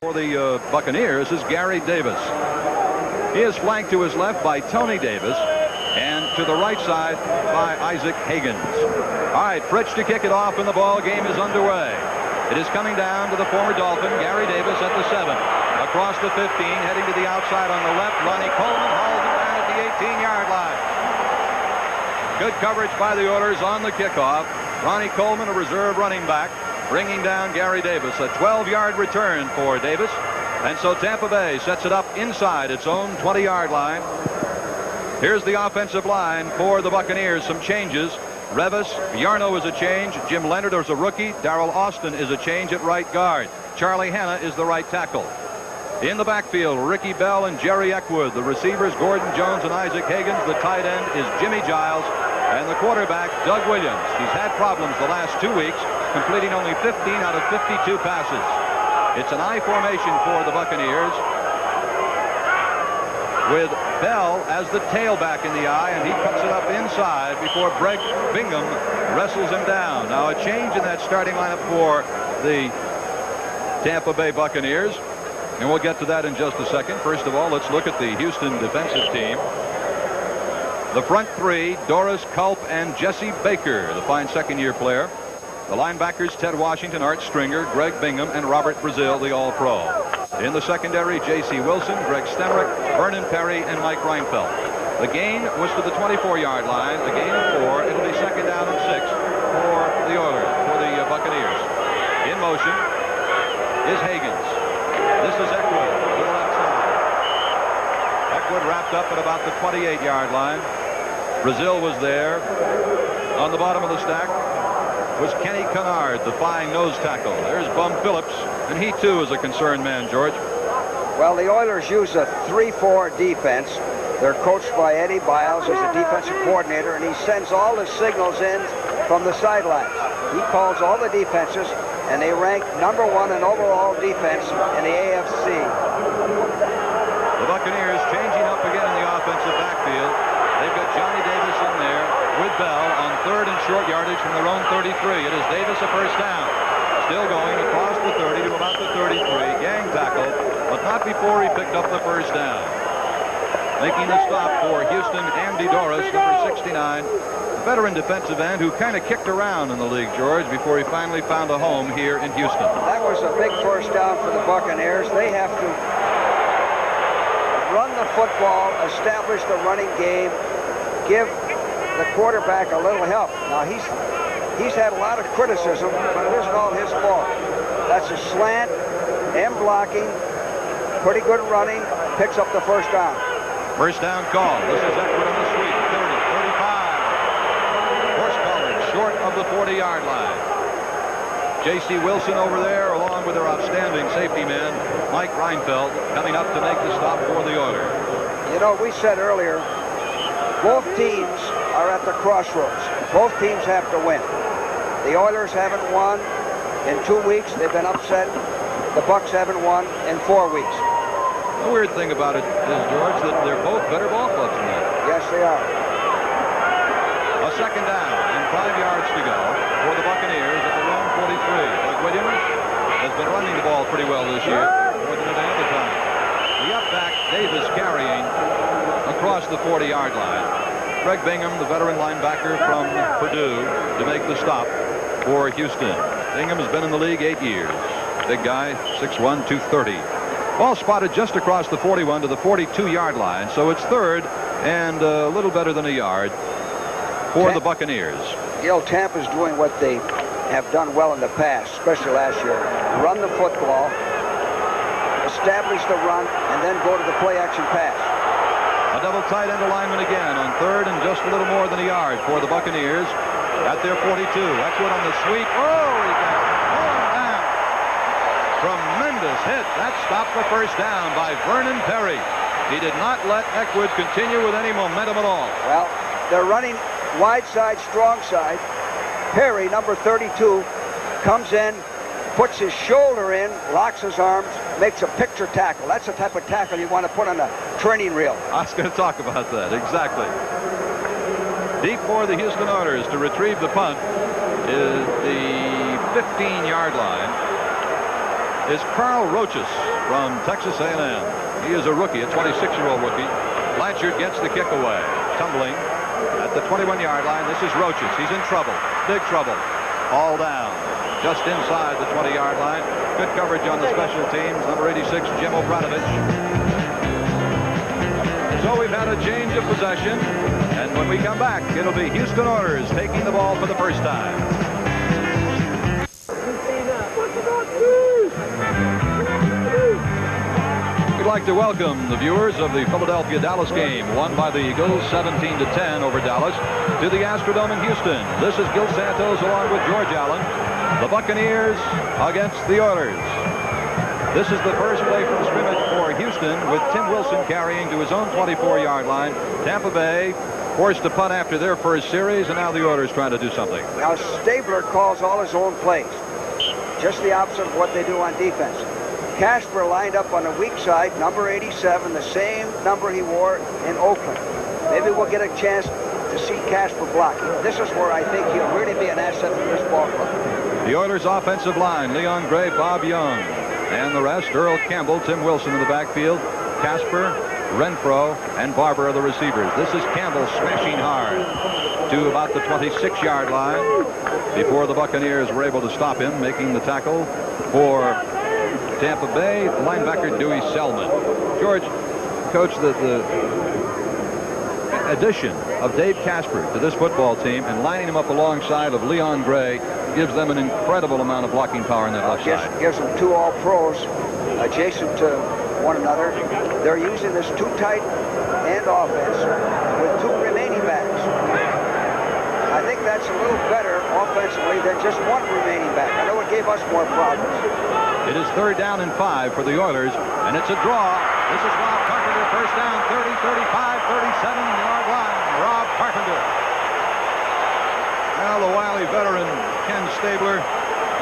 For the Buccaneers is Gary Davis. He is flanked to his left by Tony Davis and to the right side by Isaac Higgins. All right, Fritsch to kick it off, and the ball game is underway. It is coming down to the former Dolphin, Gary Davis, at the 7. Across the 15, heading to the outside on the left. Ronnie Coleman hauls him down at the 18-yard line. Good coverage by the Oilers on the kickoff. Ronnie Coleman, a reserve running back, bringing down Gary Davis. A 12-yard return for Davis. And so Tampa Bay sets it up inside its own 20-yard line. Here's the offensive line for the Buccaneers. Some changes. Revis, Yarno is a change. Jim Leonard is a rookie. Darrell Austin is a change at right guard. Charlie Hanna is the right tackle. In the backfield, Ricky Bell and Jerry Eckwood. The receivers, Gordon Jones and Isaac Higgins. The tight end is Jimmy Giles. And the quarterback, Doug Williams. He's had problems the last 2 weeks, completing only 15 out of 52 passes. It's an I formation for the Buccaneers, with Bell as the tailback in the I, and he cuts it up inside before Greg Bingham wrestles him down. Now a change in that starting lineup for the Tampa Bay Buccaneers, and we'll get to that in just a second. First of all, let's look at the Houston defensive team. The front three, Doris Culp and Jesse Baker, the fine second-year player. The linebackers, Ted Washington, Art Stringer, Greg Bingham, and Robert Brazil, the All-Pro. In the secondary, J.C. Wilson, Greg Stenrick, Vernon Perry, and Mike Reinfeldt. The gain was to the 24-yard line. A gain of 4. It'll be second down and 6 for the Oilers, for the Buccaneers. In motion is Higgins. This is Eckwood to the left side. Eckwood wrapped up at about the 28-yard line. Brazil was there. On the bottom of the stack was Kenny Kennard, the fine nose tackle. There's Bum Phillips, and he too is a concerned man, George. Well, the Oilers use a 3-4 defense. They're coached by Eddie Biles as the defensive coordinator, and he sends all the signals in from the sidelines. He calls all the defenses, and they rank #1 in overall defense in the AFC. The Buccaneers changing up again in the offensive backfield. They've got Johnny Davis in there with Bell on 3rd and short yardage from their own 33. It is Davis a first down. Still going across the 30 to about the 33. Gang tackle, but not before he picked up the first down. Making the stop for Houston, Andy Doris, number 69. A veteran defensive end who kind of kicked around in the league, George, before he finally found a home here in Houston. That was a big first down for the Buccaneers. They have to run the football, establish the running game, give the quarterback a little help. Now he's had a lot of criticism, but it isn't all his fault. That's a slant, and blocking, pretty good running, picks up the first down. First down call. This is Eckwood on the sweep. 30, 35. Horse collar short of the 40-yard line. J.C. Wilson over there, along with their outstanding safety man, Mike Reinfeldt, coming up to make the stop for the Oilers. You know, we said earlier, both teams are at the crossroads. Both teams have to win. The Oilers haven't won in 2 weeks. They've been upset. The Bucs haven't won in 4 weeks. The weird thing about it is, George, that they're both better ball clubs than that. Yes, they are. A second down and 5 yards to go for the Buccaneers at their own 43. Doug Williams has been running the ball pretty well this year, more than at any other time. The up-back, Davis carrying across the 40-yard line. Greg Bingham, the veteran linebacker from Purdue, to make the stop for Houston. Bingham has been in the league 8 years. Big guy, 6'1", 230. Ball spotted just across the 41 to the 42-yard line, so it's third and a little better than a yard for the Buccaneers. You know, Tampa's doing what they have done well in the past, especially last year. Run the football, establish the run, and then go to the play-action pass. A double tight end alignment again on third and just a little more than a yard for the Buccaneers at their 42. Eckwood on the sweep. Oh, he got home down. Tremendous hit. That stopped the first down by Vernon Perry. He did not let Eckwood continue with any momentum at all. Well, they're running wide side, strong side. Perry, number 32, comes in, puts his shoulder in, locks his arms, makes a picture tackle. That's the type of tackle you want to put on a training reel. I was going to talk about that, exactly. Deep for the Houston Oilers to retrieve the punt is the 15-yard line. is Carl Roches from Texas A&M. He is a rookie, a 26-year-old rookie. Blanchard gets the kick away, tumbling at the 21-yard line. This is Roches. He's in trouble, big trouble. All down, just inside the 20-yard line. Good coverage on the special teams. Number 86, Jim Obranovich. So we've had a change of possession, and when we come back, it'll be Houston Oilers taking the ball for the first time. We'd like to welcome the viewers of the Philadelphia-Dallas game, won by the Eagles 17-10 over Dallas, to the Astrodome in Houston. This is Gil Santos along with George Allen. The Buccaneers against the Oilers. This is the first play from scrimmage for Houston, with Tim Wilson carrying to his own 24-yard line. Tampa Bay forced to punt after their first series, and now the Oilers trying to do something. Now Stabler calls all his own plays, just the opposite of what they do on defense. Casper lined up on the weak side, number 87, the same number he wore in Oakland. Maybe we'll get a chance to see Casper blocking. This is where I think he'll really be an asset for this ball club. The Oilers' offensive line, Leon Gray, Bob Young, and the rest, Earl Campbell, Tim Wilson in the backfield, Casper, Renfro, and Barber are the receivers. This is Campbell smashing hard to about the 26-yard line before the Buccaneers were able to stop him, making the tackle for Tampa Bay, linebacker Dewey Selman. George, Coach, the addition of Dave Casper to this football team and lining him up alongside of Leon Gray gives them an incredible amount of blocking power on that left side. Gives them two all-pros adjacent to one another. They're using this two tight end offense with two remaining backs. I think that's a little better offensively than just one remaining back. I know it gave us more problems. It is 3rd down and 5 for the Oilers, and it's a draw. This is Rob Carpenter, first down, 30, 35, 37-yard line. Rob Carpenter. Now the wily veteran Ken Stabler,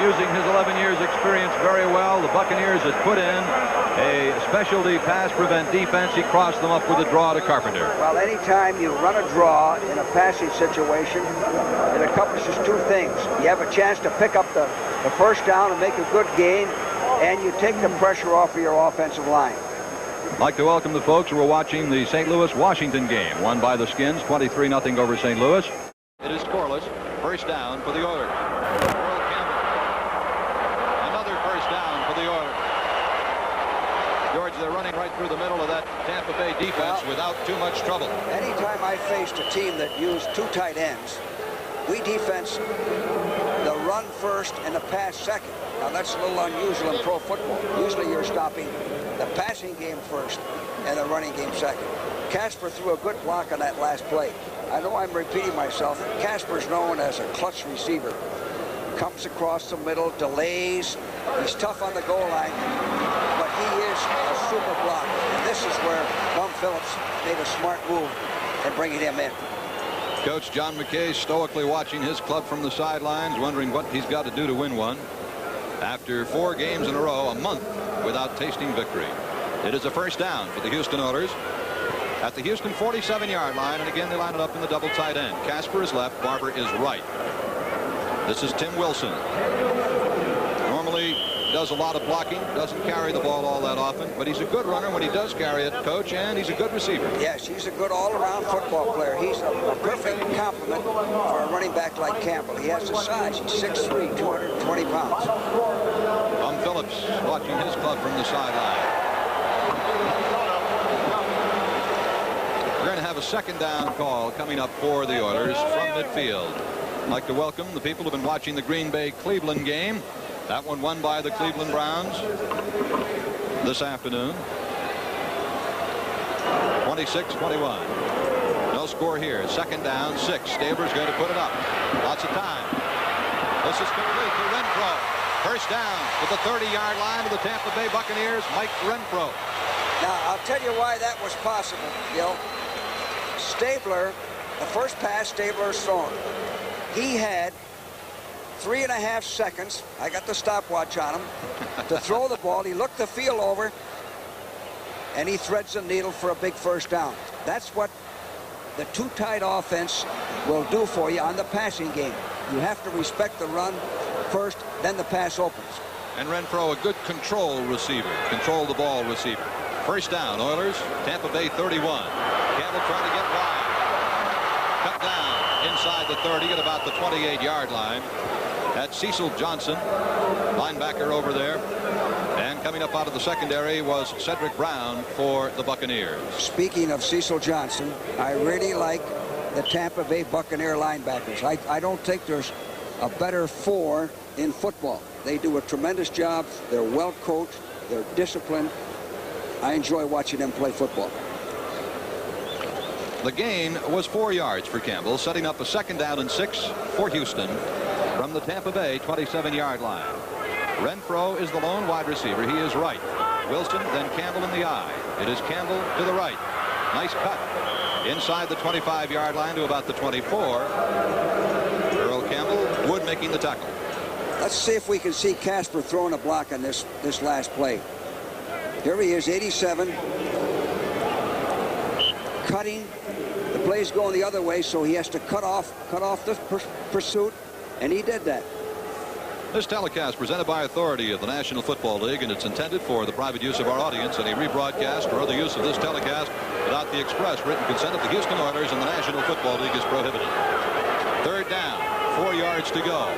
using his 11 years experience very well. The Buccaneers had put in a specialty pass prevent defense. He crossed them up with a draw to Carpenter. Well, anytime you run a draw in a passing situation, it accomplishes two things. You have a chance to pick up the first down and make a good gain, and you take the pressure off of your offensive line. I'd like to welcome the folks who are watching the St. Louis-Washington game, won by the Skins, 23-0 over St. Louis. It is scoreless. First down for the Oilers. Earl Campbell. Another first down for the Oilers. George, they're running right through the middle of that Tampa Bay defense without too much trouble. Anytime I faced a team that used two tight ends, we defense the run first and the pass second. Now that's a little unusual in pro football. Usually you're stopping the passing game first and the running game second. Casper threw a good block on that last play. I know I'm repeating myself. Casper's known as a clutch receiver. Comes across the middle, delays. He's tough on the goal line, but he is a super blocker. And this is where Bum Phillips made a smart move in bringing him in. Coach John McKay stoically watching his club from the sidelines, wondering what he's got to do to win one. After 4 games in a row, a month without tasting victory. It is a first down for the Houston Oilers at the Houston 47-yard line, and again they line it up in the double tight end. Casper is left, Barber is right. This is Tim Wilson. Normally does a lot of blocking, doesn't carry the ball all that often, but he's a good runner when he does carry it, Coach, and he's a good receiver. Yes, he's a good all-around football player. He's a perfect complement for a running back like Campbell. He has the size. He's 6'3", 220 pounds. Bum Phillips watching his club from the sideline. We're going to have a second down call coming up for the Oilers from midfield. I'd like to welcome the people who have been watching the Green Bay-Cleveland game. That one won by the Cleveland Browns this afternoon. 26-21. No score here. Second down, 6. Stabler's going to put it up. Lots of time. This is complete to Renfro. First down to the 30-yard line of the Tampa Bay Buccaneers, Mike Renfro. Now, I'll tell you why that was possible, Gil. Stabler, the first pass Stabler's thrown, he had 3.5 seconds. I got the stopwatch on him to throw the ball. He looked the field over, and he threads the needle for a big first down. That's what the two tight offense will do for you on the passing game. You have to respect the run first, then the pass opens. and Renfro a good control receiver, control the ball receiver. First down, Oilers, Tampa Bay 31. Campbell trying to get wide. Cut down inside the 30 at about the 28-yard line. That's Cecil Johnson, linebacker over there. And coming up out of the secondary was Cedric Brown for the Buccaneers. Speaking of Cecil Johnson, I really like the Tampa Bay Buccaneer linebackers. I don't think there's a better four in football. They do a tremendous job. They're well coached. They're disciplined. I enjoy watching them play football. The gain was 4 yards for Campbell, setting up a 2nd down and 6 for Houston from the Tampa Bay 27-yard line. Renfro is the lone wide receiver. He is right. Wilson, then Campbell in the eye. It is Campbell to the right. Nice cut inside the 25-yard line to about the 24. Earl Campbell, Wood making the tackle. Let's see if we can see Casper throwing a block on this last play. Here he is, 87. Cutting. The play's going the other way, so he has to cut off the pursuit, and he did that. This telecast presented by authority of the National Football League, and it's intended for the private use of our audience. Any rebroadcast or other use of this telecast without the express written consent of the Houston Oilers and the National Football League is prohibited. 3rd down, 4 yards to go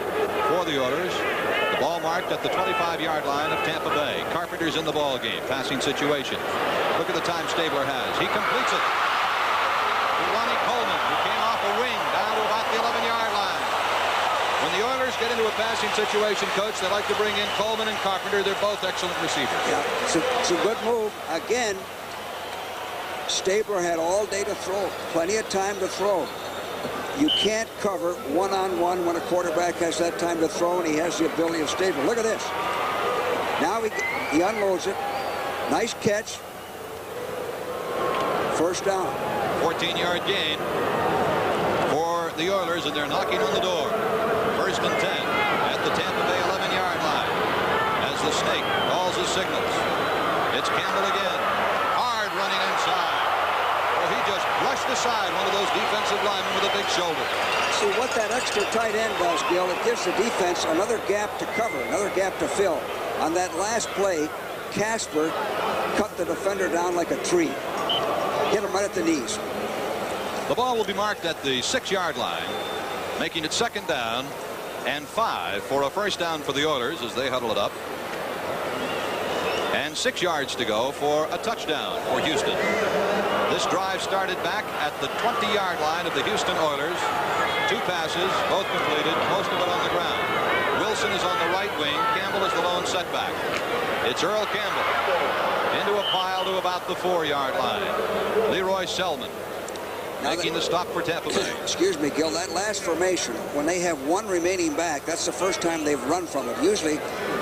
for the Oilers. The ball marked at the 25-yard line of Tampa Bay. Carpenter's in the ball game. Passing situation. Look at the time Stabler has. He completes it to Ronnie Coleman, who came off a wing down to about the 11-yard line. When the Oilers get into a passing situation, Coach, they like to bring in Coleman and Carpenter. They're both excellent receivers. Yeah, it's a good move. Again, Stabler had all day to throw. Plenty of time to throw. You can't cover one-on-one when a quarterback has that time to throw, and he has the ability of Stabler. Look at this. Now he unloads it. Nice catch. First down. 14-yard gain for the Oilers, and they're knocking on the door. 1st and 10 at the Tampa Bay 11-yard line as the Snake calls his signals. It's Campbell again. Hard running inside. Oh, he just brushed aside one of those defensive linemen with a big shoulder. See what that extra tight end does, Gil. It gives the defense another gap to cover, another gap to fill. On that last play, Casper cut the defender down like a tree. Hit him right at the knees. The ball will be marked at the 6-yard line, making it 2nd down and 5 for a first down for the Oilers as they huddle it up. And 6 yards to go for a touchdown for Houston. This drive started back at the 20-yard line of the Houston Oilers. 2 passes, both completed, most of it on the ground. Wilson is on the right wing. Campbell is the lone setback. It's Earl Campbell into a pile to about the 4-yard line. Leroy Selman making the stop for Tampa Bay. Excuse me, Gil. That last formation, when they have one remaining back, that's the first time they've run from it. Usually,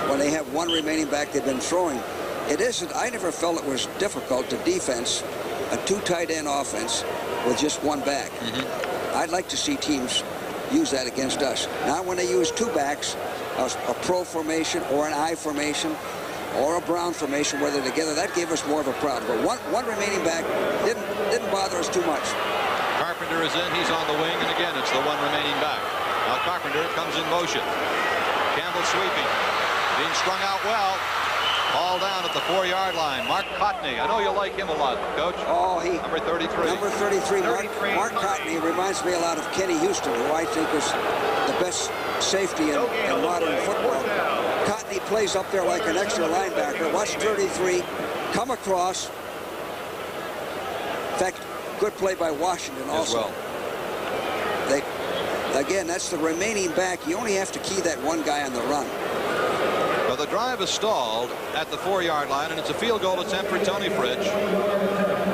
when they have one remaining back, they've been throwing. It isn't. I never felt it was difficult to defense a 2 tight end offense with just one back. I'd like to see teams use that against us. Now, when they use 2 backs, a pro formation or an I formation or a Brown formation, where they're together, that gave us more of a problem. But one remaining back didn't bother us too much. Carpenter is in. He's on the wing, and again, it's the one remaining back. Now Carpenter comes in motion. Campbell sweeping. Being strung out well. Ball down at the 4-yard line. Mark Cotney. I know you like him a lot, Coach. Oh, number 33. Number 33. Mark Cotney reminds me a lot of Kenny Houston, who I think is the best safety in modern football. Cotney plays up there like an extra linebacker. Watch 33 come across. In fact, good play by Washington also. Again, that's the remaining back. You only have to key that one guy on the run. Well, the drive is stalled at the 4-yard line, and it's a field goal attempt for Tony Fritsch.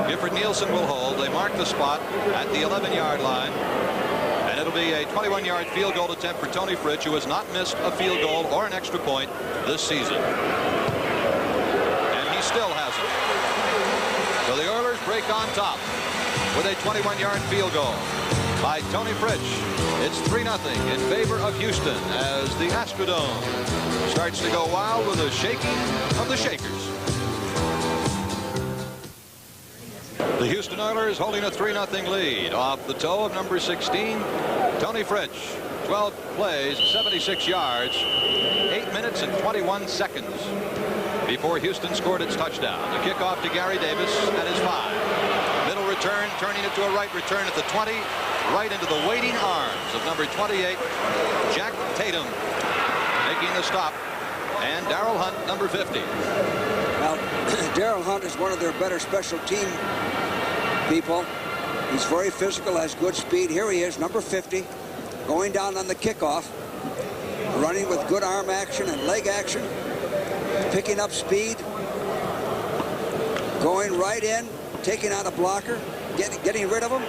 Gifford Nielsen will hold. They mark the spot at the 11-yard line, and it'll be a 21-yard field goal attempt for Tony Fritsch, who has not missed a field goal or an extra point this season. And he still hasn't. So the Oilers break on top with a 21-yard field goal by Tony Fritsch. It's 3-0 in favor of Houston as the Astrodome starts to go wild with a shaking of the Shakers. The Houston Oilers holding a 3-0 lead off the toe of number 16, Tony Fritsch. 12 plays, 76 yards, 8 8 minutes and 21 seconds before Houston scored its touchdown. The kickoff to Gary Davis at his 5. Middle return, turning it to a right return at the 20, right into the waiting arms of number 28, Jack Tatum, making the stop, and Darrell Hunt, number 50. Well, Darrell Hunt is one of their better special team people. He's very physical, has good speed. Here he is, number 50, going down on the kickoff, running with good arm action and leg action, picking up speed, going right in, taking out a blocker, getting rid of him,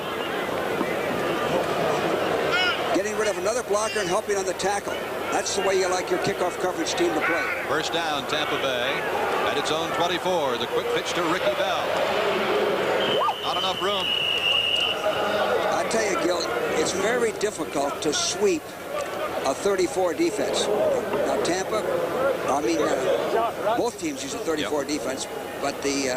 getting rid of another blocker and helping on the tackle. That's the way you like your kickoff coverage team to play. First down, Tampa Bay at its own 24. The quick pitch to Ricky Bell. Not enough room. I tell you, Gil, it's very difficult to sweep a 34 defense. Now, Tampa, both teams use a 34 defense, but the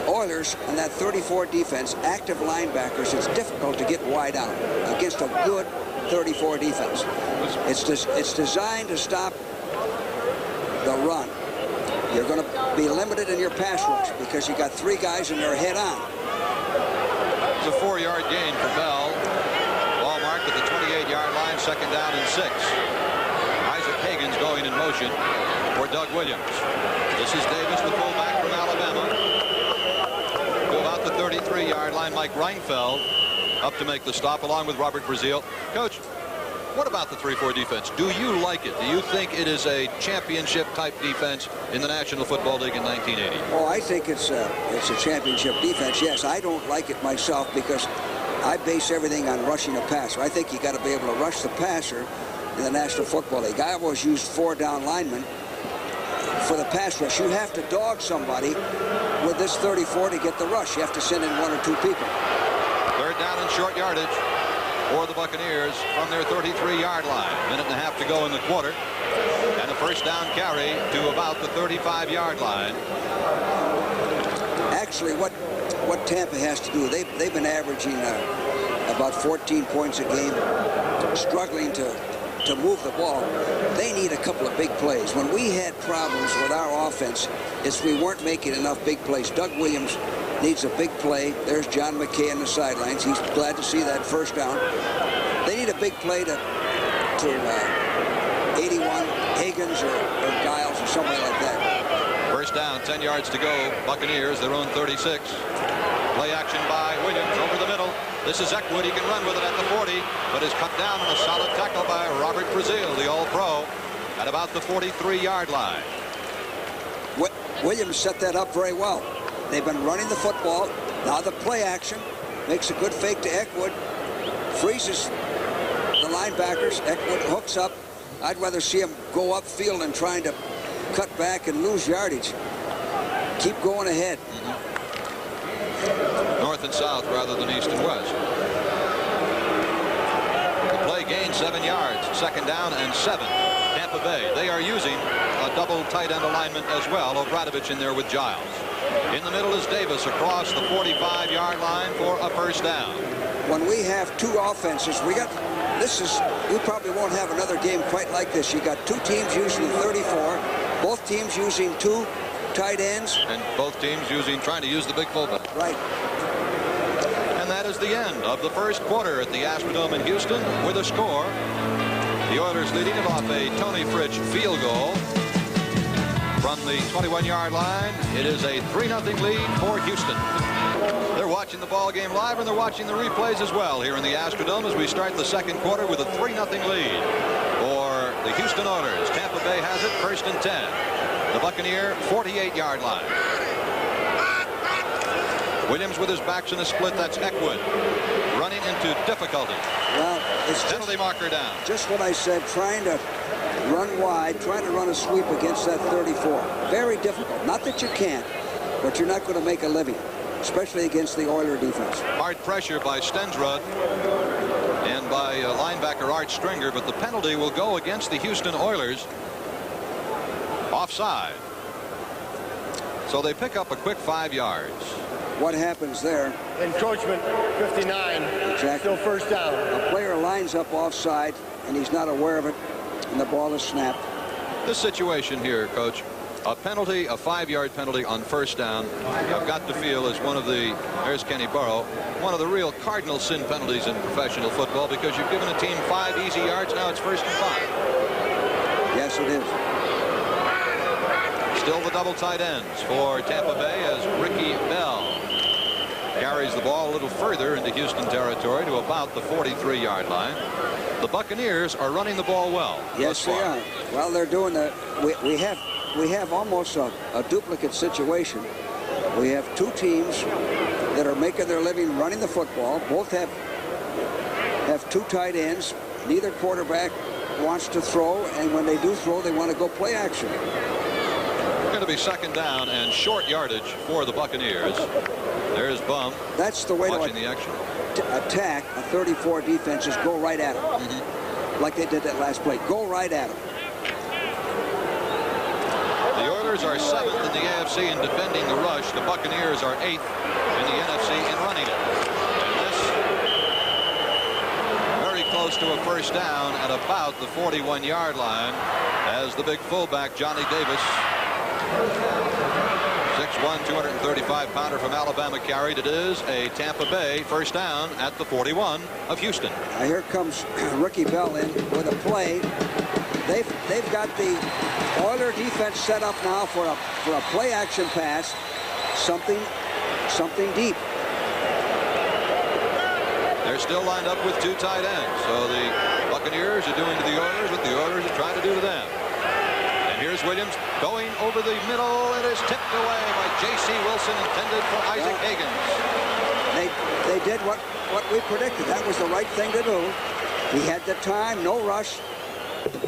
Oilers and that 34 defense, active linebackers, it's difficult to get wide out against a good 34 defense. It's designed to stop the run. You're going to be limited in your pass rush because you got 3 guys and they're head on. It's a 4-yard gain for Bell. Ball marked at the 28-yard line, second down and 6. Isaac Hagan's going in motion for Doug Williams. This is Davis, the fullback from Alabama. To about the 33-yard line, Mike Reinfeld up to make the stop along with Robert Brazil. Coach, what about the 3-4 defense? Do you like it? Do you think it is a championship-type defense in the National Football League in 1980? Oh, I think it's a championship defense. Yes, I don't like it myself because I base everything on rushing a passer. I think you got to be able to rush the passer in the National Football League. I always used 4 down linemen for the pass rush. You have to dog somebody with this 34 to get the rush. You have to send in 1 or 2 people. Third down and short yardage for the Buccaneers from their 33-yard line. Minute and a half to go in the quarter. And a first down carry to about the 35-yard line. Actually, what Tampa has to do, they've been averaging about 14 points a game, struggling to move the ball. They need a couple of big plays. When we had problems with our offense, it's we weren't making enough big plays. Doug Williams needs a big play. There's John McKay on the sidelines. He's glad to see that first down. They need a big play to 81, Higgins or Giles or somebody like that. First down, 10 yards to go. Buccaneers, their own 36. Play action by Williams over the middle. This is Eckwood. He can run with it at the 40, but is cut down on a solid tackle by Robert Brazil, the All-Pro, at about the 43-yard line. Williams set that up very well. They've been running the football. Now the play action makes a good fake to Eckwood. Freezes the linebackers. Eckwood hooks up. I'd rather see him go upfield than trying to cut back and lose yardage. Keep going ahead. North and south rather than east and west. The play gained 7 yards. Second down and 7. Tampa Bay. They are using a double tight end alignment as well. Obradovich in there with Giles. In the middle is Davis across the 45-yard line for a first down. When we have 2 offenses, we probably won't have another game quite like this. You got 2 teams using 34, both teams using 2 tight ends. And both teams trying to use the big fullback. Right. And that is the end of the first quarter at the Astrodome in Houston with a score. The Oilers leading it off a Tony Fritsch field goal. From the 21-yard line, it is a 3-0 lead for Houston. They're watching the ball game live, and they're watching the replays as well here in the Astrodome as we start the second quarter with a 3-0 lead for the Houston Oilers. Tampa Bay has it, first and 10. The Buccaneer 48-yard line. Williams with his backs in a split. That's Eckwood running into difficulty. Well, it's penalty marker down. Just what I said, trying to run wide, trying to run a sweep against that 34. Very difficult. Not that you can't, but you're not going to make a living, especially against the Oiler defense. Hard pressure by Stensrud and by linebacker Art Stringer, but the penalty will go against the Houston Oilers. Offside. So they pick up a quick 5 yards. What happens there? Encroachment 59. Exactly. Still first down. A player lines up offside, and he's not aware of it, and the ball is snapped. This situation here, Coach, a penalty, a 5-yard penalty on first down, I've got to feel is one of the, there's Kenny Burrow, one of the real cardinal sin penalties in professional football, because you've given a team 5 easy yards. Now it's 1st and 5. Yes, it is. Still the double tight ends for Tampa Bay as Ricky Bell carries the ball a little further into Houston territory to about the 43-yard line. The Buccaneers are running the ball well. Yes, they are. Well, they're doing the. We have almost a duplicate situation. We have 2 teams that are making their living running the football. Both have 2 tight ends. Neither quarterback wants to throw, and when they do throw, they want to go play action. Going to be 2nd down and short yardage for the Buccaneers. There's Bum. That's the way watching to the action. Attack a 34 defense is go right at them. Like they did that last play. Go right at them. The Oilers are 7th in the AFC in defending the rush. The Buccaneers are 8th in the NFC in running it. And this very close to a first down at about the 41-yard line as the big fullback Johnny Davis, 6'1", 235-pounder from Alabama, carried. It is a Tampa Bay first down at the 41 of Houston. Now here comes Ricky Bell in with a play. They've got the Oiler defense set up now for a play action pass. Something deep. They're still lined up with 2 tight ends. So the Buccaneers are doing to the Oilers what the Oilers are trying to do to them. Here's Williams going over the middle. It is tipped away by J.C. Wilson, intended for Isaac Higgins. They did what we predicted. That was the right thing to do. He had the time, no rush.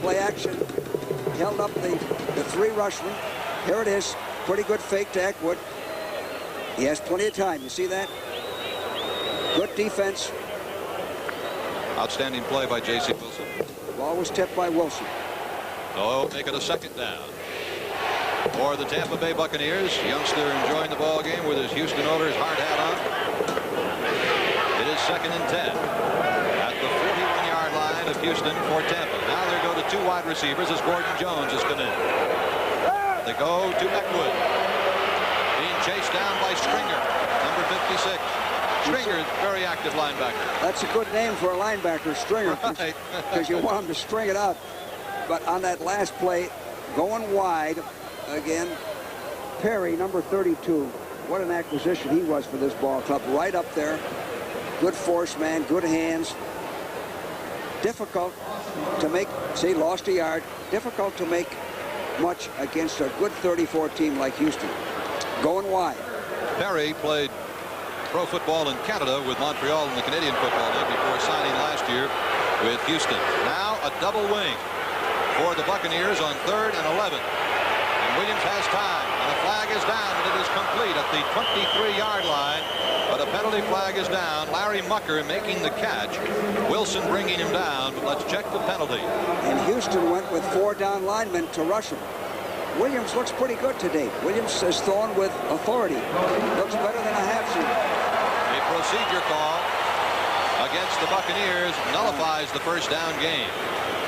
Play action. Held up the 3 rushmen. Here it is. Pretty good fake to Eckwood. He has plenty of time. You see that? Good defense. Outstanding play by J.C. Wilson. Ball was tipped by Wilson. Oh, make it a 2nd down for the Tampa Bay Buccaneers. Youngster enjoying the ball game with his Houston Oilers hard hat on. It is 2nd and 10 at the 41-yard line of Houston for Tampa. Now they go to 2 wide receivers as Gordon Jones has come in. They go to Eckwood, being chased down by Stringer, number 56. Stringer, very active linebacker. That's a good name for a linebacker, Stringer, because you want him to string it out. But on that last play, going wide, again, Perry, number 32. What an acquisition he was for this ball club. Right up there. Good force man, good hands. Difficult to make, see, lost a yard. Difficult to make much against a good 34 team like Houston. Going wide. Perry played pro football in Canada with Montreal in the Canadian Football League before signing last year with Houston. Now a double wing for the Buccaneers on 3rd and 11. And Williams has time, and the flag is down, and it is complete at the 23-yard line. But a penalty flag is down. Larry Mucker making the catch. Wilson bringing him down, but let's check the penalty. And Houston went with 4 down linemen to rush him. Williams looks pretty good today. Williams is thrown with authority. Looks better than I have seen. A procedure call against the Buccaneers nullifies the first down game.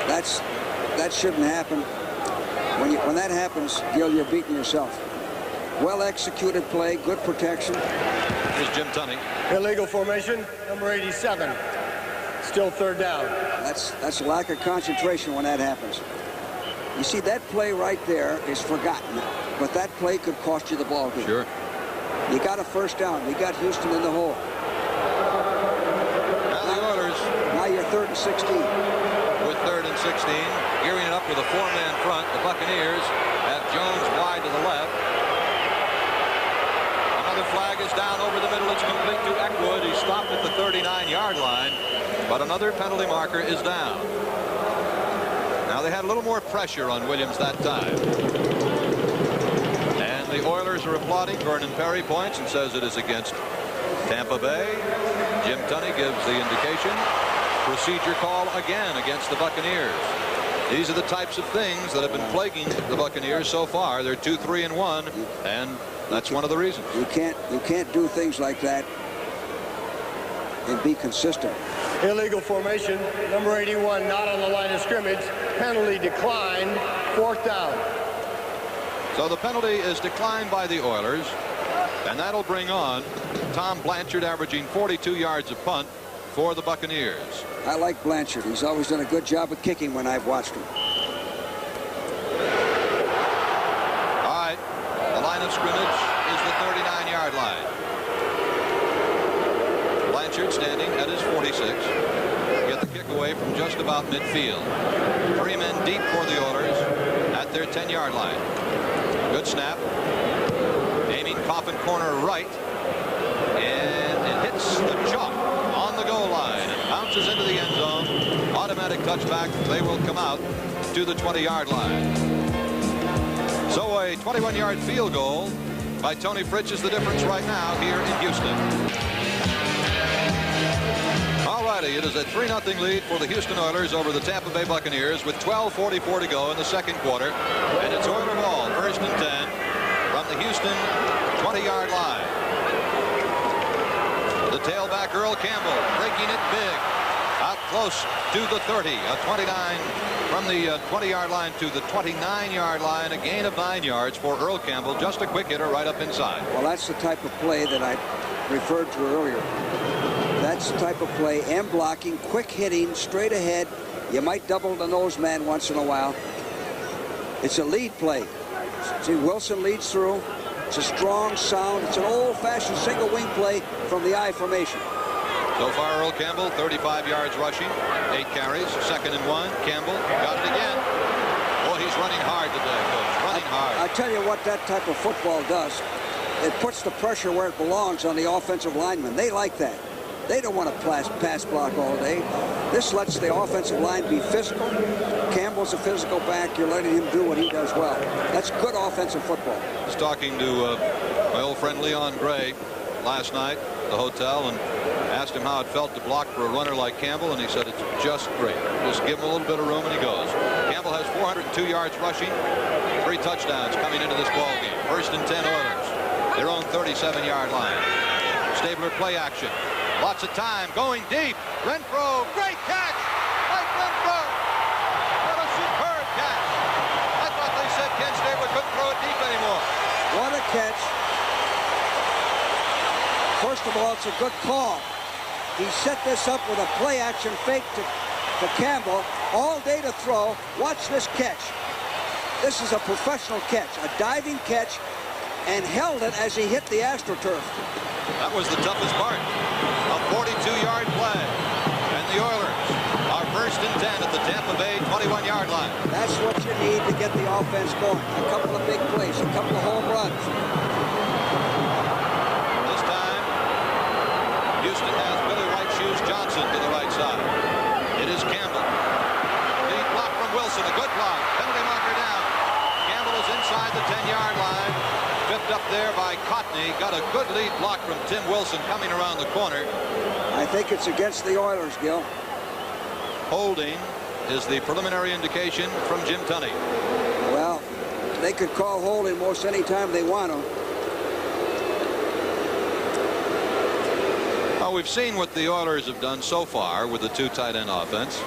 That shouldn't happen. When that happens, Gil, you're beating yourself. Well executed play, good protection. Here's Jim Tunney. Illegal formation, number 87. Still 3rd down. That's a lack of concentration when that happens. You see, that play right there is forgotten, but that play could cost you the ball game. Sure. You got a first down. You got Houston in the hole. Now the Oilers. Now you're 3rd and 16. With 3rd and 16, gearing it up with a 4-man front. The Buccaneers have Jones wide to the left. Another flag is down over the middle. It's complete to Eckwood. He stopped at the 39-yard line, but another penalty marker is down. Now they had a little more pressure on Williams that time. And the Oilers are applauding. Vernon Perry points and says it is against Tampa Bay. Jim Tunney gives the indication. Procedure call again against the Buccaneers. These are the types of things that have been plaguing the Buccaneers so far. They're 2-3-1, and that's one of the reasons. You can't do things like that and be consistent. Illegal formation, number 81, not on the line of scrimmage. Penalty declined, 4th down. So the penalty is declined by the Oilers, and that'll bring on Tom Blanchard, averaging 42 yards a punt for the Buccaneers. I like Blanchard. He's always done a good job of kicking when I've watched him. All right, the line of scrimmage is the 39-yard line. Blanchard standing at his 46. Get the kick away from just about midfield. 3 men deep for the Oilers at their 10-yard line. Good snap. Aiming coffin corner right. And it hits the chalk on the goal line and bounces into the end zone. Automatic touchback. They will come out to the 20-yard line. So a 21-yard field goal by Tony Fritsch is the difference right now here in Houston. Alrighty, it is a 3-0 lead for the Houston Oilers over the Tampa Bay Buccaneers with 12:44 to go in the second quarter. And it's Oiler ball, 1st and 10 from the Houston 20-yard line. The tailback Earl Campbell breaking it big. Out close to the 30. A 29 from the 20-yard line to the 29-yard line. A gain of 9 yards for Earl Campbell. Just a quick hitter right up inside. Well, that's the type of play that I referred to earlier. That's the type of play. M blocking, quick hitting, straight ahead. You might double the nose man once in a while. It's a lead play. See, Wilson leads through. It's a strong sound. It's an old-fashioned single wing play from the I formation. So far, Earl Campbell, 35 yards rushing, 8 carries, 2nd and 1. Campbell got it again. Boy, he's running hard today, Coach. Running hard. I tell you what that type of football does. It puts the pressure where it belongs on the offensive linemen. They like that. They don't want to pass block all day. This lets the offensive line be physical. Campbell's a physical back. You're letting him do what he does well. That's good offensive football. I was talking to my old friend Leon Gray last night at the hotel and asked him how it felt to block for a runner like Campbell, and he said it's just great. Just give him a little bit of room and he goes. Campbell has 402 yards rushing, 3 touchdowns coming into this ball game. 1st and 10 Oilers. Their own 37-yard line. Stabler play action. Lots of time going deep. Renfro, great catch. Mike Renfro. What a superb catch. I thought they said Ken Stabler couldn't throw it deep anymore. What a catch. First of all, it's a good call. He set this up with a play action fake to Campbell. All day to throw. Watch this catch. This is a professional catch. A diving catch, and held it as he hit the AstroTurf. That was the toughest part. A 42-yard play. And the Oilers are 1st and 10 at the Tampa Bay 21-yard line. That's what you need to get the offense going. A couple of big plays, a couple of home runs. This time, Houston has Billy White Shoes Johnson to the right side. It is Campbell. Lead block from Wilson. A good block. Penalty marker down. Campbell is inside the 10-yard line. Pipped up there by Cotney. Got a good lead block from Tim Wilson coming around the corner. I think it's against the Oilers, Gil. Holding is the preliminary indication from Jim Tunney. Well, they could call holding most any time they want to. Well, we've seen what the Oilers have done so far with the 2 tight end offense.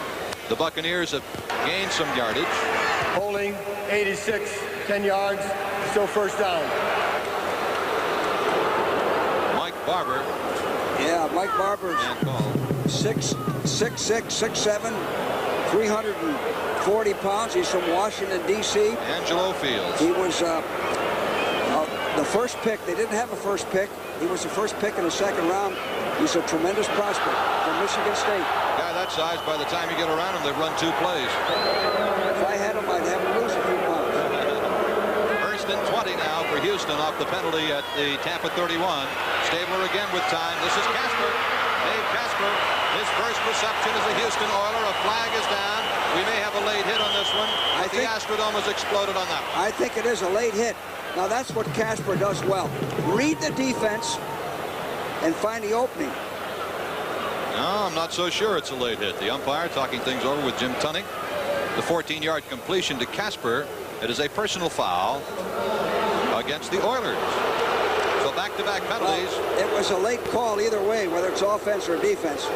The Buccaneers have gained some yardage. Holding, 86, 10 yards, still 1st down. Mike Barber. Yeah, Mike Barber's 6'6", 6'7", 340 pounds. He's from Washington, D.C. Angelo Fields. He was the first pick. They didn't have a first pick. He was the first pick in the 2nd round. He's a tremendous prospect from Michigan State. Guy that size, by the time you get around him, they've run 2 plays. If I had him, I'd have him lose a few pounds. 1st and 20 now for Houston off the penalty at the Tampa 31. Stabler again with time. This is Casper. Dave Casper, his first reception as a Houston Oiler. A flag is down. We may have a late hit on this one. I think the Astrodome has exploded on that one. I think it is a late hit. Now, that's what Casper does well. Read the defense and find the opening. No, I'm not so sure it's a late hit. The umpire talking things over with Jim Tunney. The 14-yard completion to Casper. It is a personal foul against the Oilers. So back-to-back penalties. Well, it was a late call either way, whether it's offense or defense.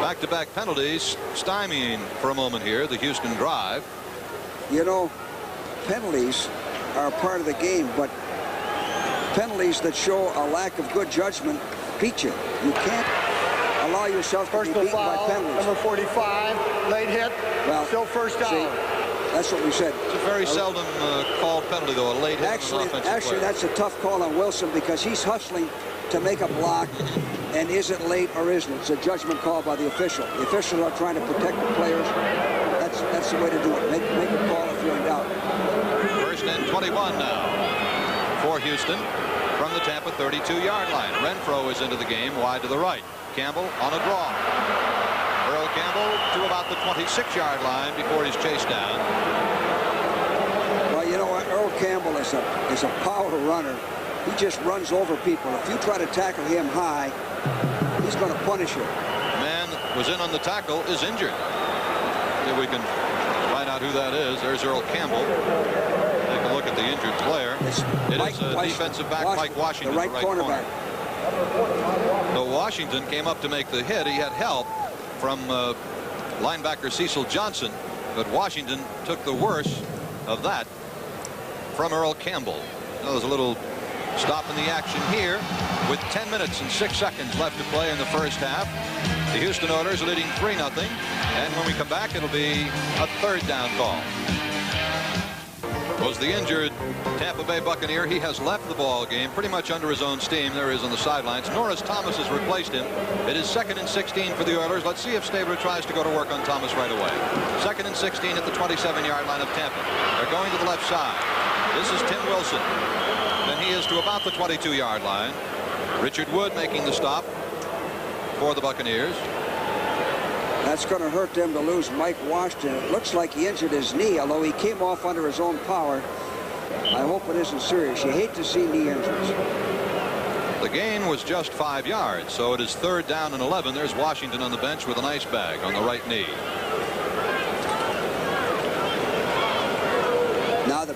Back-to-back penalties stymieing for a moment here the Houston drive. You know, penalties are a part of the game, but penalties that show a lack of good judgment beat you. You can't allow yourself to be beaten by penalties. Number 45, late hit, well, still first down. See, that's what we said. It's a very seldom called penalty, though, a late hit. Actually, that's a tough call on Wilson because he's hustling to make a block, and is it late or isn't it? It's a judgment call by the official. The officials are trying to protect the players. That's the way to do it. Make a call if you're in doubt. First and 21 now for Houston from the Tampa 32-yard line. Renfro is into the game wide to the right. Campbell on a draw. Earl Campbell to about the 26-yard line before he's chased down. Well, you know what? Earl Campbell is a power runner. He just runs over people. If you try to tackle him high, he's going to punish you. The man that was in on the tackle is injured. See if we can find out who that is. There's Earl Campbell. Take a look at the injured player. It is defensive back Mike Washington, the right cornerback. So Washington came up to make the hit. He had help from linebacker Cecil Johnson, but Washington took the worst of that from Earl Campbell. There was a little stop in the action here with 10 minutes and 6 seconds left to play in the first half. The Houston Oilers are leading 3-0, and when we come back, it'll be a third down call. Was the injured Tampa Bay Buccaneer. He has left the ball game pretty much under his own steam. There he is on the sidelines. Norris Thomas has replaced him. It is 2nd and 16 for the Oilers. Let's see if Stabler tries to go to work on Thomas right away. 2nd and 16 at the 27-yard line of Tampa. They're going to the left side. This is Tim Wilson. And he is to about the 22-yard line. Richard Wood making the stop for the Buccaneers. That's going to hurt them to lose Mike Washington. It looks like he injured his knee, although he came off under his own power. I hope it isn't serious. You hate to see knee injuries. The gain was just 5 yards, so it is 3rd down and 11. There's Washington on the bench with an ice bag on the right knee. Now the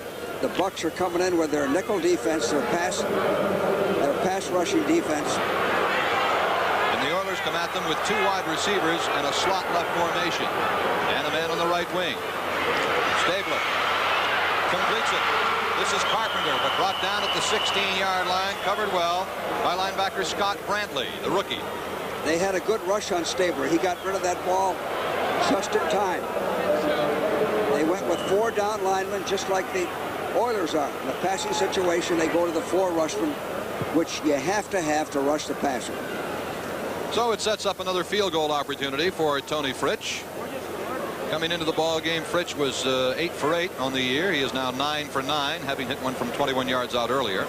Bucs are coming in with their nickel defense, their pass rushing defense. And the Oilers come at them with 2 wide receivers and a slot left formation. And a man on the right wing. Stabler completes it. This is Carpenter, but brought down at the 16-yard line, covered well by linebacker Scott Brantley, the rookie. They had a good rush on Stabler. He got rid of that ball just in time. They went with 4 down linemen, just like the Oilers are. In the passing situation, they go to the 4 rushman, which you have to rush the passer. So it sets up another field goal opportunity for Tony Fritsch. Coming into the ball game, Fritsch was 8 for 8 on the year. He is now 9 for 9, having hit one from 21 yards out earlier.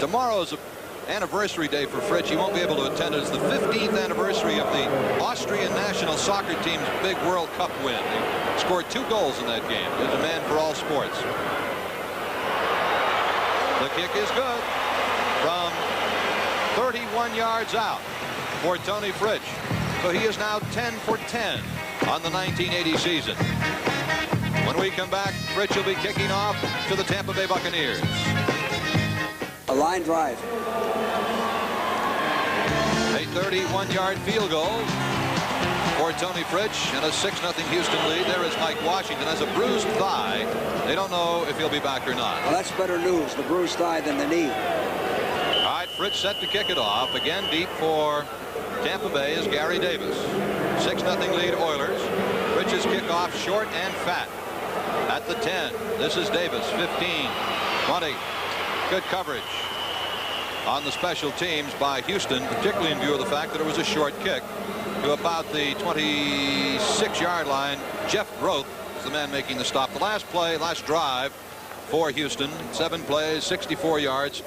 Tomorrow is an anniversary day for Fritsch. He won't be able to attend. It's the 15th anniversary of the Austrian national soccer team's big World Cup win. He scored 2 goals in that game. He's a man for all sports. The kick is good from 31 yards out for Tony Fritsch. So he is now 10 for 10 on the 1980 season. When we come back, Fritsch will be kicking off to the Tampa Bay Buccaneers. A line drive. A 31-yard field goal for Tony Fritsch and a 6-0 Houston lead. There is Mike Washington. Has a bruised thigh. They don't know if he'll be back or not. Well, that's better news, the bruised thigh, than the knee. All right, Fritsch set to kick it off. Again, deep for Tampa Bay is Gary Davis. 6-0 lead Oilers. Fritsch's kickoff short and fat at the 10. This is Davis. 15, 20. Good coverage on the special teams by Houston, particularly in view of the fact that it was a short kick to about the 26-yard line. Jeff Groth is the man making the stop. The last play, last drive for Houston. 7 plays, 64 yards.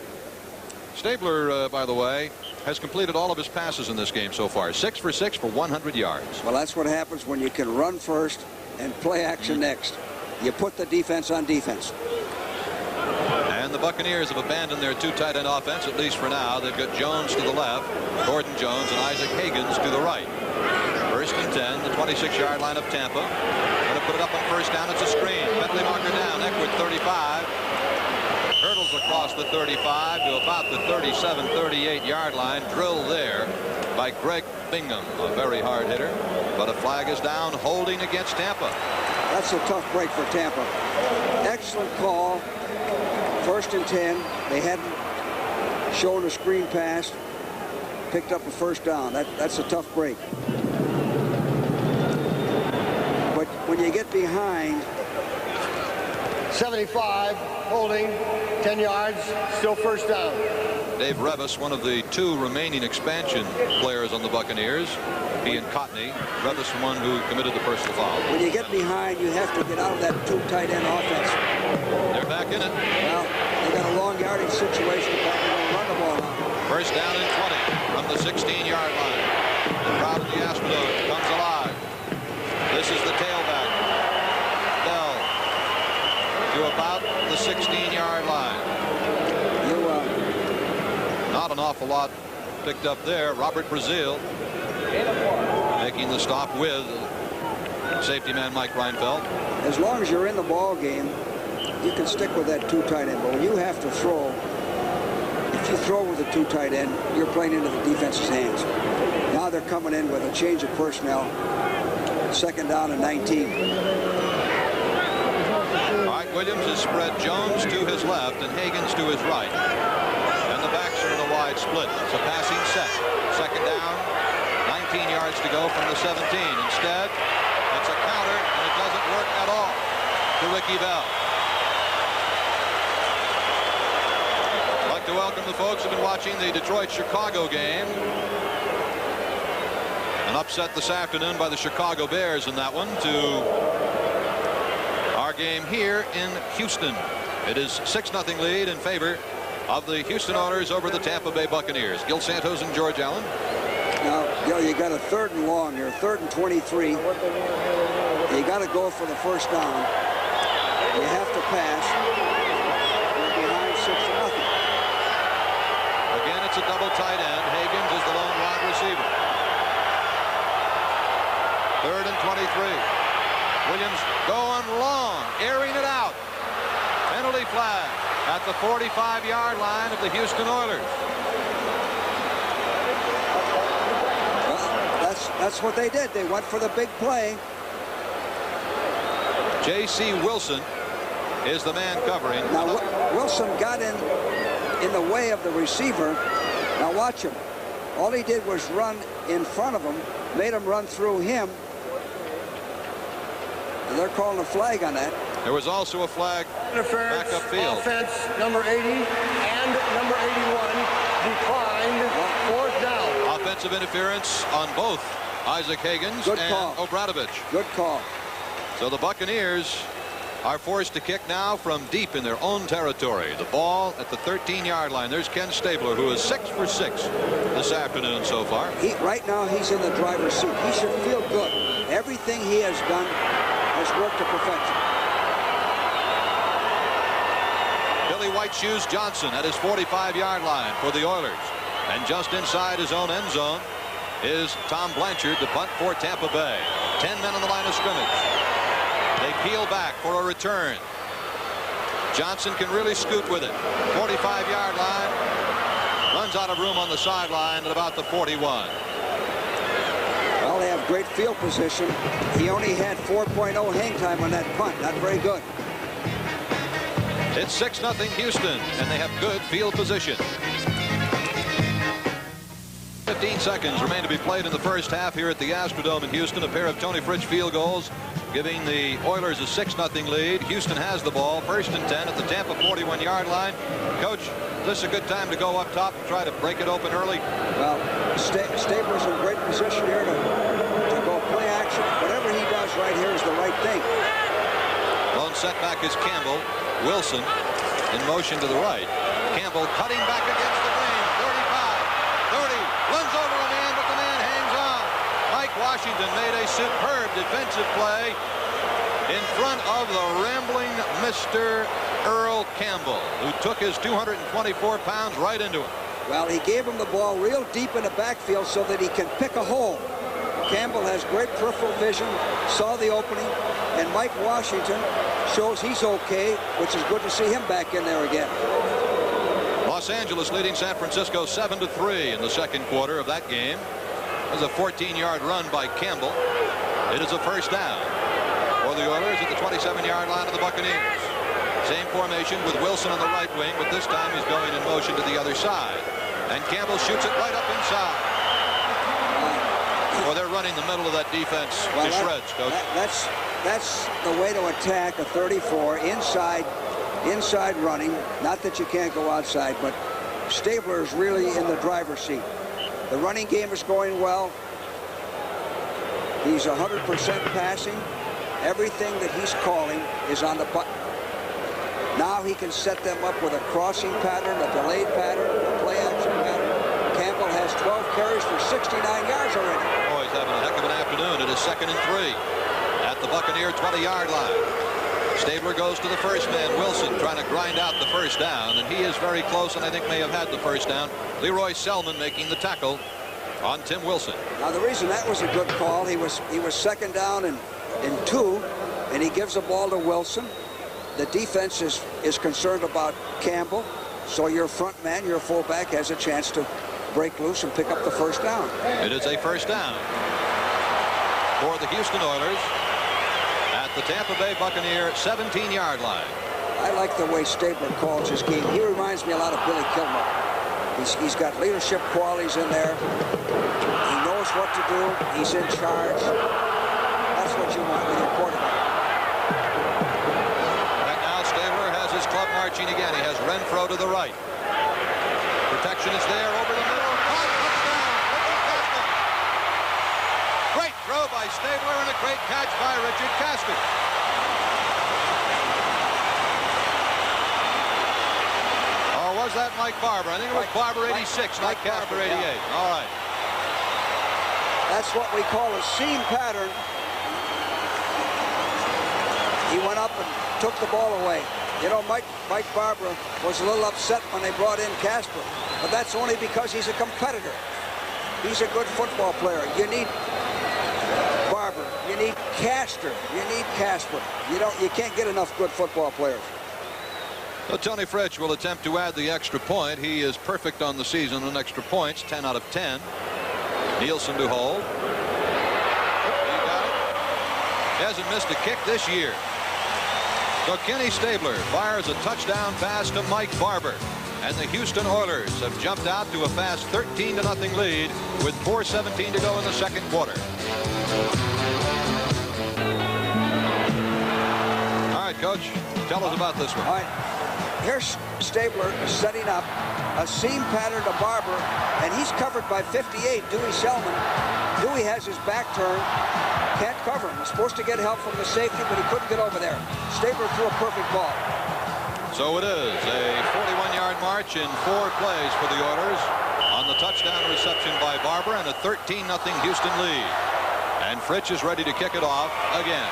Stabler, by the way, has completed all of his passes in this game so far. 6 for 6 for 100 yards. Well, that's what happens when you can run first and play action next. You put the defense on defense. And the Buccaneers have abandoned their 2 tight end offense, at least for now. They've got Jones to the left, Gordon Jones, and Isaac Higgins to the right. 1st and 10, the 26-yard line of Tampa. Going to put it up on 1st down. It's a screen. Bentley marker down. Eckwood 35. Hurdles across the 35 to about the 37, 38-yard line. Drilled there by Greg Bingham, a very hard hitter. But a flag is down, holding against Tampa. That's a tough break for Tampa. Excellent call. 1st and 10. They hadn't shown a screen pass. Picked up a first down. That's a tough break. But when you get behind, 75, holding, 10 yards, still first down. Dave Revis, one of the 2 remaining expansion players on the Buccaneers. He and Cotney. Revis, the one who committed the personal foul. when you get behind, you have to get out of that 2 tight end offense. They're back in it. Well, they got a long yardage situation, but they're going to run the ball now. First down and 20 from the 16-yard line. The crowd at the Astrodome comes alive. This is the tailback. Bell to about the 16-yard line. Not an awful lot picked up there. Robert Brazil making the stop with safety man Mike Reinfeldt. As long as you're in the ball game, you can stick with that 2 tight end. But when you have to throw, if you throw with a 2 tight end, you're playing into the defense's hands. Now they're coming in with a change of personnel. 2nd down and 19. All right, Williams has spread Jones to his left and Higgins to his right. And the backs are in a wide split. It's a passing set. 2nd down, 19 yards to go from the 17. Instead, it's a counter, and it doesn't work at all to Ricky Bell. I'd like to welcome the folks who have been watching the Detroit-Chicago game. An upset this afternoon by the Chicago Bears in that one to our game here in Houston. It is 6-0 lead in favor of the Houston Oilers over the Tampa Bay Buccaneers. Gil Santos and George Allen. Now, you got a 3rd and long here, 3rd and 23. You got to go for the first down. You have to pass. You're behind 6-0. Again, it's a double tight end. Higgins is the lone wide receiver. 3rd and 23. Williams going long, airing it out. Penalty flag at the 45-yard line of the Houston Oilers. Well, that's what they did. They went for the big play. J.C. Wilson is the man covering. Now, Wilson got in the way of the receiver. Now, watch him. All he did was run in front of him, made him run through him. And they're calling a flag on that. There was also a flag Interference, back upfield. offense, number 80 and number 81 declined, 4th down. Offensive interference on both Isaac Higgins Good and call. Obradovich. Good call. So the Buccaneers are forced to kick now from deep in their own territory. The ball at the 13-yard line. There's Ken Stabler, who is 6 for 6 this afternoon so far. Right now, he's in the driver's seat. He should feel good. Everything he has done has worked to perfection. Billy White Shoes Johnson at his 45-yard line for the Oilers. And just inside his own end zone is Tom Blanchard to punt for Tampa Bay. 10 men on the line of scrimmage. They peel back for a return. Johnson can really scoot with it. 45-yard line. Runs out of room on the sideline at about the 41. Well, they have great field position. He only had 4.0 hang time on that punt. Not very good. It's 6-0 Houston, and they have good field position. 15 seconds remain to be played in the first half here at the Astrodome in Houston. A pair of Tony Fritsch field goals giving the Oilers a 6-0 lead. Houston has the ball, 1st and 10 at the Tampa 41-yard line. Coach, is this a good time to go up top and try to break it open early? Well, Stabler's in great position here to go play action. Whatever he does right here is the right thing. Lone setback is Campbell. Wilson in motion to the right. Campbell cutting back against the grain. 35, 30, runs over a man, but the man hangs on. Mike Washington made a superb defensive play in front of the rambling Mr. Earl Campbell, who took his 224 pounds right into him. Well, he gave him the ball real deep in the backfield so that he can pick a hole. Campbell has great peripheral vision, saw the opening, and Mike Washington shows he's okay, which is good to see him back in there again. Los Angeles leading San Francisco 7-3 in the second quarter of that game. There's a 14-yard run by Campbell. It is a first down for the Oilers at the 27-yard line of the Buccaneers. Same formation with Wilson on the right wing, but this time he's going in motion to the other side. And Campbell shoots it right up inside. Well, they're running the middle of that defense to shreds, Coach. That's the way to attack a 34 inside running. Not that you can't go outside, but Stabler is really in the driver's seat. The running game is going well. He's 100% passing. Everything that he's calling is on the button. Now he can set them up with a crossing pattern, a delayed pattern, a play action pattern. Campbell has 12 carries for 69 yards already. Oh, he's having a heck of an afternoon. It is 2nd and 3 at the Buccaneer 20-yard line. Stabler goes to the first man, Wilson, trying to grind out the first down, and he is very close and I think may have had the first down. Leroy Selman making the tackle on Tim Wilson. Now the reason that was a good call, he was 2nd down and 2, and he gives the ball to Wilson. The defense is concerned about Campbell, so your front man, your fullback, has a chance to break loose and pick up the first down. It is a first down for the Houston Oilers at the Tampa Bay Buccaneer 17-yard line. I like the way Stabler calls his game. He reminds me a lot of Billy Kilmer. He's got leadership qualities in there. He knows what to do. He's in charge. That's what you want with your quarterback. Right now, Stabler has his club marching again. He has Renfro to the right. Protection is there over the middle. Touchdown! Great throw by Stabler and a great catch by Richard Castor. Was that Mike Barber? I think it was Barber 86, Mike Castor 88. Yeah. All right. That's what we call a seam pattern. He went up and took the ball away. You know, Mike Barber was a little upset when they brought in Casper, but that's only because he's a competitor. He's a good football player. You need Barber. You need Castor. You need Casper. You can't get enough good football players. Well, Tony Fritsch will attempt to add the extra point. He is perfect on the season on extra points, 10 out of 10. Nielsen to hold. He got it. He hasn't missed a kick this year. So Kenny Stabler fires a touchdown pass to Mike Barber. And the Houston Oilers have jumped out to a fast 13-0 lead with 4:17 to go in the second quarter. All right, Coach, tell us about this one. All right. Here's Stabler setting up a seam pattern to Barber, and he's covered by 58, Dewey Selman. Dewey has his back turned, can't cover him. He's supposed to get help from the safety, but he couldn't get over there. Stabler threw a perfect ball. So it is a 41-yard march in 4 plays for the Oilers on the touchdown reception by Barber and a 13-0 Houston lead. And Fritsch is ready to kick it off again.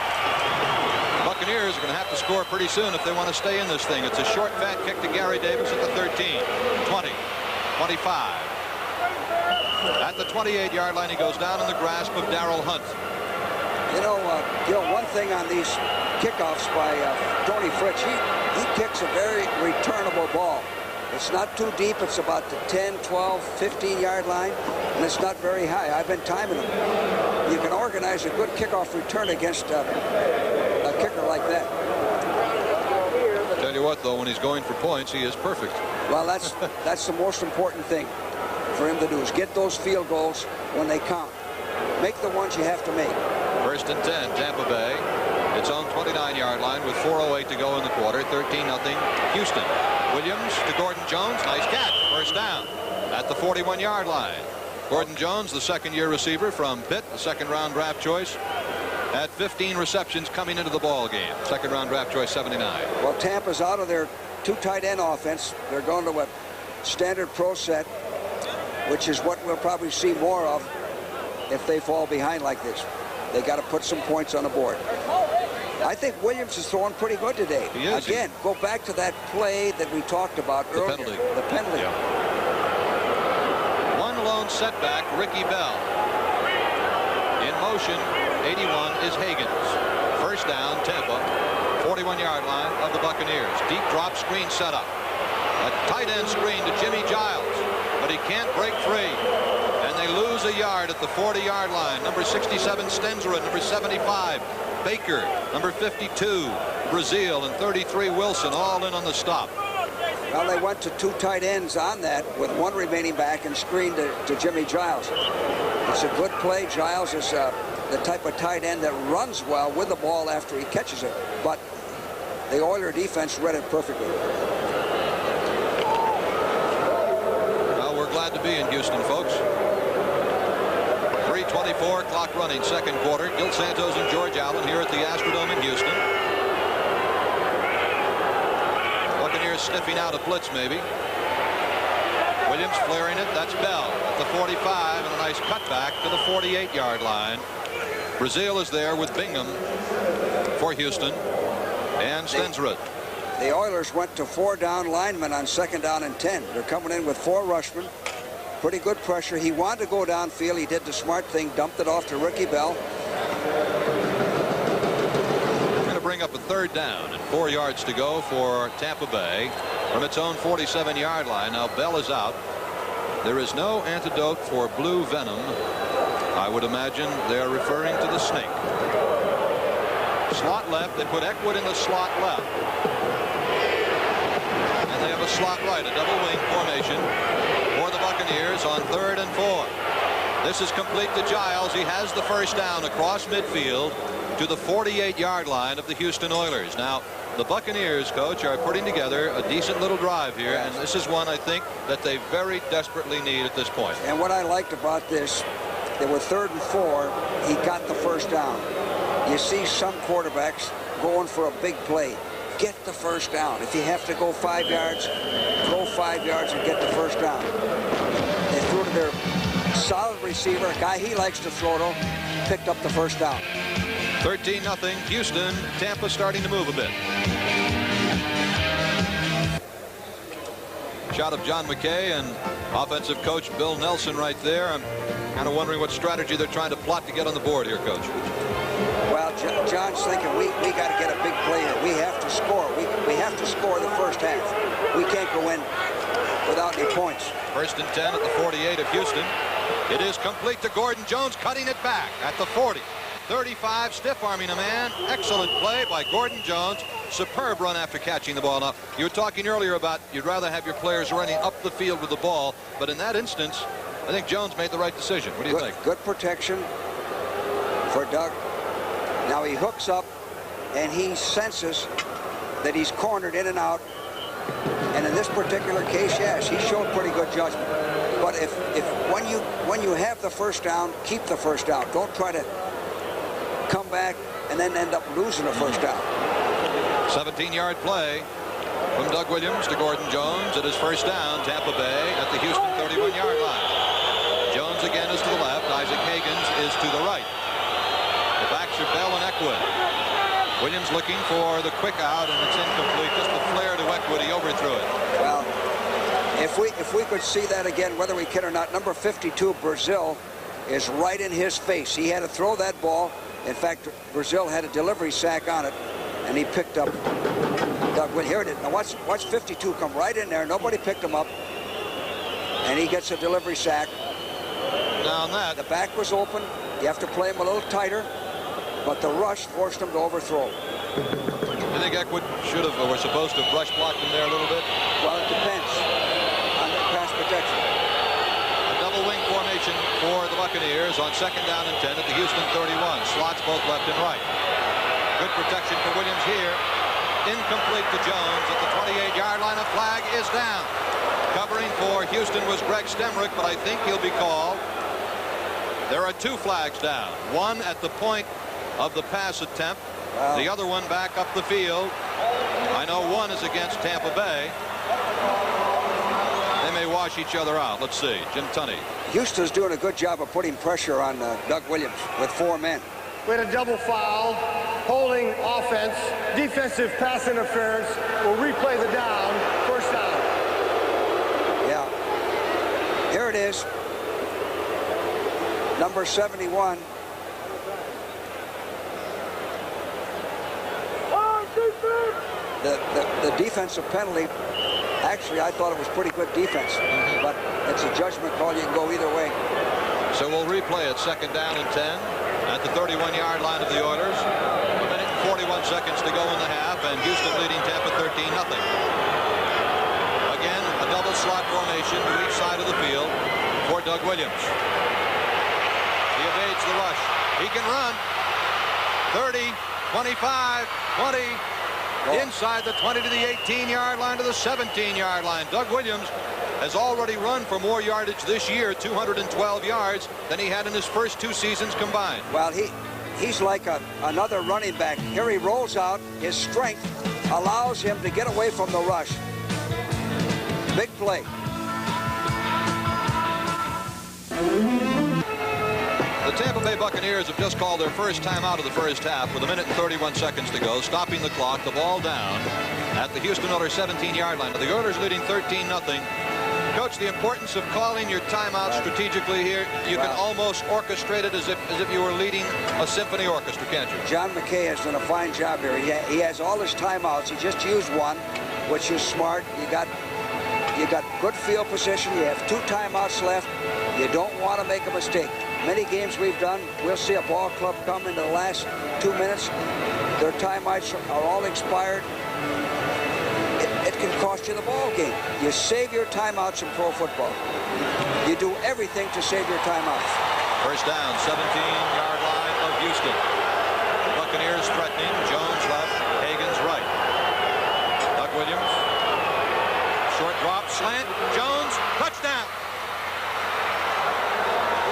Buccaneers are going to have to score pretty soon if they want to stay in this thing. It's a short, fat kick to Gary Davis at the 13, 20, 25. At the 28-yard line, he goes down in the grasp of Darrell Hunt. You know, one thing on these kickoffs by Tony Fritsch, he kicks a very returnable ball. It's not too deep. It's about the 10, 12, 15-yard line, and it's not very high. I've been timing them. You can organize a good kickoff return against a kicker like that. Tell you what, though, when he's going for points, he is perfect. Well, that's the most important thing for him to do, is get those field goals when they count. Make the ones you have to make. 1st and 10, Tampa Bay. Its own 29-yard line with 4:08 to go in the quarter. 13-0 Houston. Williams to Gordon Jones. Nice catch. First down at the 41-yard line. Gordon Jones, the second-year receiver from Pitt, the second-round draft choice, had 15 receptions coming into the ball game. Second-round draft choice 79. Well, Tampa's out of their 2 tight end offense. They're going to a standard pro set, which is what we'll probably see more of if they fall behind like this. They got to put some points on the board. I think Williams is throwing pretty good today. He is. Again, go back to that play that we talked about earlier. The penalty. Yeah. One lone setback, Ricky Bell. In motion, 81 is Higgins. First down, Tampa. 41-yard line of the Buccaneers. Deep drop screen setup. A tight end screen to Jimmy Giles, but he can't break free. And they lose a yard at the 40-yard line. Number 67, Stensrud. Number 75, Baker, number 52, Brazil, and 33, Wilson, all in on the stop. Well, they went to 2 tight ends on that with 1 remaining back and screened to Jimmy Giles. It's a good play. Giles is the type of tight end that runs well with the ball after he catches it. But the Oiler defense read it perfectly. Well, we're glad to be in Houston, folks. 3:24, clock running, second quarter. Gil Santos and George Allen here at the Astrodome in Houston. Buccaneers sniffing out a blitz, maybe. Williams flaring it. That's Bell at the 45, and a nice cutback to the 48-yard line. Brazil is there with Bingham for Houston and Stensrud. The Oilers went to 4 down linemen on 2nd down and 10. They're coming in with 4 rushmen. Pretty good pressure. He wanted to go downfield. He did the smart thing, dumped it off to Ricky Bell. We're going to bring up a 3rd down and 4 yards to go for Tampa Bay from its own 47-yard line. Now Bell is out. There is no antidote for blue venom. I would imagine they're referring to the snake. Slot left. They put Eckwood in the slot left. And they have a slot right, a double wing formation for the Buccaneers on 3rd and 4. This is complete to Giles. He has the first down across midfield to the 48-yard line of the Houston Oilers. Now, the Buccaneers, coach, are putting together a decent little drive here, and this is one I think that they very desperately need at this point. And what I liked about this, they were 3rd and 4. He got the first down. You see some quarterbacks going for a big play. Get the first down. If you have to go 5 yards, go 5 yards and get the first down. They threw to their solid receiver, a guy he likes to throw to, picked up the first down. 13-0 Houston. Tampa starting to move a bit. Shot of John McKay and offensive coach Bill Nelson right there. I'm kind of wondering what strategy they're trying to plot to get on the board here, coach. Well, John's thinking we got to get a big play here. We have to score. We have to score the first half. We can't go in without any points. 1st and 10 at the 48 of Houston. It is complete to Gordon Jones, cutting it back at the 40. 35, stiff-arming a man. Excellent play by Gordon Jones. Superb run after catching the ball. Now, you were talking earlier about you'd rather have your players running up the field with the ball, but in that instance, I think Jones made the right decision. What do you think? Good protection for Doug. Now he hooks up, and he senses that he's cornered in and out. And in this particular case, yes, he showed pretty good judgment. But if when you have the first down, keep the first down. Don't try to come back and then end up losing a first down. 17-yard play from Doug Williams to Gordon Jones at his first down. Tampa Bay at the Houston 31-yard line. Jones again is to the left. Isaac Higgins is to the right. The backs are Bell and Eckwood. Williams looking for the quick out, and it's incomplete. Just a flare to Eckwood. He overthrew it. Well, if we could see that again, whether we can or not, number 52, Brazil, is right in his face. He had to throw that ball. In fact, Brazil had a delivery sack on it, and he picked up Doug Williams. Here it is. Now watch 52 come right in there. Nobody picked him up, and he gets a delivery sack. Now on that, the back was open. You have to play him a little tighter, but the rush forced him to overthrow. You think Eckwood should have, or was supposed to have rush blocked him there a little bit? Well, it depends on the pass protection. A double wing formation for the Buccaneers on 2nd down and 10 at the Houston 31. Slots both left and right. Good protection for Williams here. Incomplete to Jones at the 28-yard line. A flag is down. Covering for Houston was Greg Stemrick, but I think he'll be called. There are 2 flags down. One at the point of the pass attempt. Wow. The other one back up the field. I know one is against Tampa Bay. They may wash each other out. Let's see. Jim Tunney. Houston's doing a good job of putting pressure on Doug Williams with 4 men. We had a double foul, holding offense, defensive pass interference. We'll replay the down, first down. Yeah. Here it is. Number 71. The defensive penalty, actually, I thought it was pretty good defense, but it's a judgment call. You can go either way. So we'll replay it. 2nd down and 10 at the 31-yard line of the Oilers. seconds to go in the half, and Houston leading Tampa 13-0. Again, a double slot formation to each side of the field for Doug Williams. He evades the rush. He can run. 30, 25, 20. Inside the 20 to the 18-yard line to the 17-yard line. Doug Williams has already run for more yardage this year, 212 yards, than he had in his first 2 seasons combined. Well, he's like another running back. Here he rolls out. His strength allows him to get away from the rush. Big play. The Tampa Bay Buccaneers have just called their first timeout of the first half with 1 minute and 31 seconds to go, stopping the clock, the ball down at the Houston Oilers 17-yard line. The Oilers leading 13-0. Coach, the importance of calling your timeout strategically here, you can almost orchestrate it as if you were leading a symphony orchestra, can't you? John McKay has done a fine job here. He has all his timeouts. He just used one, which is smart. You got good field position. You have 2 timeouts left. You don't want to make a mistake. Many games we've done, we'll see a ball club come into the last 2 minutes. Their timeouts are all expired. It can cost you the ball game. You save your timeouts in pro football. You do everything to save your timeouts. First down, 17-yard line of Houston. The Buccaneers threatening. Jones left, Hagan's right. Doug Williams. Short drop, slant. Jones, touchdown.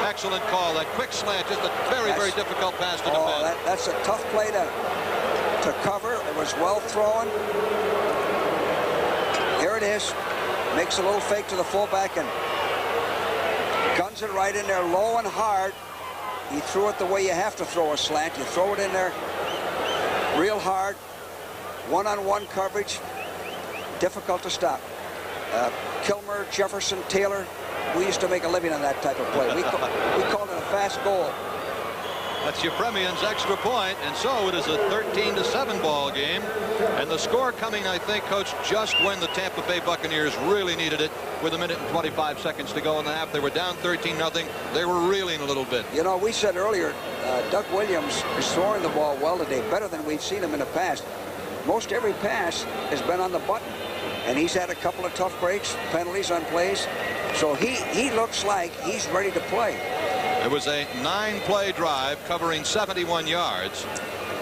Excellent call. That quick slant, just a very difficult pass to defend. That's a tough play to cover. It was well thrown. Here it is. Makes a little fake to the fullback and guns it right in there, low and hard. He threw it the way you have to throw a slant. You throw it in there real hard. One-on-one coverage. Difficult to stop. Kilmer, Jefferson, Taylor. We used to make a living on that type of play. We called it a fast goal. That's Yepremian's extra point, and so it is a 13-7 ball game. And the score coming, I think, Coach, just when the Tampa Bay Buccaneers really needed it, with 1 minute and 25 seconds to go in the half. They were down 13-0. They were reeling a little bit. You know, we said earlier, Doug Williams is throwing the ball well today, better than we've seen him in the past. Most every pass has been on the button, and he's had a couple of tough breaks, penalties on plays. So he looks like he's ready to play. It was a 9-play drive covering 71 yards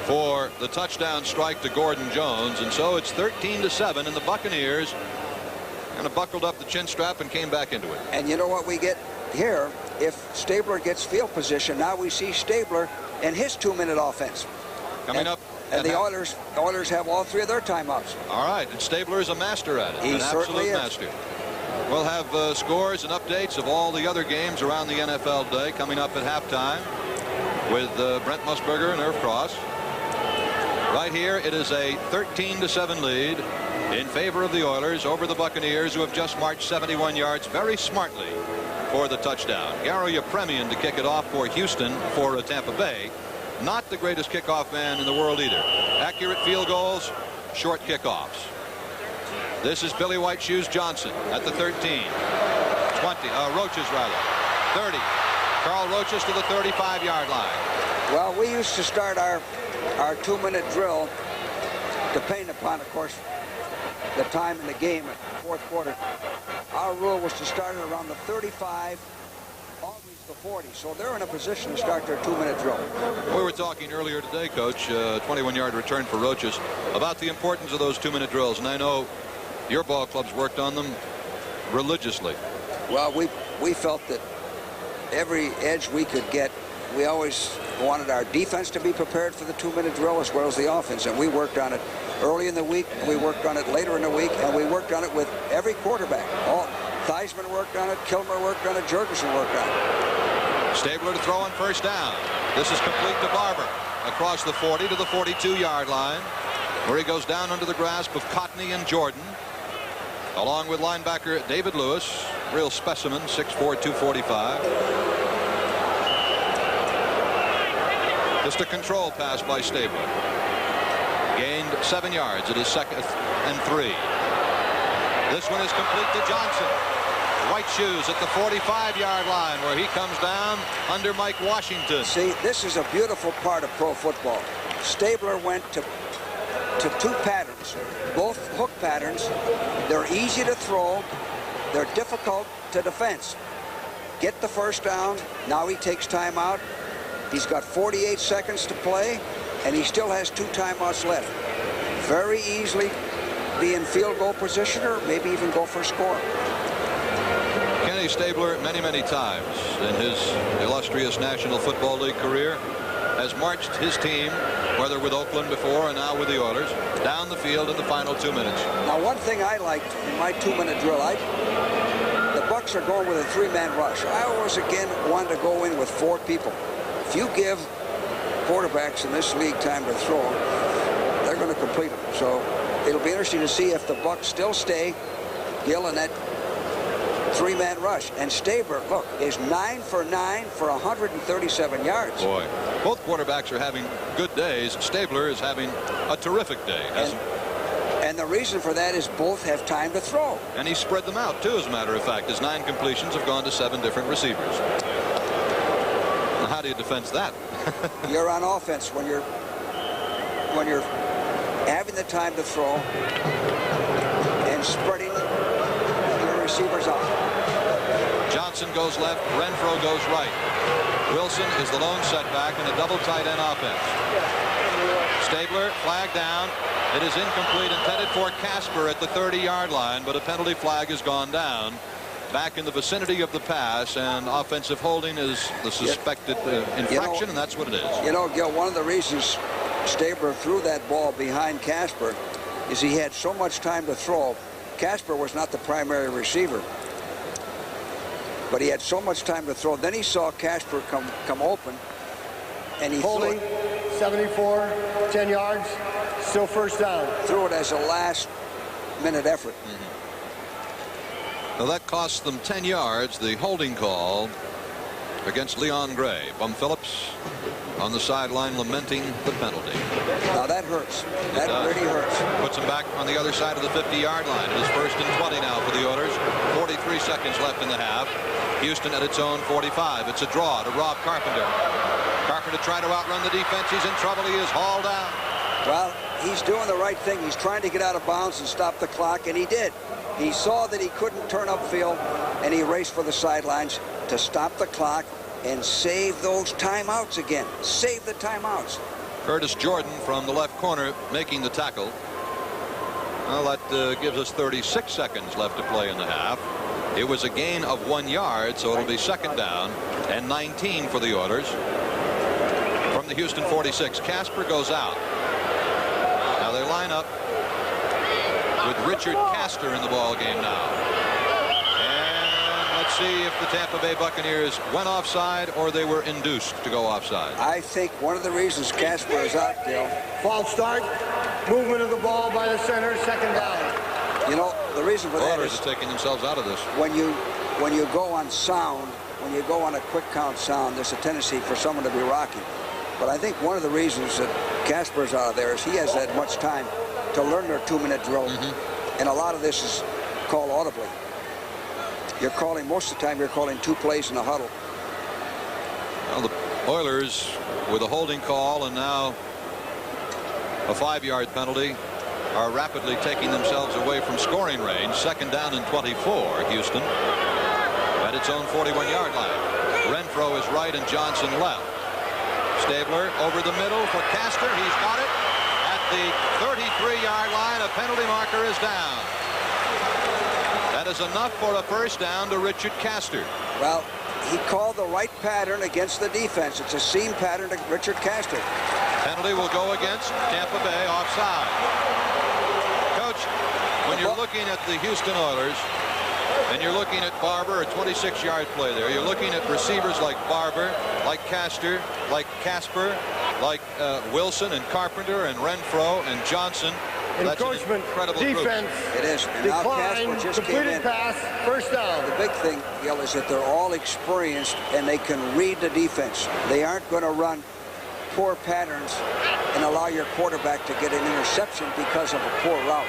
for the touchdown strike to Gordon Jones, and so it's 13-7, and the Buccaneers kind of buckled up the chin strap and came back into it. And you know what we get here? If Stabler gets field position, now we see Stabler and his 2-minute offense. Coming up. And the Oilers have all 3 of their timeouts. All right, and Stabler is a master at it. He certainly is. An absolute master. We'll have scores and updates of all the other games around the NFL today coming up at halftime with Brent Musburger and Irv Cross. Right here, it is a 13-7 lead in favor of the Oilers over the Buccaneers, who have just marched 71 yards very smartly for the touchdown. Garo Yepremian to kick it off for Houston for Tampa Bay. Not the greatest kickoff man in the world either. Accurate field goals, short kickoffs. This is Billy White Shoes Johnson at the 13. 20, Roaches rather. 30. Carl Roaches to the 35-yard line. Well, we used to start our 2-minute drill, depending upon, of course, the time in the game at the 4th quarter. Our rule was to start it around the 35, always the 40. So they're in a position to start their 2-minute drill. We were talking earlier today, Coach, 21-yard return for Roaches, about the importance of those 2-minute drills, and I know your ball clubs worked on them religiously. Well, we felt that every edge we could get, we always wanted our defense to be prepared for the 2-minute drill as well as the offense, and we worked on it early in the week, we worked on it later in the week, and we worked on it with every quarterback. Theismann worked on it, Kilmer worked on it, Jurgensen worked on it. Stabler to throw on first down. This is complete to Barber across the 40 to the 42-yard line, where he goes down under the grasp of Cotney and Jordan, along with linebacker David Lewis, real specimen, 6'4", 245. Just a control pass by Stabler. Gained 7 yards. It is 2nd and 3. This one is complete to Johnson. White Shoes at the 45-yard line, where he comes down under Mike Washington. See, this is a beautiful part of pro football. Stabler went to to two patterns, both hook patterns. They're easy to throw. They're difficult to defense. Get the first down. Now he takes timeout. He's got 48 seconds to play, and he still has 2 timeouts left. Very easily be in field goal position or maybe even go for a score. Kenny Stabler, many times in his illustrious National Football League career, has marched his team, whether with Oakland before and now with the Oilers, down the field in the final 2 minutes. Now, one thing I liked in my 2-minute drill, the Bucs are going with a 3-man rush. I always, again, wanted to go in with 4 people. If you give quarterbacks in this league time to throw, they're going to complete them. So it'll be interesting to see if the Bucs still stay, Gil, in that 3-man rush. And Stabler, look, is 9 for 9 for 137 yards. Boy, both quarterbacks are having good days. Stabler is having a terrific day. And the reason for that is both have time to throw. And he spread them out, too, as a matter of fact. His 9 completions have gone to 7 different receivers. Now, how do you defense that? You're on offense when you're having the time to throw and spreading your receivers out. Johnson goes left, Renfro goes right. Wilson is the lone setback in a double tight end offense. Stabler, flag down. It is incomplete, intended for Casper at the 30-yard line, but a penalty flag has gone down. Back in the vicinity of the pass, and offensive holding is the suspected infraction, and that's what it is. You know, Gil, one of the reasons Stabler threw that ball behind Casper is he had so much time to throw. Casper was not the primary receiver, but he had so much time to throw. Then he saw Casper come open, and he holding 74, 10 yards, still first down. Threw it as a last-minute effort. Well, that cost them 10 yards, the holding call against Leon Gray. Bum Phillips on the sideline lamenting the penalty. Now that hurts. That really hurts. Puts him back on the other side of the 50-yard line. It is 1st and 20 now for the Oilers. 43 seconds left in the half. Houston at its own 45. It's a draw to Rob Carpenter. Carpenter trying to outrun the defense. He's in trouble. He is hauled down. Well, he's doing the right thing. He's trying to get out of bounds and stop the clock, and he did. He saw that he couldn't turn upfield, and he raced for the sidelines to stop the clock and save those timeouts again. Save the timeouts. Curtis Jordan from the left corner making the tackle. Well, that gives us 36 seconds left to play in the half. It was a gain of 1 yard, so it'll be 2nd down and 19 for the Oilers. From the Houston 46, Casper goes out. Now they line up with Richard Castor in the ball game now. And let's see if the Tampa Bay Buccaneers went offside or they were induced to go offside. I think one of the reasons Casper is out, Gil. False start, movement of the ball by the center, 2nd down. You know, the reason for that Oilers is are taking themselves out of this. When you go on sound, when you go on a quick count sound, there's a tendency for someone to be rocking. But I think one of the reasons that Casper's out of there is he has had much time to learn their 2-minute drill. And a lot of this is called audibly. You're calling, most of the time, you're calling 2 plays in a huddle. Well, the Oilers with a holding call and now a 5-yard penalty are rapidly taking themselves away from scoring range. 2nd down and 24, Houston at its own 41-yard line. Renfro is right and Johnson left. Stabler over the middle for Castor. He's got it at the 33-yard line. A penalty marker is down. That is enough for a 1st down to Richard Castor. Well, he called the right pattern against the defense. It's a seam pattern to Richard Castor. Penalty will go against Tampa Bay, offside. Coach, when you're looking at the Houston Oilers and you're looking at Barber, a 26-yard play there, you're looking at receivers like Barber, like Castor, like Casper, like Wilson and Carpenter and Renfro and Johnson. That's an incredible defense. Group. It is. And now Casper just came in. Pass, 1st down. The big thing, Gil, is that they're all experienced and they can read the defense. They aren't going to run poor patterns and allow your quarterback to get an interception because of a poor route.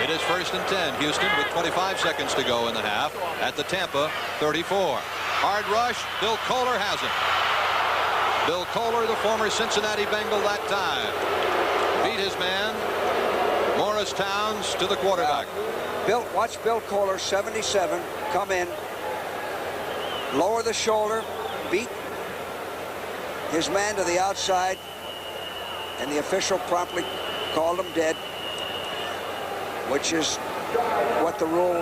It is 1st and 10. Houston with 25 seconds to go in the half at the Tampa 34. Hard rush. Bill Kohler has it. Bill Kohler, the former Cincinnati Bengal that time, beat his man Morris Towns to the quarterback. Watch Bill Kohler, 77, come in, lower the shoulder, beat his man to the outside, and the official promptly called him dead, which is what the rule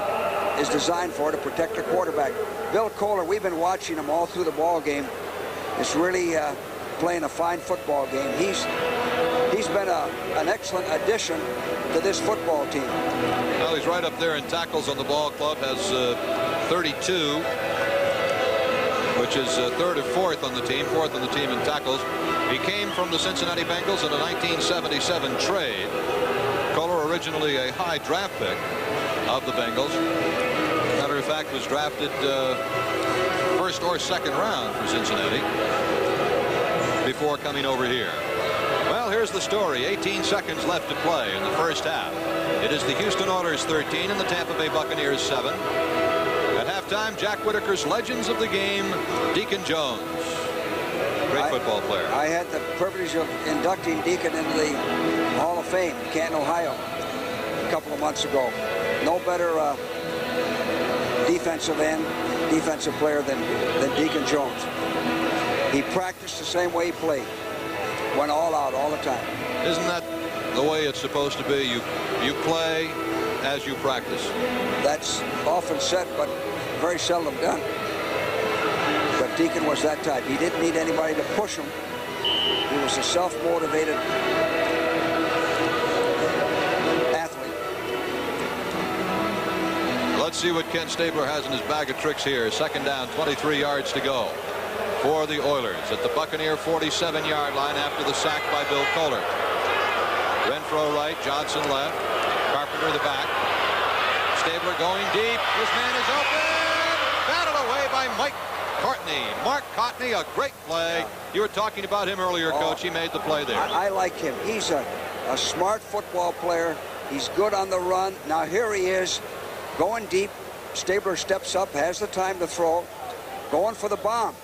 is designed for, to protect the quarterback. Bill Kohler, we've been watching him all through the ball game. Is really playing a fine football game. He's been an excellent addition to this football team. Well, he's right up there in tackles on the ball club, has 32, which is third or fourth on the team in tackles. He came from the Cincinnati Bengals in a 1977 trade. Kohler, originally a high draft pick of the Bengals. Matter of fact, was drafted first or second round for Cincinnati before coming over here. Well, here's the story. 18 seconds left to play in the first half. It is the Houston Oilers 13 and the Tampa Bay Buccaneers 7. At halftime, Jack Whitaker's legends of the game, Deacon Jones. Great football player. I had the privilege of inducting Deacon into the Hall of Fame in Canton, Ohio, a couple of months ago. No better defensive player than Deacon Jones. He practiced the same way he played. Went all out all the time. Isn't that the way it's supposed to be? You play as you practice. That's often said, but very seldom done. But Deacon was that type. He didn't need anybody to push him. He was a self-motivated athlete. Let's see what Ken Stabler has in his bag of tricks here. Second down, 23 yards to go for the Oilers at the Buccaneer 47-yard line after the sack by Bill Kohler. Renfro right, Johnson left, Carpenter the back. Stabler going deep. This man is open. Batted away by Mike Courtney. Mark Courtney, a great play. You were talking about him earlier, Coach. He made the play there. I like him. He's a smart football player. He's good on the run. Now here he is going deep. Stabler steps up, has the time to throw, going for the bomb.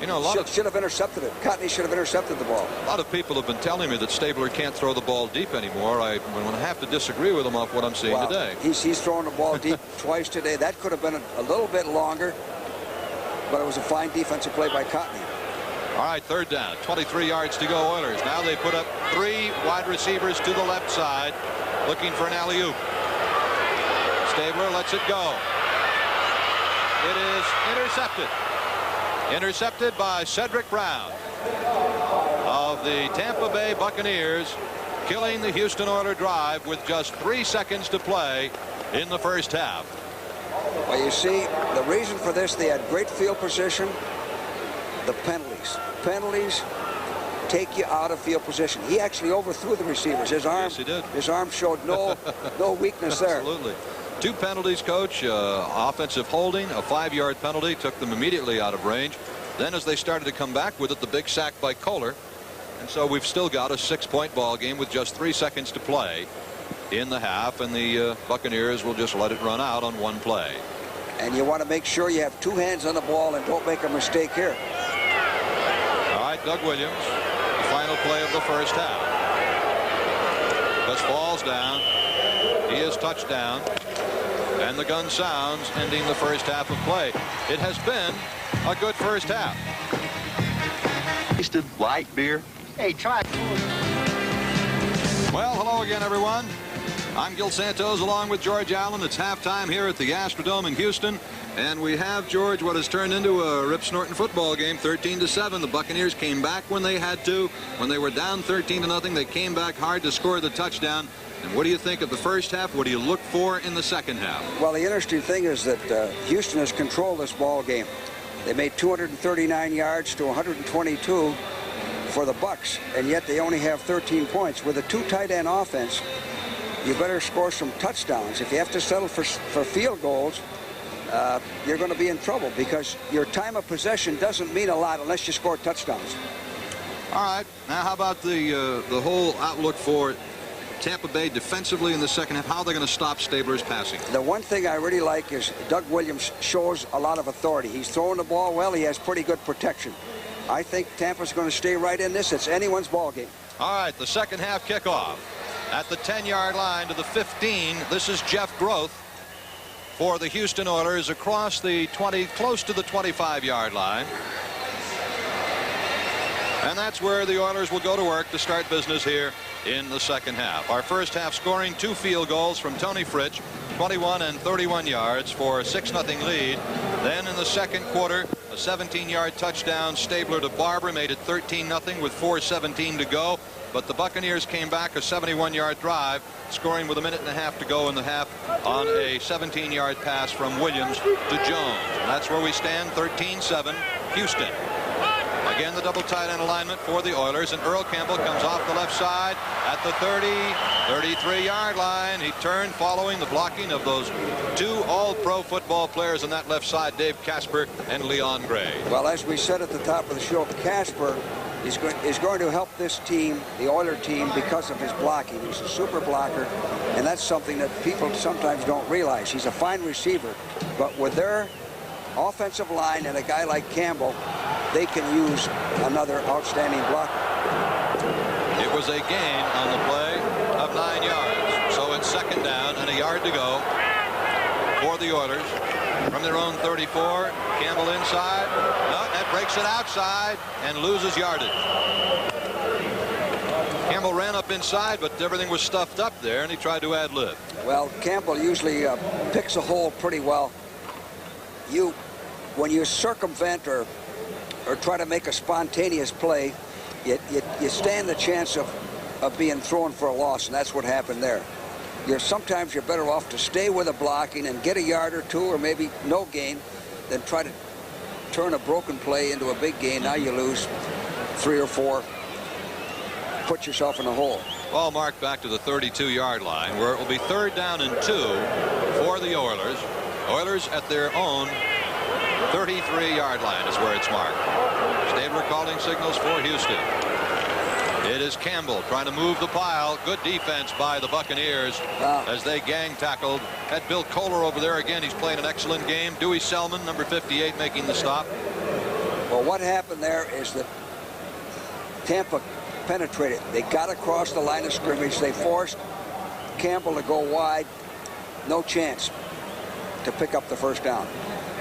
You know, should have intercepted it. Courtney should have intercepted the ball. A lot of people have been telling me that Stabler can't throw the ball deep anymore. I'm going to have to disagree with them off what I'm seeing today. He's throwing the ball deep twice today. That could have been a little bit longer, but it was a fine defensive play by Courtney. All right, third down, 23 yards to go, Oilers. Now they put up 3 wide receivers to the left side, looking for an alley-oop. Stabler lets it go. It is intercepted. Intercepted by Cedric Brown of the Tampa Bay Buccaneers, killing the Houston Oilers drive with just 3 seconds to play in the first half. Well, you see, the reason for this, they had great field position. The penalties. Penalties take you out of field position. He actually overthrew the receivers. His arm, yes, he did. His arm showed no weakness there. Absolutely. 2 penalties, Coach. Offensive holding, a 5-yard penalty, took them immediately out of range. Then as they started to come back with it, the big sack by Kohler. And so we've still got a 6-point ball game with just 3 seconds to play in the half, and the Buccaneers will just let it run out on 1 play. And you want to make sure you have 2 hands on the ball and don't make a mistake here. All right, Doug Williams, the final play of the first half. This falls down. He is touchdown. And the gun sounds, ending the first half of play. It has been a good first half. Tasted light beer. Hey, try it. Well, hello again, everyone. I'm Gil Santos along with George Allen. It's halftime here at the Astrodome in Houston. And we have, George, what has turned into a rip-snorting football game, 13-7. The Buccaneers came back when they had to. When they were down 13-0, they came back hard to score the touchdown. And what do you think of the first half? What do you look for in the second half? Well, the interesting thing is that Houston has controlled this ball game. They made 239 yards to 122 for the Bucs, and yet they only have 13 points. With a 2 tight end offense, you better score some touchdowns. If you have to settle for field goals, you're going to be in trouble because your time of possession doesn't mean a lot unless you score touchdowns. All right. Now, how about the whole outlook for Tampa Bay defensively in the second half? How are they going to stop Stabler's passing? The one thing I really like is Doug Williams shows a lot of authority. He's throwing the ball well. He has pretty good protection. I think Tampa's going to stay right in this. It's anyone's ball game. All right, the second half kickoff at the 10-yard line to the 15. This is Jeff Groth for the Houston Oilers across the 20, close to the 25-yard line. And that's where the Oilers will go to work to start business here in the second half. Our first half scoring 2 field goals from Tony Fritsch, 21 and 31 yards for a 6-0 lead. Then in the second quarter, a 17-yard touchdown. Stabler to Barber made it 13-0 with 4:17 to go. But the Buccaneers came back a 71-yard drive, scoring with a minute and a half to go in the half on a 17-yard pass from Williams to Jones. And that's where we stand, 13-7, Houston. Again, the double tight end alignment for the Oilers, and Earl Campbell comes off the left side at the 30, 33-yard line. He turned following the blocking of those 2 all-pro football players on that left side, Dave Casper and Leon Gray. Well, as we said at the top of the show, Casper is going to help this team, the Oiler team, because of his blocking. He's a super blocker, and that's something that people sometimes don't realize. He's a fine receiver, but with their offensive line and a guy like Campbell, they can use another outstanding blocker. It was a gain on the play of 9 yards. So it's second down and a yard to go for the Oilers. From their own 34, Campbell inside. No, that breaks it outside and loses yardage. Campbell ran up inside, but everything was stuffed up there, and he tried to ad-lib. Well, Campbell usually picks a hole pretty well. When you circumvent or try to make a spontaneous play, you stand the chance of being thrown for a loss, and that's what happened there. Sometimes you're better off to stay with a blocking and get a yard or 2 or maybe no gain than try to turn a broken play into a big gain. Now you lose 3 or 4, put yourself in a hole. Ball marked back to the 32-yard line, where it will be 3rd down and 2 for the Oilers. Oilers at their own 33-yard line is where it's marked. Stabler calling signals for Houston. It is Campbell trying to move the pile. Good defense by the Buccaneers as they gang tackled. Had Bill Kohler over there again. He's playing an excellent game. Dewey Selman, number 58, making the stop. Well, what happened there is that Tampa penetrated. They got across the line of scrimmage. They forced Campbell to go wide. No chance to pick up the first down.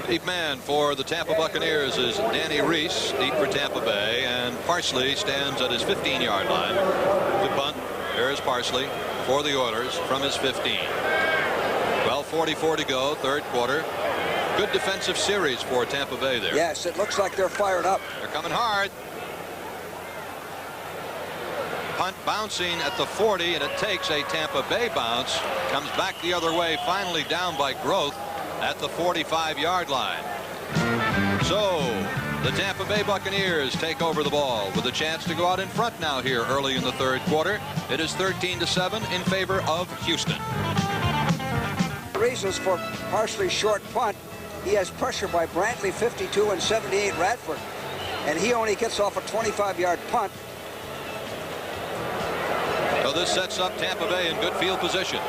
Deep man for the Tampa Buccaneers is Danny Reese, deep for Tampa Bay, and Parsley stands at his 15-yard line. Good punt. There is Parsley for the Oilers from his 15. 12:44 to go, 3rd quarter. Good defensive series for Tampa Bay there. Yes, it looks like they're fired up. They're coming hard. Punt bouncing at the 40, and it takes a Tampa Bay bounce. Comes back the other way, finally down by Groth at the 45-yard line. So the Tampa Bay Buccaneers take over the ball with a chance to go out in front now here early in the 3rd quarter. It is 13-7 in favor of Houston. Reasons for Parsley's short punt. He has pressure by Brantley, 52, and 78 Radford, and he only gets off a 25-yard punt. So this sets up Tampa Bay in good field position.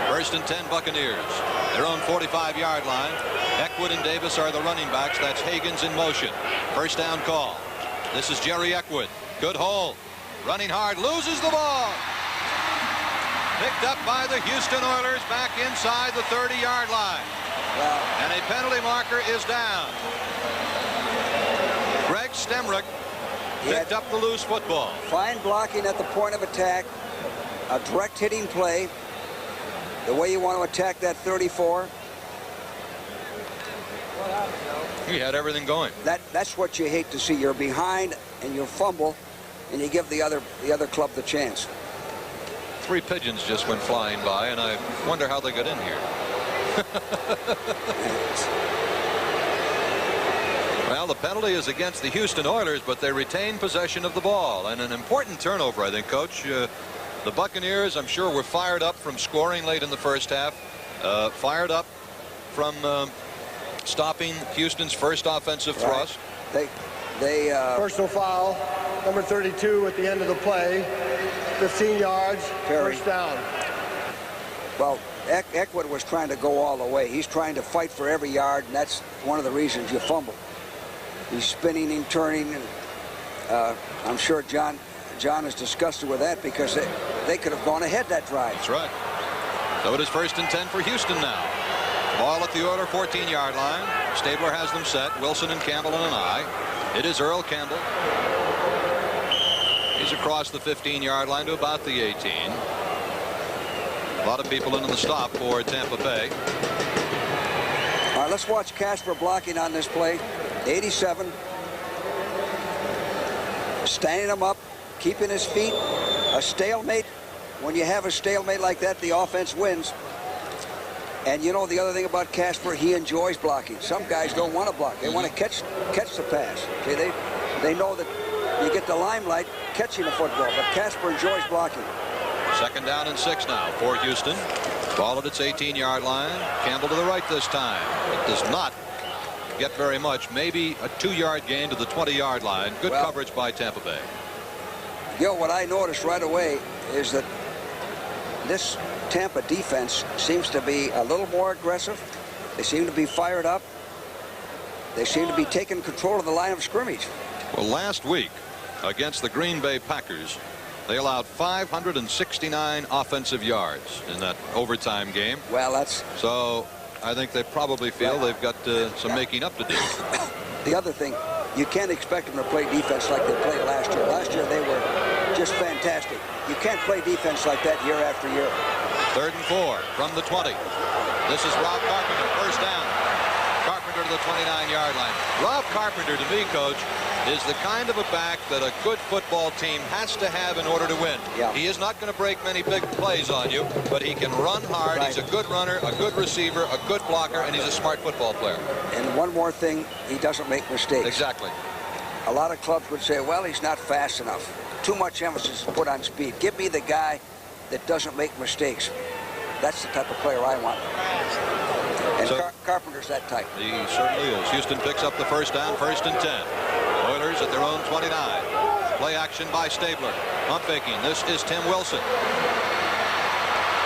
1st and 10 Buccaneers. Their own 45-yard line. Eckwood and Davis are the running backs. That's Higgins in motion. 1st down call. This is Jerry Eckwood. Good hole. Running hard. Loses the ball. Picked up by the Houston Oilers back inside the 30-yard line. Wow. And a penalty marker is down. Greg Stemrick picked up the loose football. Fine blocking at the point of attack. A direct hitting play. The way you want to attack that 34. He had everything going. That's what you hate to see. You're behind and you fumble, and you give the other club the chance. 3 pigeons just went flying by, and I wonder how they got in here. Well, the penalty is against the Houston Oilers, but they retain possession of the ball, and an important turnover, I think, Coach. The Buccaneers, I'm sure, were fired up from scoring late in the first half, fired up from stopping Houston's first offensive thrust. They Personal foul, number 32 at the end of the play, 15 yards, Perry. 1st down. Well, Eckwood was trying to go all the way. He's trying to fight for every yard, and that's one of the reasons you fumble. He's spinning and turning, and I'm sure John John is disgusted with that because they could have gone ahead that drive. That's right. So it is 1st and 10 for Houston now. Ball at the Oiler 14-yard line. Stabler has them set. Wilson and Campbell and an eye. It is Earl Campbell. He's across the 15-yard line to about the 18. A lot of people in on the stop for Tampa Bay. All right, let's watch Casper blocking on this play. 87. Standing him up, keeping his feet. A stalemate. When you have a stalemate like that, the offense wins. And you know the other thing about Casper, he enjoys blocking. Some guys don't want to block. They want to catch the pass. See, they know that you get the limelight catching the football, but Casper enjoys blocking. 2nd down and 6 now for Houston. Ball at its 18-yard line. Campbell to the right this time. It does not get very much. Maybe a 2-yard gain to the 20-yard line. Good coverage by Tampa Bay. Gil, what I noticed right away is that this Tampa defense seems to be a little more aggressive. They seem to be fired up. They seem to be taking control of the line of scrimmage. Well, last week against the Green Bay Packers, they allowed 569 offensive yards in that overtime game. Well, that's... So I think they probably feel they've got some making up to do. The other thing, you can't expect them to play defense like they played last year. Last year they were just fantastic. You can't play defense like that year after year. 3rd and 4 from the 20. This is Rob Carpenter, 1st down. Carpenter to the 29-yard line. Rob Carpenter, to me, Coach, is the kind of a back that a good football team has to have in order to win. Yeah. He is not going to break many big plays on you, but he can run hard. Right. He's a good runner, a good receiver, a good blocker, and he's a smart football player. And one more thing, he doesn't make mistakes. Exactly. A lot of clubs would say, well, he's not fast enough. Too much emphasis is put on speed. Give me the guy that doesn't make mistakes. That's the type of player I want. And so, Carpenter's that type. He certainly is. Houston picks up the 1st down, 1st and 10. Oilers at their own 29. Play action by Stabler. Pump faking. This is Tim Wilson.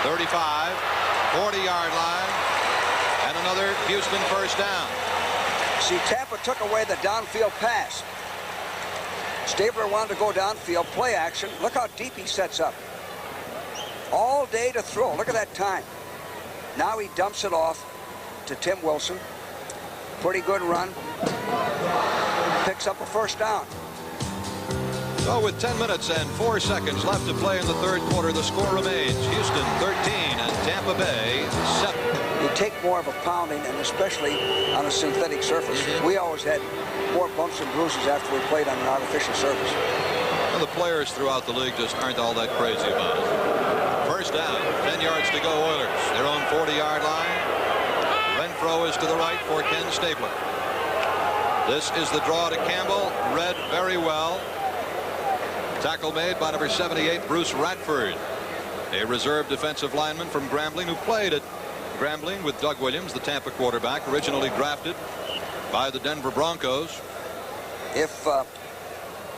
35, 40-yard line, and another Houston 1st down. See, Tampa took away the downfield pass. Stabler wanted to go downfield, play action. Look how deep he sets up. All day to throw. Look at that time. Now he dumps it off to Tim Wilson. Pretty good run. Picks up a 1st down. So with 10 minutes and 4 seconds left to play in the 3rd quarter, the score remains Houston 13 and Tampa Bay 7. You take more of a pounding, and especially on a synthetic surface. We always had more bumps and bruises after we played on an artificial surface. Well, the players throughout the league just aren't all that crazy about it. 1st down, 10 yards to go, Oilers. Their own 40-yard line. Renfro is to the right for Ken Stabler. This is the draw to Campbell. Read very well. Tackle made by number 78, Bruce Radford, a reserve defensive lineman from Grambling who played at Grambling with Doug Williams, the Tampa quarterback, originally drafted by the Denver Broncos. If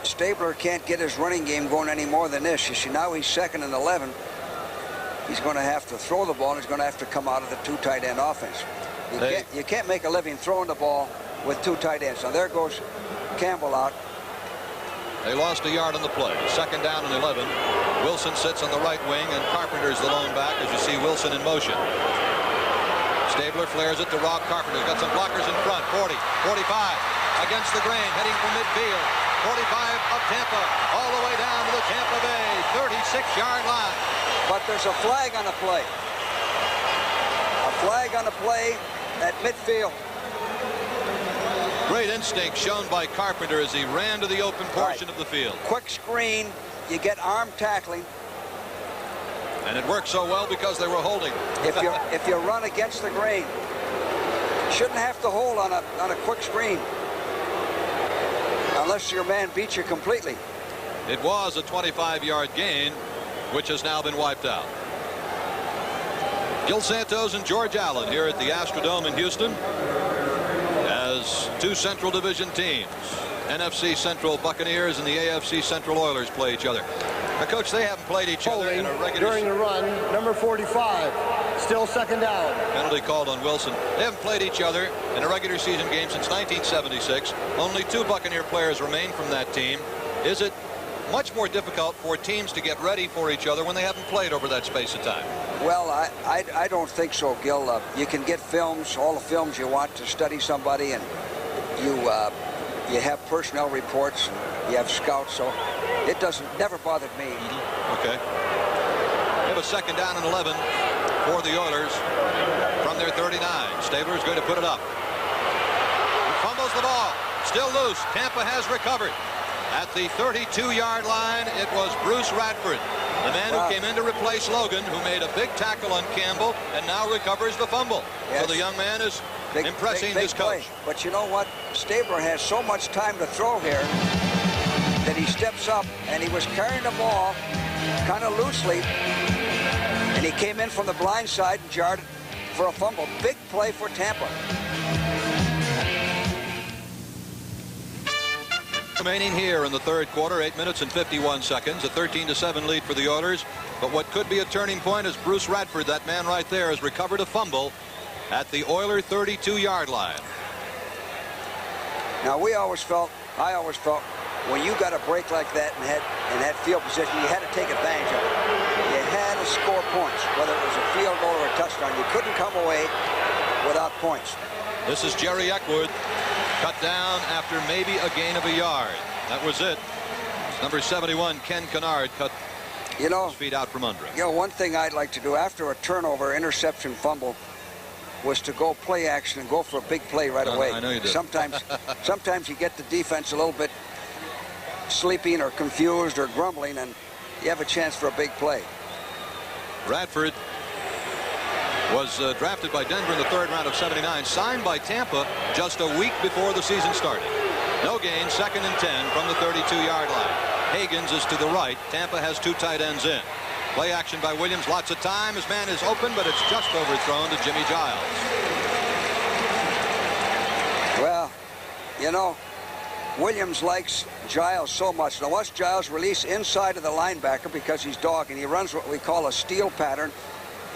Stabler can't get his running game going any more than this, you see now he's 2nd and 11. He's going to have to throw the ball, and he's going to have to come out of the 2 tight end offense. You can't make a living throwing the ball with 2 tight ends. Now there goes Campbell out. They lost a yard on the play. 2nd down and 11. Wilson sits on the right wing, and Carpenter's the lone back as you see Wilson in motion. Stabler flares it to Rob Carpenter. He's got some blockers in front. 40, 45, against the grain, heading for midfield. 45 of Tampa, all the way down to the Tampa Bay 36-yard line. But there's a flag on the play. A flag on the play at midfield. Great instinct shown by Carpenter as he ran to the open portion of the field. Quick screen, you get arm tackling. And it worked so well because they were holding. If you run against the grain, you shouldn't have to hold on a quick screen unless your man beats you completely. It was a 25-yard gain, which has now been wiped out. Gil Santos and George Allen here at the Astrodome in Houston as 2 Central Division teams. NFC Central Buccaneers and the AFC Central Oilers play each other. Now, Coach, they haven't played each other in a regular during the run. Number 45, still 2nd down. Penalty called on Wilson. They haven't played each other in a regular season game since 1976. Only 2 Buccaneer players remain from that team. Is it much more difficult for teams to get ready for each other when they haven't played over that space of time. Well, I don't think so, Gil. You can get films, all the films you want to study somebody, and you have personnel reports, and you have scouts, so it never bothered me. Okay. We have a second down and 11 for the Oilers from their 39. Stabler is going to put it up. He fumbles the ball. Still loose. Tampa has recovered. At the 32-yard line, it was Bruce Radford, the man who came in to replace Logan, who made a big tackle on Campbell and now recovers the fumble. Yes. So the young man is impressing his coach. But you know what? Stabler has so much time to throw here that he steps up, and he was carrying the ball kind of loosely, and he came in from the blind side and jarred it for a fumble. Big play for Tampa. Remaining here in the third quarter, 8 minutes and 51 seconds, a 13-7 lead for the Oilers. But what could be a turning point is Bruce Radford, that man right there, has recovered a fumble at the Oiler 32-yard line. Now, I always felt, when you got a break like that and had field position, you had to take advantage of it. You had to score points, whether it was a field goal or a touchdown. You couldn't come away without points. This is Jerry Eckwood, cut down after maybe a gain of a yard. That was it. Number 71, Ken Kennard, cut his feet out from under him. You know, one thing I'd like to do after a turnover, interception, fumble, was to go play action and go for a big play right away. I know you do. Sometimes you get the defense a little bit sleeping or confused or grumbling, and you have a chance for a big play. Radford was drafted by Denver in the third round of '79, signed by Tampa just a week before the season started. No gain, 2nd and 10 from the 32-yard line. Higgins is to the right. Tampa has 2 tight ends in. Play action by Williams, lots of time. His man is open, but it's just overthrown to Jimmy Giles. Well, you know, Williams likes Giles so much. Now watch Giles release inside of the linebacker because he's dogging. He runs what we call a steal pattern.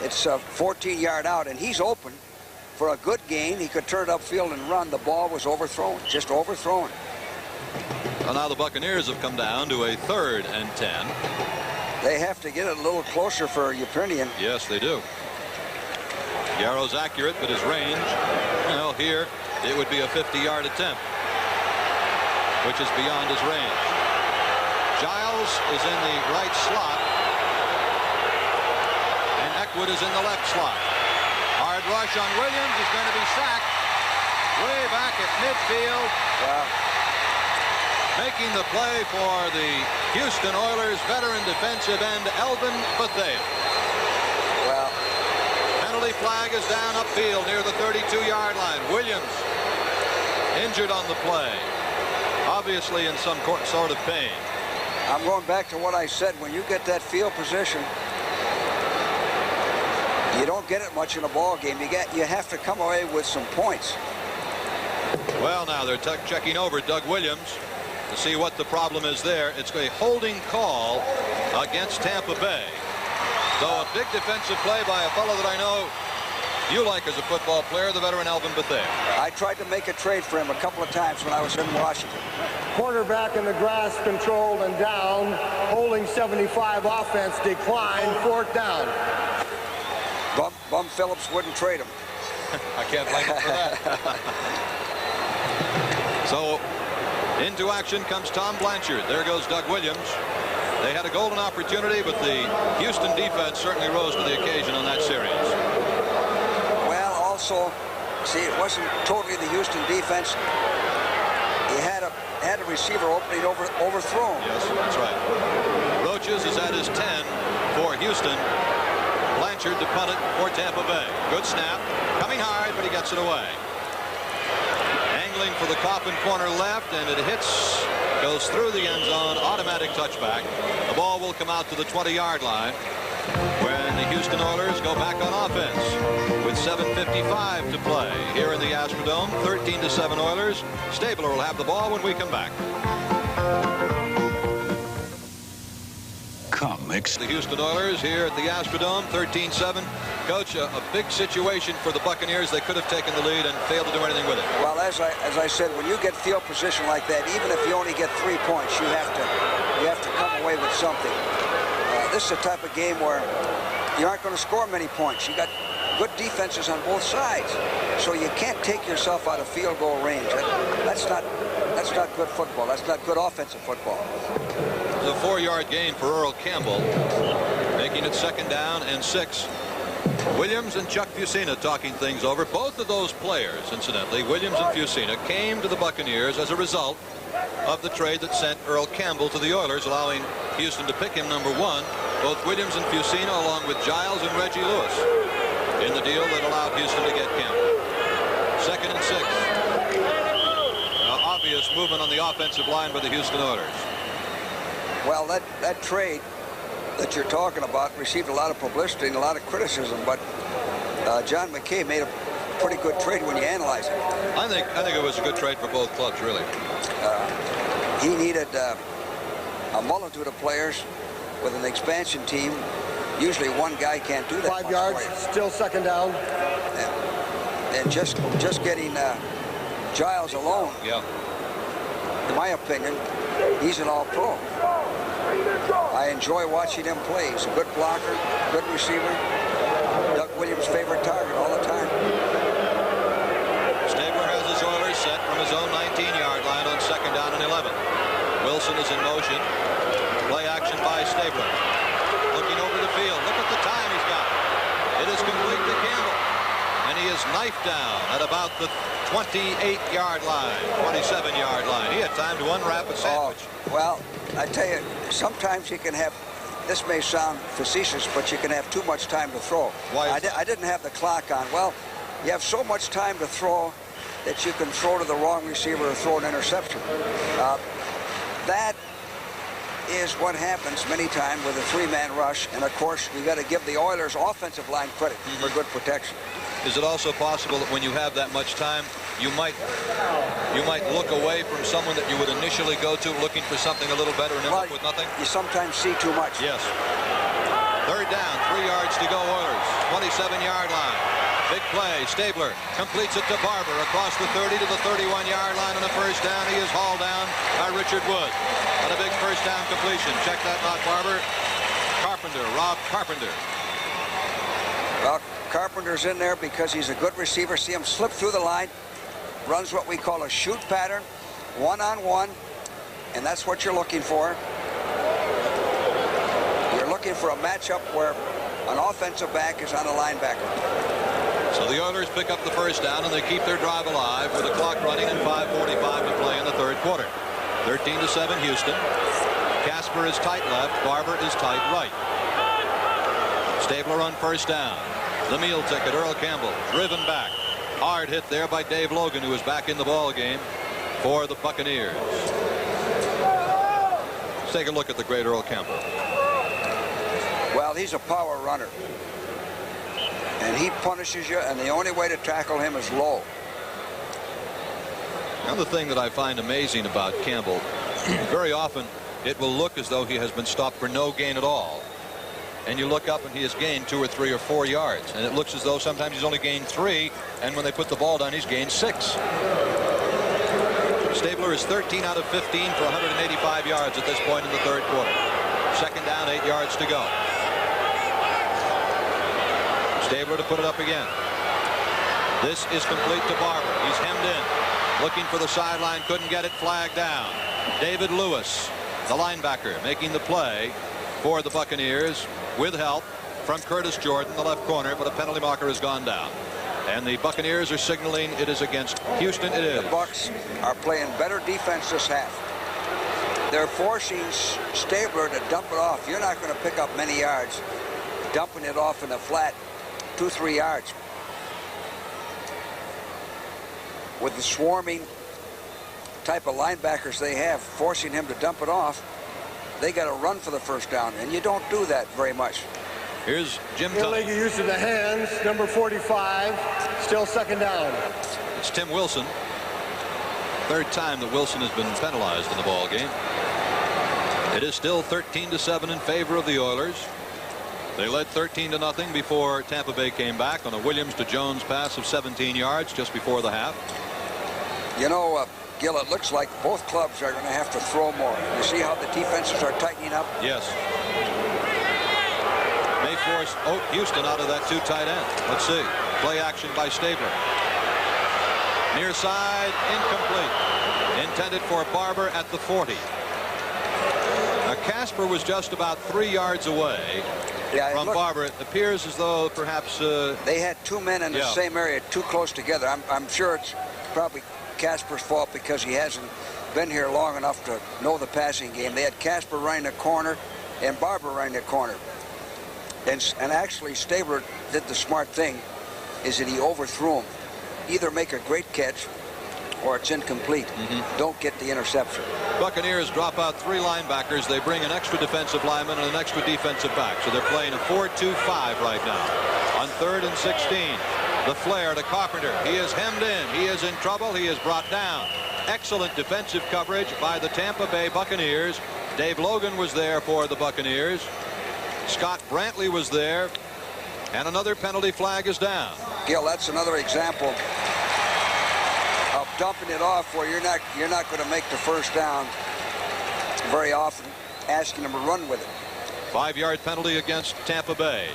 It's a 14-yard out, and he's open for a good gain. He could turn it upfield and run. The ball was overthrown, just overthrown. Well, now the Buccaneers have come down to a 3rd and 10. They have to get it a little closer for Ukrainian. Yes, they do. Yarrow's accurate, but his range, well, here it would be a 50-yard attempt, which is beyond his range. Giles is in the right slot, and Eckwood is in the left slot. Hard rush on Williams is going to be sacked way back at midfield. Wow. Making the play for the Houston Oilers veteran defensive end Elvin Bethea. Well, penalty flag is down upfield near the 32-yard line. Williams injured on the play, obviously in some sort of pain. I'm going back to what I said. When you get that field position, you don't get it much in a ball game. You have to come away with some points. Well, now they're checking over Doug Williams to see what the problem is there. It's a holding call against Tampa Bay. So a big defensive play by a fellow that I know you like as a football player, the veteran Elvin Bethea. I tried to make a trade for him a couple of times when I was in Washington. Quarterback in the grass, controlled and down. Holding 75 offense declined, 4th down. Bum Phillips wouldn't trade him. I can't blame him for that. So into action comes Tom Blanchard. There goes Doug Williams. They had a golden opportunity, but the Houston defense certainly rose to the occasion on that series. Well, also, see, it wasn't totally the Houston defense. He had a receiver opening overthrown. Yes, that's right. Roaches is at his 10 for Houston. Blanchard to punt it for Tampa Bay. Good snap. Coming hard, but he gets it away. Angling for the coffin corner left, and it goes through the end zone. Automatic touchback. The ball will come out to the 20-yard line when the Houston Oilers go back on offense with 7:55 to play here in the Astrodome. 13-7 Oilers. Stabler will have the ball when we come back. come. The Houston Oilers here at the Astrodome, 13-7. Coach, a big situation for the Buccaneers. They could have taken the lead and failed to do anything with it. Well, as I said, when you get field position like that, even if you only get 3 points, you have to come away with something. This is a type of game where you aren't going to score many points. You got good defenses on both sides, so you can't take yourself out of field goal range. That's not good football. That's not good offensive football. It's a 4-yard gain for Earl Campbell, making it 2nd down and 6. Williams and Chuck Fusina talking things over. Both of those players, incidentally, Williams and Fusina, came to the Buccaneers as a result of the trade that sent Earl Campbell to the Oilers, allowing Houston to pick him number 1. Both Williams and Fusina, along with Giles and Reggie Lewis, in the deal that allowed Houston to get Campbell. 2nd and 6. Now, obvious movement on the offensive line by the Houston Oilers. Well, that trade that you're talking about received a lot of publicity and a lot of criticism, but John McKay made a pretty good trade when you analyze it. I think it was a good trade for both clubs, really. He needed a multitude of players with an expansion team. Usually one guy can't do that. 5 yards, still 2nd down. And just getting Giles alone, Yeah. in my opinion, he's an all-pro. I enjoy watching him play. He's a good blocker, good receiver. Doug Williams' favorite target all the time. Stabler has his Oilers set from his own 19-yard line on 2nd down and 11. Wilson is in motion. Play action by Stabler. Looking over the field. Look at the time he's got. It is complete to Campbell. And he is knifed down at about the 28-yard line, 27-yard line. He had time to unwrap a sandwich. Well, I tell you, sometimes you can have, this may sound facetious, but you can have too much time to throw. Why? I didn't have the clock on. Well, you have so much time to throw that you can throw to the wrong receiver or throw an interception. That is what happens many times with a 3-man rush, and of course you got to give the Oilers offensive line credit for good protection. Is it also possible that when you have that much time, you might look away from someone that you would initially go to looking for something a little better and end up with nothing? You sometimes see too much. Yes. 3rd down, 3 yards to go, Oilers. 27-yard line. Big play. Stabler completes it to Barber across the 30 to the 31-yard line on the 1st down. He is hauled down by Richard Wood on a big 1st down completion. Check that, not Barber. Carpenter, Rob Carpenter. Well, Carpenter's in there because he's a good receiver. See him slip through the line, runs what we call a shoot pattern, 1-on-1, and that's what you're looking for. You're looking for a matchup where an offensive back is on a linebacker. So the Oilers pick up the 1st down, and they keep their drive alive with the clock running and 5:45 to play in the 3rd quarter. 13-7 Houston. Casper is tight left. Barber is tight right. Stabler on 1st down. The meal ticket, Earl Campbell, driven back. Hard hit there by Dave Logan, who is back in the ball game for the Buccaneers. Let's take a look at the great Earl Campbell. Well, he's a power runner. And he punishes you, and the only way to tackle him is low. Another thing that I find amazing about Campbell, very often it will look as though he has been stopped for no gain at all. And you look up and he has gained 2 or 3 or 4 yards. And it looks as though sometimes he's only gained 3, and when they put the ball down, he's gained 6. Stabler is 13 out of 15 for 185 yards at this point in the 3rd quarter. 2nd down, 8 yards to go. Stabler to put it up again. This is complete to Barber. He's hemmed in. Looking for the sideline, couldn't get it, flagged down. David Lewis, the linebacker, making the play for the Buccaneers with help from Curtis Jordan, the left corner, but a penalty marker has gone down. And the Buccaneers are signaling it is against Houston. It is. The Bucs are playing better defense this half. They're forcing Stabler to dump it off. You're not going to pick up many yards dumping it off in the flat 2-3 yards. With the swarming type of linebackers they have, forcing him to dump it off, they got to run for the 1st down, and you don't do that very much. Here's Jim Illegal use of the hands, number 45, still 2nd down. It's Tim Wilson. 3rd time that Wilson has been penalized in the ball game. It is still 13-7 in favor of the Oilers. They led 13-0 before Tampa Bay came back on a Williams to Jones pass of 17 yards just before the half. You know, Gil, it looks like both clubs are going to have to throw more. You see how the defenses are tightening up? Yes. May force Houston out of that 2 tight end. Let's see. Play action by Stabler. Near side, incomplete. Intended for Barber at the 40. Now, Casper was just about 3 yards away from Barber. It appears as though perhaps they had 2 men in the same area, too close together. I'm sure it's probably Casper's fault because he hasn't been here long enough to know the passing game. They had Casper running a corner and Barber running a corner. And actually, Stabler did the smart thing, is that he overthrew him. Either make a great catch or it's incomplete. Don't get the interception. Buccaneers drop out 3 linebackers. They bring an extra defensive lineman and an extra defensive back. So they're playing a 4-2-5 right now. On 3rd and 16, the flare to Carpenter. He is hemmed in. He is in trouble. He is brought down. Excellent defensive coverage by the Tampa Bay Buccaneers. Dave Logan was there for the Buccaneers. Scott Brantley was there. And another penalty flag is down. Gil, that's another example of dumping it off where you're not going to make the first down very often, asking them to run with it. 5-yard penalty against Tampa Bay.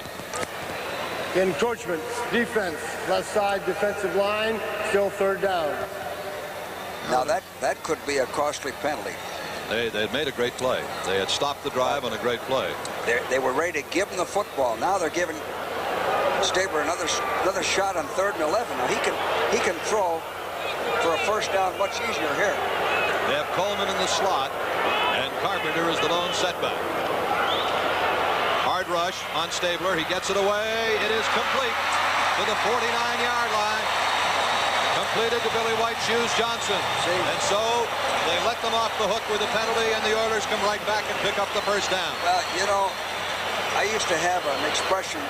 Encroachment, defense, left side defensive line, still 3rd down. Now that could be a costly penalty. They had made a great play. They had stopped the drive on a great play. They were ready to give him the football. Now they're giving Stabler another shot on 3rd and 11. Now he can throw for a first down much easier here. They have Coleman in the slot, and Carpenter is the lone setback. Hard rush on Stabler. He gets it away. It is complete to the 49-yard line. Completed to Billy White Shoes Johnson. And so they let them off the hook with a penalty, and the Oilers come right back and pick up the first down. Well, you know, I used to have an expression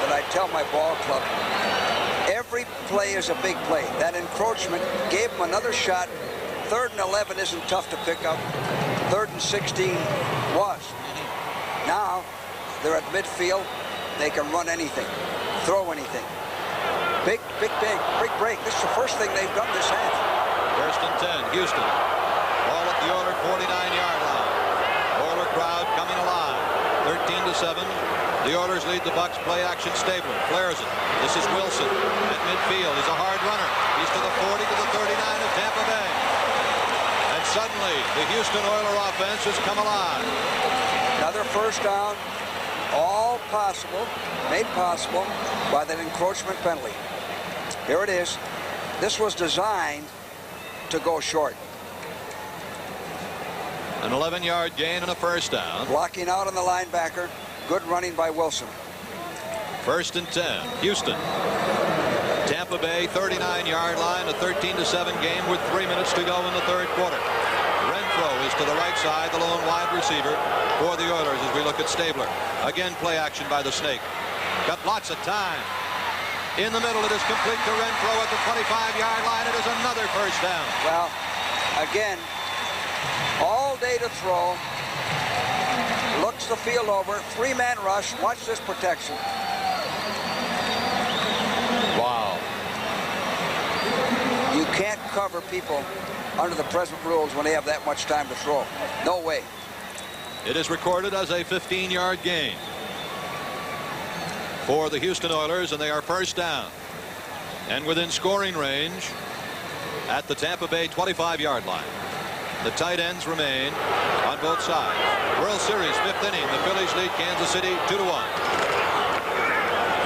that I tell my ball club. Every play is a big play. That encroachment gave them another shot. 3rd and 11 isn't tough to pick up. 3rd and 16 was. Now they're at midfield. They can run anything, throw anything. Big break. This is the first thing they've done this half. 1st and 10, Houston. Ball at the Oiler 49-yard line. Oiler crowd coming alive. 13-7. The Oilers lead the Bucs. Play action. Stabler flares it. This is Wilson at midfield. He's a hard runner. He's to the 40 to the 39 of Tampa Bay. And suddenly the Houston Oiler offense has come alive. Another first down. All possible, made possible by that encroachment penalty. Here it is. This was designed to go short. An 11-yard gain and a first down. Blocking out on the linebacker. Good running by Wilson. 1st and 10, Houston. Tampa Bay 39-yard line, a 13-7 game with 3 minutes to go in the 3rd quarter. Renfro is to the right side, the lone wide receiver for the Oilers as we look at Stabler. Again, play action by the Snake. Got lots of time. In the middle, it is complete to Renfro at the 25-yard line. It is another first down. Well, again, all day to throw. Looks the field over. 3-man rush. Watch this protection. Wow. You can't cover people under the present rules when they have that much time to throw. No way. It is recorded as a 15-yard gain for the Houston Oilers, and they are first down and within scoring range at the Tampa Bay 25-yard line. The tight ends remain on both sides. World Series 5th inning. The Phillies lead Kansas City 2-1.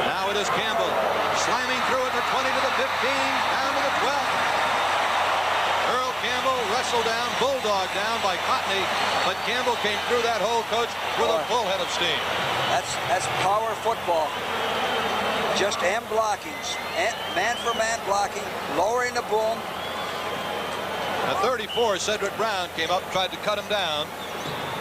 Now it is Campbell slamming through it to 20 to the 15, down to the 12. Earl Campbell wrestled down, bulldog down by Cotney, but Campbell came through that hole, Coach, with a full head of steam. That's power football. Just M blockings, man-for-man blocking, lowering the boom. At 34, Cedric Brown came up and tried to cut him down,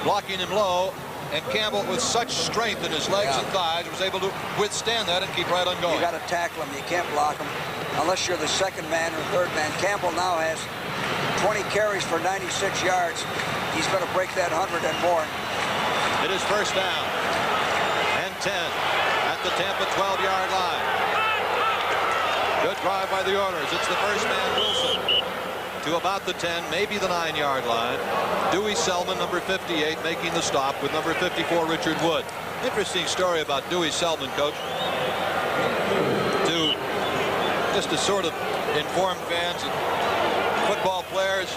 blocking him low, and Campbell, with such strength in his legs and thighs, was able to withstand that and keep right on going. You got to tackle him. You can't block him unless you're the second man or third man. Campbell now has 20 carries for 96 yards. He's going to break that 100 and more. It is first down and 10 at the Tampa 12-yard line. Good drive by the Oilers. It's the first man, Wilson, to about the 10, maybe the 9-yard line. Dewey Selman, number 58, making the stop with number 54, Richard Wood. Interesting story about Dewey Selman, Coach. Just to sort of inform fans that football players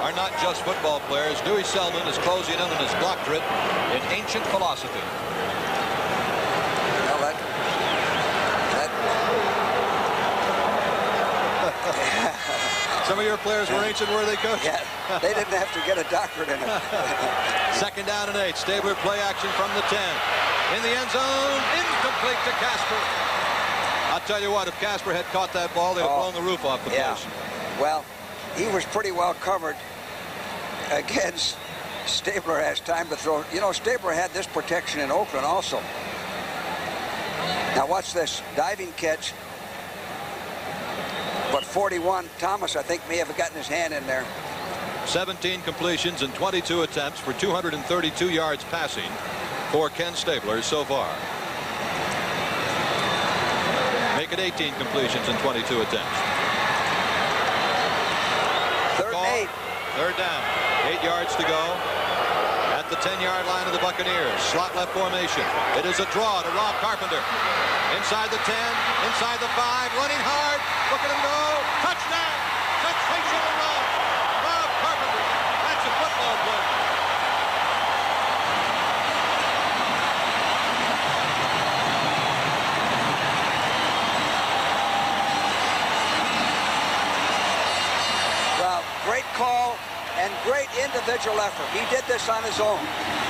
are not just football players. Dewey Selman is closing in on his doctorate in ancient philosophy. Well, Some of your players were ancient, were they, Coach? Yeah, they didn't have to get a doctorate in it. Second down and 8. Stabler play action from the 10. In the end zone, incomplete to Casper. I'll tell you what, if Casper had caught that ball, they'd have blown the roof off the place. Well, he was pretty well covered against Stabler. Has time to throw. You know, Stabler had this protection in Oakland also. Now watch this diving catch. But 41, Thomas, I think, may have gotten his hand in there. 17 completions and 22 attempts for 232 yards passing for Ken Stabler so far. Make it 18 completions and 22 attempts. Third and 8. Third down. 8 yards to go at the 10-yard line of the Buccaneers. Slot left formation. It is a draw to Rob Carpenter. Inside the 10, inside the 5, running hard. Look at him go. Touchdown. Sensational run. Rob Carpenter. That's a football player. Well, great call and great individual effort. He did this on his own.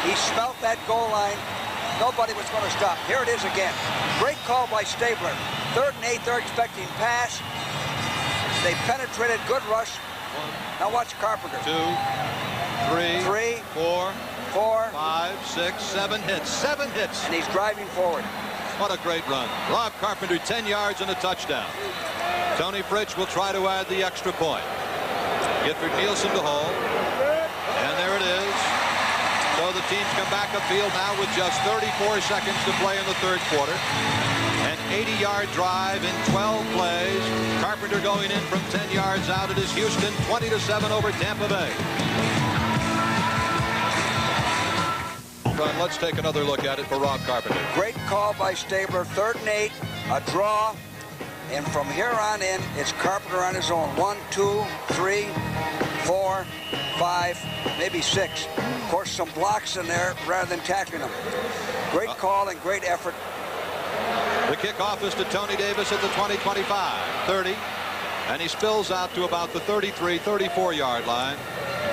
He smelt that goal line. Nobody was going to stop. Here it is again. Great call by Stabler. Third and 8, they're expecting pass. They penetrated, good rush. Now watch Carpenter. 2, 3, 4, 5, 6, 7 hits. 7 hits. And he's driving forward. What a great run. Rob Carpenter, 10 yards and a touchdown. Tony Fritsch will try to add the extra point. Gifford Nielsen to hold. And there it is. So the teams come back upfield now with just 34 seconds to play in the third quarter. An 80-yard drive in 12 plays. Carpenter going in from 10 yards out. It is Houston 20-7 over Tampa Bay. Let's take another look at it for Rob Carpenter. Great call by Stabler. Third and 8, a draw. And from here on in, it's Carpenter on his own. 1, 2, 3, 4, 5, maybe 6. Of course, some blocks in there rather than tackling them. Great call and great effort. The kickoff is to Tony Davis at the 20, 25, 30. And he spills out to about the 33, 34-yard line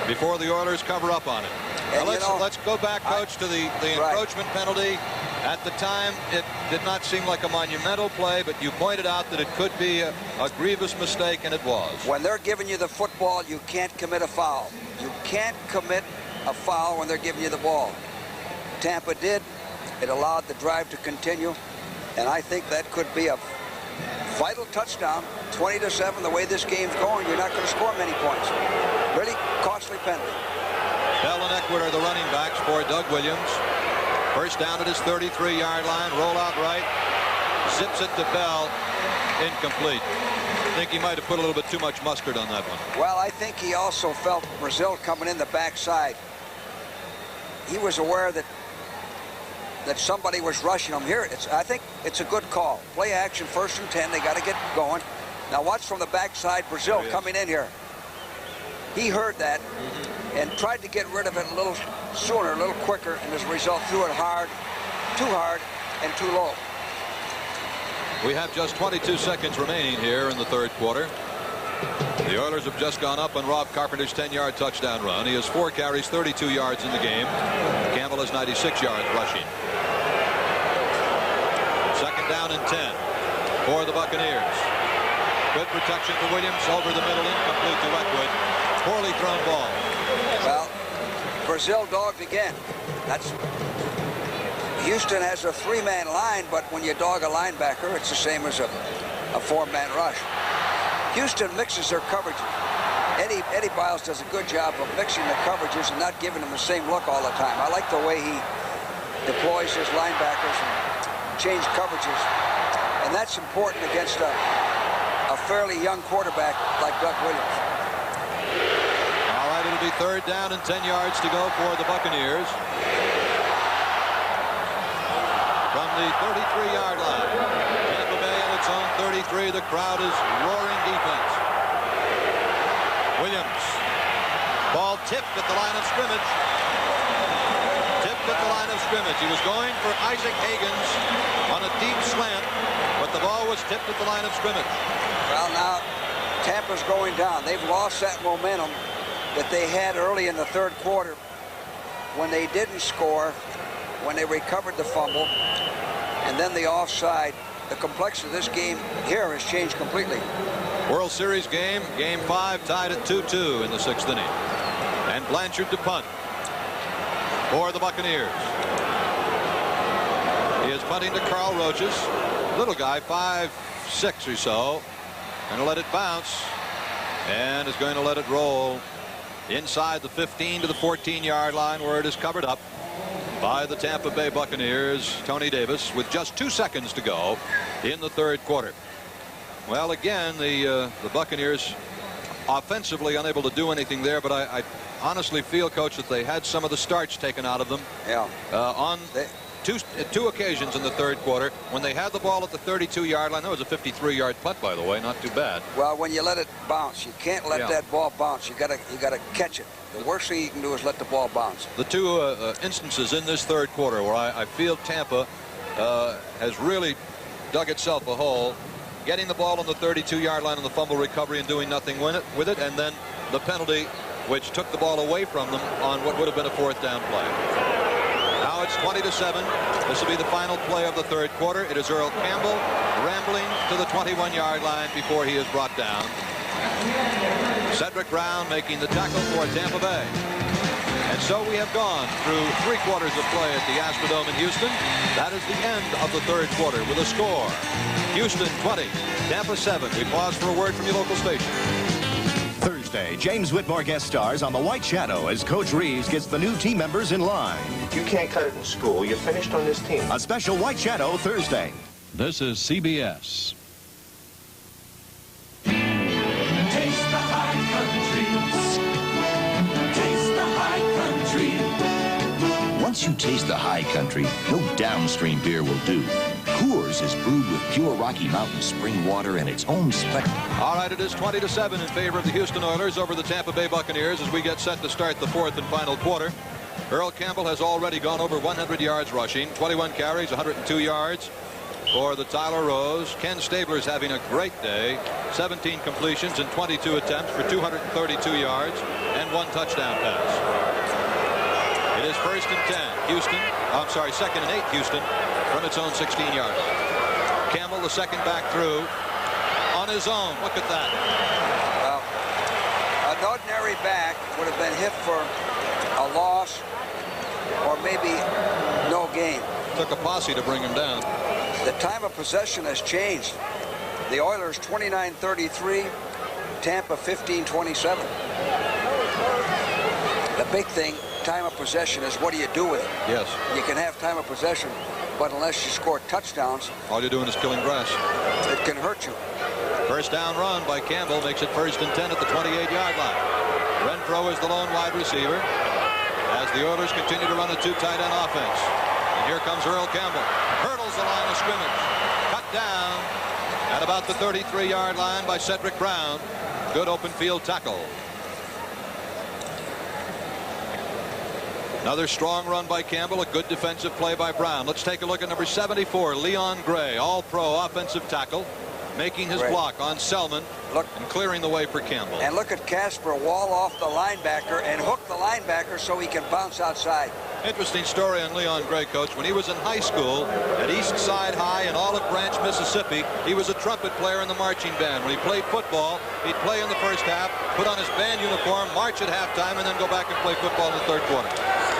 before the Oilers cover up on it. Now let's go back, Coach, to the encroachment penalty. At the time, it did not seem like a monumental play, but you pointed out that it could be a grievous mistake, and it was. When they're giving you the football, you can't commit a foul. You can't commit a foul when they're giving you the ball. Tampa did. It allowed the drive to continue, and I think that could be a vital touchdown. 20-7, the way this game's going, you're not going to score many points. Really costly penalty. Bell and Eckwood are the running backs for Doug Williams. First down at his 33-yard line. Roll out right. Zips it to Bell. Incomplete. I think he might have put a little bit too much mustard on that one. Well, I think he also felt Brazil coming in the backside. He was aware that somebody was rushing him. Here, I think it's a good call. Play action, 1st and 10. They got to get going. Now watch from the backside, Brazil coming in here. He heard that and tried to get rid of it a little sooner, a little quicker, and as a result threw it hard, too hard, and too low. We have just 22 seconds remaining here in the third quarter. The Oilers have just gone up on Rob Carpenter's 10-yard touchdown run. He has 4 carries, 32 yards in the game. Campbell has 96 yards rushing. Second down and 10 for the Buccaneers. Good protection for Williams over the middle, incomplete to Eckwood. Poorly thrown ball. Well, Brazil dogged again. Houston has a 3-man line, but when you dog a linebacker, it's the same as a 4-man rush. Houston mixes their coverage. Eddie Biles does a good job of mixing the coverages and not giving them the same look all the time. I like the way he deploys his linebackers and change coverages. And that's important against a fairly young quarterback like Doug Williams. All right, it'll be 3rd down and 10 yards to go for the Buccaneers. From the 33-yard line. Tampa Bay on its own 33. The crowd is roaring defense. Williams. Ball tipped at the line of scrimmage. Tipped at the line of scrimmage. He was going for Isaac Higgins on a deep slant, but the ball was tipped at the line of scrimmage. Well, now Tampa's going down. They've lost that momentum that they had early in the 3rd quarter when they didn't score, when they recovered the fumble, and then the offside. The complexion of this game here has changed completely. World Series game, Game 5, tied at 2-2 in the 6th inning. And Blanchard to punt for the Buccaneers. He is punting to Carl Roaches. Little guy, 5'6" or so. Going to let it bounce. And is going to let it roll inside the 15 to the 14-yard line, where it is covered up by the Tampa Bay Buccaneers. Tony Davis with just 2 seconds to go in the 3rd quarter. Well, again, the Buccaneers offensively unable to do anything there, but I honestly feel, Coach, that they had some of the starch taken out of them. Yeah. On two occasions in the 3rd quarter. When they had the ball at the 32-yard line, that was a 53-yard putt, by the way, not too bad. Well, when you let it bounce, you can't let that ball bounce. You gotta catch it. The worst thing you can do is let the ball bounce. The 2 instances in this 3rd quarter where I feel Tampa has really dug itself a hole, getting the ball on the 32-yard line on the fumble recovery and doing nothing with it, and then the penalty, which took the ball away from them on what would have been a 4th down play. Now it's 20-7. This will be the final play of the 3rd quarter. It is Earl Campbell rambling to the 21-yard line before he is brought down. Cedric Brown making the tackle for Tampa Bay. And so we have gone through 3 quarters of play at the Astrodome in Houston. That is the end of the 3rd quarter with a score. Houston 20, Tampa 7. We pause for a word from your local station. Thursday, James Whitmore guest stars on The White Shadow as Coach Reeves gets the new team members in line. You can't cut it in school. You're finished on this team. A special White Shadow Thursday. This is CBS. Taste the high country. Taste the high country. Once you taste the high country, no downstream beer will do. Coors is brewed with pure Rocky Mountain spring water and its own special. All right, it is 20-7 in favor of the Houston Oilers over the Tampa Bay Buccaneers as we get set to start the 4th and final quarter. Earl Campbell has already gone over 100 yards rushing, 21 carries, 102 yards for the Tyler Rose. Ken Stabler's having a great day, 17 completions and 22 attempts for 232 yards and 1 touchdown pass. It is 1st and 10. Houston, I'm sorry, 2nd and 8 Houston from its own 16 yards. Campbell, the second back through on his own. Look at that. Well, an ordinary back would have been hit for a loss or maybe no gain. Took a posse to bring him down. The time of possession has changed. The Oilers 29-33, Tampa 15-27. The big thing, time of possession, is what do you do with it? Yes. You can have time of possession, but unless you score touchdowns, all you're doing is killing grass. It can hurt you. 1st down run by Campbell makes it 1st and 10 at the 28-yard line. Renfro is the lone wide receiver as the Oilers continue to run a 2 tight end offense. And here comes Earl Campbell. Hurdles the line of scrimmage. Cut down at about the 33-yard line by Cedric Brown. Good open field tackle. Another strong run by Campbell, a good defensive play by Brown. Let's take a look at number 74, Leon Gray, all-pro offensive tackle, making his block on Selman and clearing the way for Campbell. And look at Casper wall off the linebacker and hook the linebacker so he can bounce outside. Interesting story on Leon Gray, Coach. When he was in high school at East Side High in Olive Branch, Mississippi, he was a trumpet player in the marching band. When he played football, he'd play in the 1st half, put on his band uniform, march at halftime, and then go back and play football in the 3rd quarter.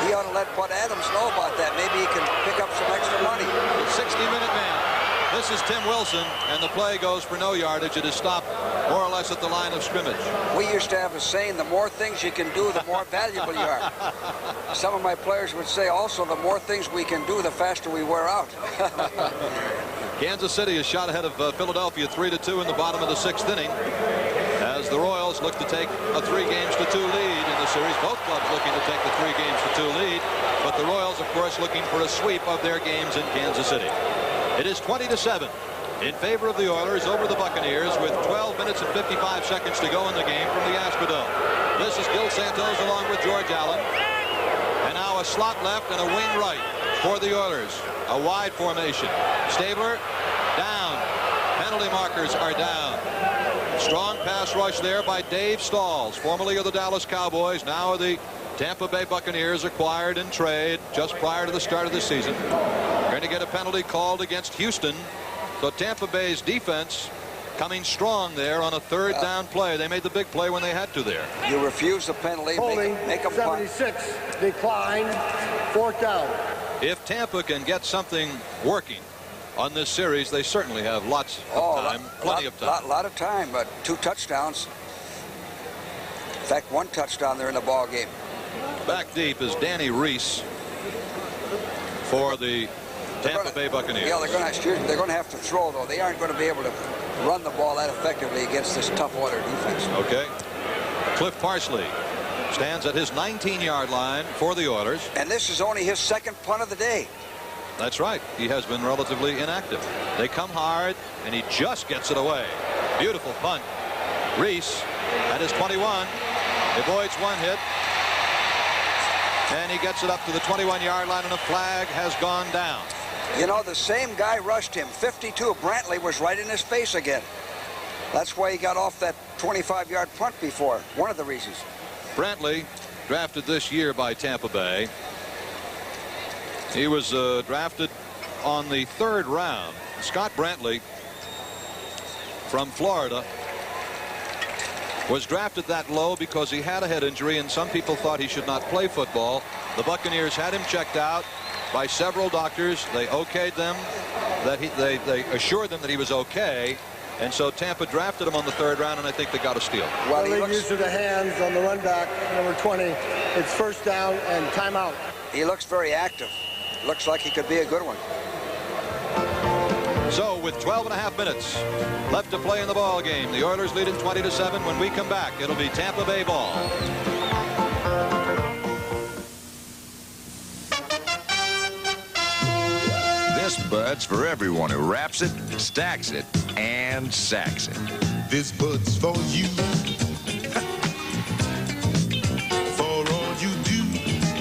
He ought to let Bud Adams know about that. Maybe he can pick up some extra money. 60-minute man. This is Tim Wilson, and the play goes for no yardage. It is stopped more or less at the line of scrimmage. We used to have a saying, the more things you can do, the more valuable you are. Some of my players would say also, the more things we can do, the faster we wear out. Kansas City is shot ahead of Philadelphia 3-2 in the bottom of the 6th inning, as the Royals look to take a 3-2 lead in the series. Both clubs looking to take the 3-2 lead, but the Royals, of course, looking for a sweep of their games in Kansas City. It is 20-7 in favor of the Oilers over the Buccaneers, with 12 minutes and 55 seconds to go in the game from the Astrodome. This is Gil Santos along with George Allen, and now a slot left and a wing right for the Oilers. A wide formation. Stabler down. Penalty markers are down. Strong pass rush there by Dave Stalls, formerly of the Dallas Cowboys, now of the Tampa Bay Buccaneers, acquired in trade just prior to the start of the season. Going to get a penalty called against Houston. So Tampa Bay's defense coming strong there on a 3rd down play. They made the big play when they had to there. You refuse the penalty, Holding, make a punt. 76, decline, 4th down. If Tampa can get something working on this series, they certainly have lots of time, plenty of time. Lot of time, but 2 touchdowns. In fact, 1 touchdown there in the ball game. Back deep is Danny Reese for the Tampa Bay Buccaneers. Yeah, they're going to have to throw, though. They aren't going to be able to run the ball that effectively against this tough Oiler defense. Okay. Cliff Parsley stands at his 19-yard line for the Oilers. And this is only his 2nd punt of the day. That's right. He has been relatively inactive. They come hard, and he just gets it away. Beautiful punt. Reese at his 21 avoids 1 hit. And he gets it up to the 21-yard line, and a flag has gone down. You know, the same guy rushed him. 52. Brantley was right in his face again. That's why he got off that 25-yard punt before. One of the reasons. Brantley, drafted this year by Tampa Bay. He was drafted on the 3rd round. Scott Brantley from Florida was drafted that low because he had a head injury, and some people thought he should not play football. The Buccaneers had him checked out by several doctors. They okayed them, that they assured them that he was okay, and so Tampa drafted him on the 3rd round, and I think they got a steal. Well, They used the hands on the run back, number 20. It's 1st down and timeout. He looks very active. Looks like he could be a good one. So with 12.5 minutes left to play in the ball game, the Oilers lead it 20-7. When we come back, it'll be Tampa Bay ball. This Bud's for everyone who wraps it, stacks it, and sacks it. This Bud's for you. For all you do,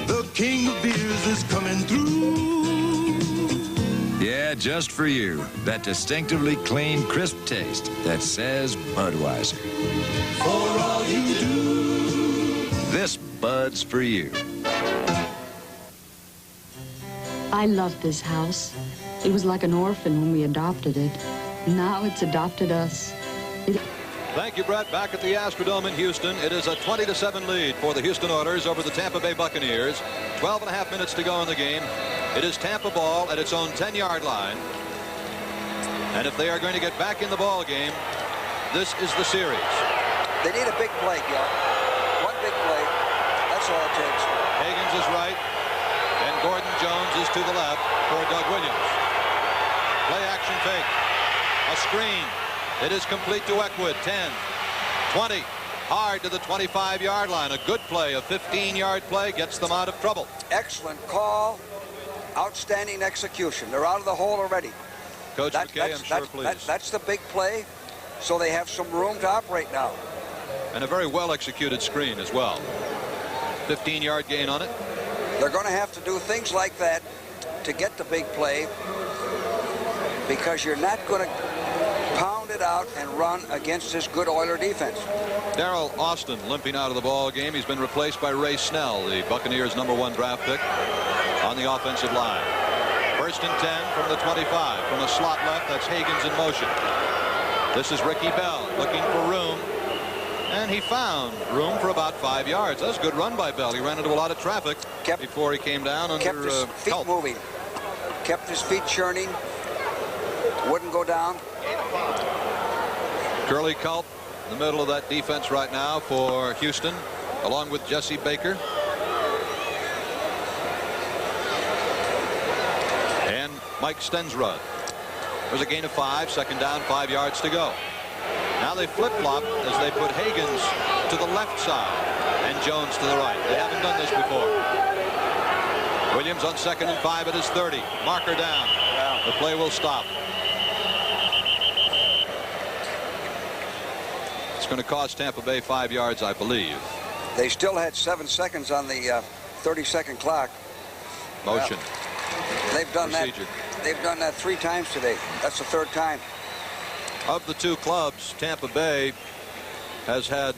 the king of beers is coming through. Yeah, just for you. That distinctively clean, crisp taste that says Budweiser. For all you do. This Bud's for you. I love this house. It was like an orphan when we adopted it. Now it's adopted us. Thank you, Brett. Back at the Astrodome in Houston, it is a 20-7 lead for the Houston Oilers over the Tampa Bay Buccaneers. 12.5 minutes to go in the game. It is Tampa ball at its own 10-yard line. And if they are going to get back in the ball game, this is the series. They need a big play, Gil. One big play. That's all it takes. Higgins is right, and Gordon Jones is to the left for Doug Williams. Play action fake. A screen. It is complete to Eckwood. 10, 20. Hard to the 25-yard line. A good play, a 15-yard play, gets them out of trouble. Excellent call. Outstanding execution. They're out of the hole already. Coach McKay, I'm sure pleased. That's the big play, so they have some room to operate now. And a very well-executed screen as well. 15-yard gain on it. They're going to have to do things like that to get the big play, because you're not going to pound it out and run against this good Oiler defense. Darrell Austin limping out of the ball game. He's been replaced by Ray Snell, the Buccaneers' #1 draft pick on the offensive line. 1st and 10 from the 25. From the slot left, that's Higgins in motion. This is Ricky Bell looking for room. And he found room for about 5 yards. That was a good run by Bell. He ran into a lot of traffic before he came down under kept his feet help. moving. Kept his feet churning. Wouldn't go down. Curly Culp in the middle of that defense right now for Houston, along with Jesse Baker. And Mike Stensrud. There's a gain of 5, second down, 5 yards to go. Now they flip-flop as they put Higgins to the left side and Jones to the right. They haven't done this before. Williams on 2nd and 5 at his 30. Marker down. The play will stop. It's going to cost Tampa Bay 5 yards, I believe. They still had 7 seconds on the 30-second clock. Motion. They've done procedure. that. They've done that 3 times today. That's the 3rd time. Of the 2 clubs, Tampa Bay has had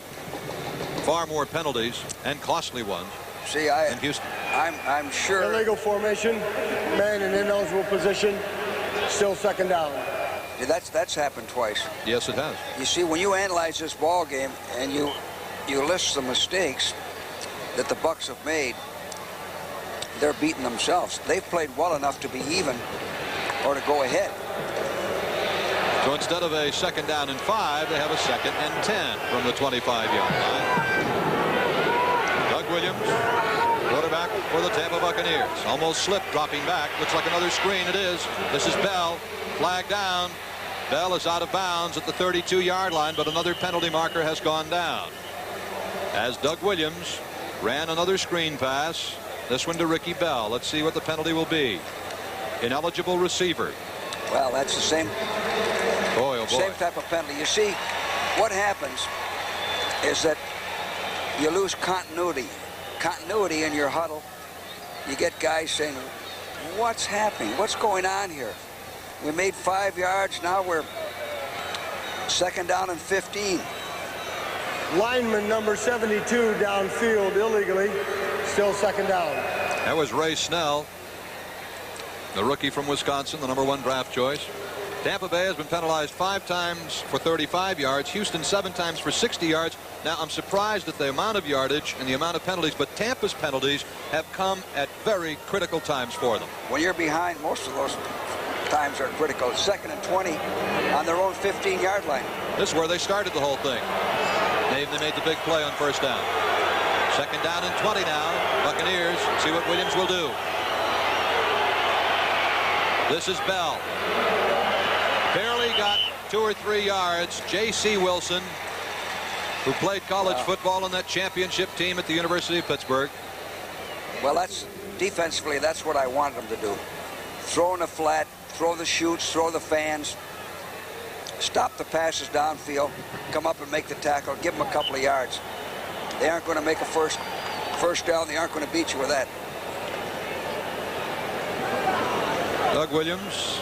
far more penalties and costly ones. See, than Houston. I'm sure. Illegal formation, man in ineligible position, still 2nd down. That's happened twice. Yes, it has. You see, when you analyze this ball game and you list the mistakes that the Bucs have made, they're beating themselves. They've played well enough to be even or to go ahead. So instead of a 2nd down and 5, they have a 2nd and 10 from the 25-yard line. Doug Williams, quarterback for the Tampa Buccaneers. Almost slipped, dropping back. Looks like another screen. It is. This is Bell. Flag down. Bell is out of bounds at the 32-yard line, but another penalty marker has gone down. As Doug Williams ran another screen pass. This one to Ricky Bell. Let's see what the penalty will be. Ineligible receiver. Well, that's the same. Boy, oh boy. Same type of penalty. You see, what happens is that you lose continuity. Continuity in your huddle. You get guys saying, what's happening? What's going on here? We made 5 yards. Now we're 2nd down and 15. Lineman number 72 downfield illegally, still 2nd down. That was Ray Snell, the rookie from Wisconsin, the #1 draft choice. Tampa Bay has been penalized 5 times for 35 yards. Houston 7 times for 60 yards. Now, I'm surprised at the amount of yardage and the amount of penalties, but Tampa's penalties have come at very critical times for them. When you're behind, most of those times are critical. 2nd and 20 on their own 15-yard line. This is where they started the whole thing. They made the big play on 1st down. 2nd down and 20 now. Buccaneers, see what Williams will do. This is Bell. Barely got 2 or 3 yards. J.C. Wilson, who played college football on that championship team at the University of Pittsburgh. Well, that's defensively, that's what I wanted them to do. Throw in the flat, throw the shoots, throw the fans, stop the passes downfield, come up and make the tackle, give them a couple of yards. They aren't going to make a first down. They aren't going to beat you with that. Doug Williams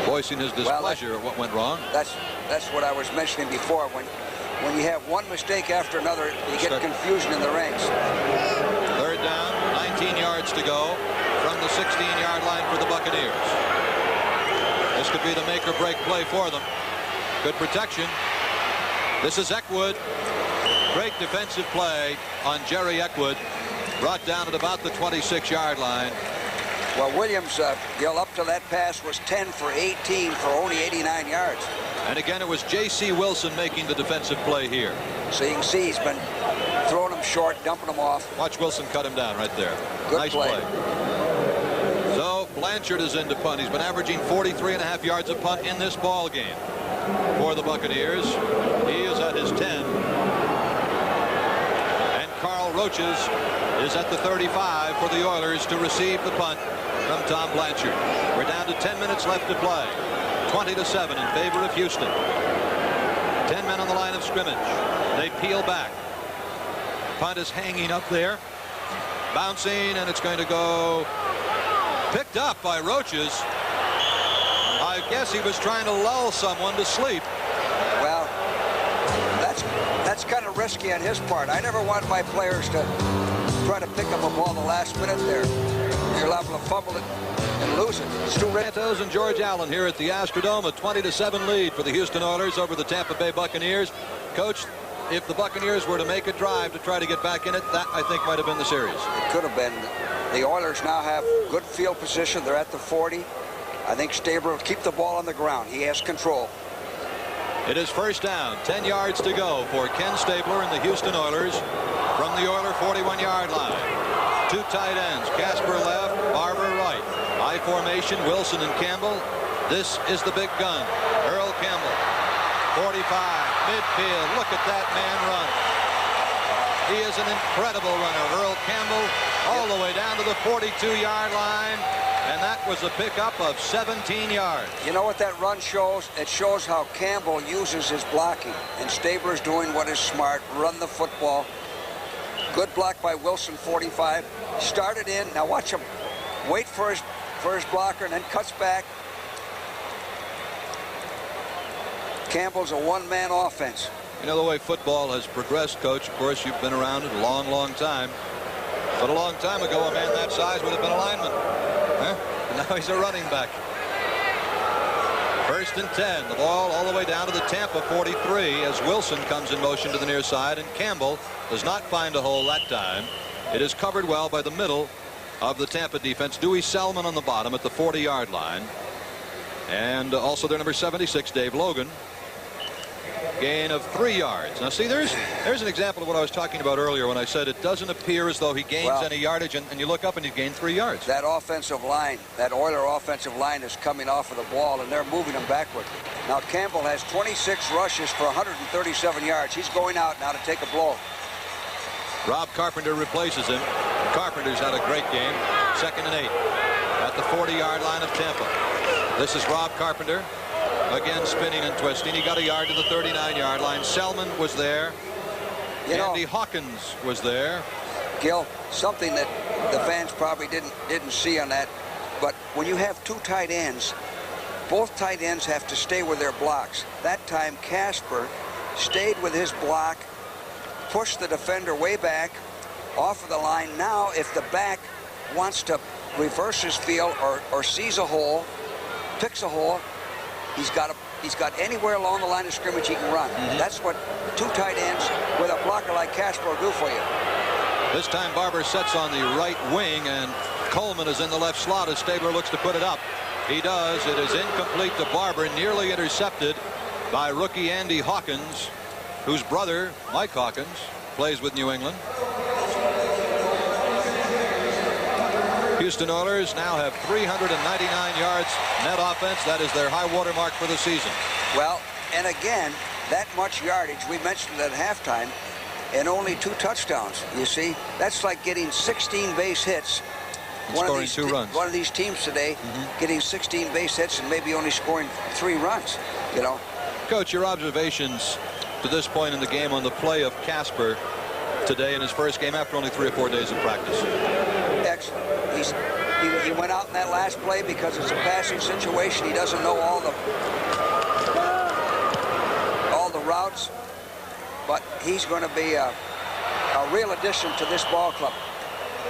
voicing his displeasure at what went wrong. That's what I was mentioning before. When you have one mistake after another, you get confusion in the ranks. 3rd down, 19 yards to go from the 16-yard line for the Buccaneers. This could be the make or break play for them. Good protection. This is Eckwood. Great defensive play on Jerry Eckwood. Brought down at about the 26-yard line. Well, Williams, up to that pass was 10 for 18 for only 89 yards. And again, it was J.C. Wilson making the defensive play here. So you can see he's been throwing them short, dumping them off. Watch Wilson cut him down right there. Good nice play. So Blanchard is into punt. He's been averaging 43.5 yards a punt in this ball game for the Buccaneers. He is at his 10. And Carl Roaches is at the 35 for the Oilers to receive the punt from Tom Blanchard. We're down to 10 minutes left to play. 20-7 in favor of Houston. 10 men on the line of scrimmage. They peel back. Punt is hanging up there. Bouncing, and it's going to go picked up by Roaches. I guess he was trying to lull someone to sleep. Well, that's kind of risky on his part. I never want my players to try to pick up a ball the last minute there. You're liable to fumble it and lose it. Stu Santos and George Allen here at the Astrodome. A 20-7 lead for the Houston Oilers over the Tampa Bay Buccaneers. Coach, if the Buccaneers were to make a drive to try to get back in it, that I think might have been the series. It could have been. The Oilers now have good field position. They're at the 40. I think Stabler will keep the ball on the ground. He has control. It is first down, 10 yards to go for Ken Stabler and the Houston Oilers from the Oiler 41-yard line. Two tight ends, Casper left, Barber right. High formation, Wilson and Campbell. This is the big gun, Earl Campbell. 45, midfield. Look at that man run. He is an incredible runner. Earl Campbell all the way down to the 42-yard line. And that was a pickup of 17 yards. You know what that run shows? It shows how Campbell uses his blocking. And Stabler's doing what is smart, run the football. Good block by Wilson, 45. Started in. Now watch him wait for his blocker and then cuts back. Campbell's a one-man offense. You know the way football has progressed, Coach. Of course, you've been around it a long, long time. But a long time ago, a man that size would have been a lineman. Huh? And now he's a running back. First and 10. The ball all the way down to the Tampa 43 as Wilson comes in motion to the near side, and Campbell does not find a hole that time. It is covered well by the middle of the Tampa defense. Dewey Selman on the bottom at the 40-yard line. And also their number 76, Dave Logan. Gain of 3 yards. Now see, there's an example of what I was talking about earlier when I said it doesn't appear as though he gains any yardage, and you look up and he's gained 3 yards. That offensive line, that Oiler offensive line is coming off of the ball, and they're moving him backward. Now Campbell has 26 rushes for 137 yards. He's going out now to take a blow. Rob Carpenter replaces him. Carpenter's had a great game. 2nd and 8 at the 40-yard line of Tampa. This is Rob Carpenter. Again, spinning and twisting. He got a yard to the 39-yard line. Selman was there. Andy Hawkins was there. Gil, something that the fans probably didn't see on that, but when you have two tight ends, both tight ends have to stay with their blocks. That time, Casper stayed with his block, pushed the defender way back, off of the line. Now, if the back wants to reverse his field or sees a hole, picks a hole, he's got anywhere along the line of scrimmage he can run. That's what two tight ends with a blocker like Casper will do for you. This time Barber sets on the right wing, and Coleman is in the left slot as Stabler looks to put it up. He does. It is incomplete to Barber, nearly intercepted by rookie Andy Hawkins, whose brother, Mike Hawkins, plays with New England. Houston Oilers now have 399 yards net offense. That is their high water mark for the season. Well, and again, that much yardage, we mentioned it at halftime, and only 2 touchdowns. You see, that's like getting 16 base hits. Scoring 2 runs. One of these teams today getting 16 base hits and maybe only scoring 3 runs, you know. Coach, your observations to this point in the game on the play of Casper today in his first game after only 3 or 4 days of practice. Excellent. He went out in that last play because it's a passing situation. He doesn't know all the routes, but he's going to be a real addition to this ball club.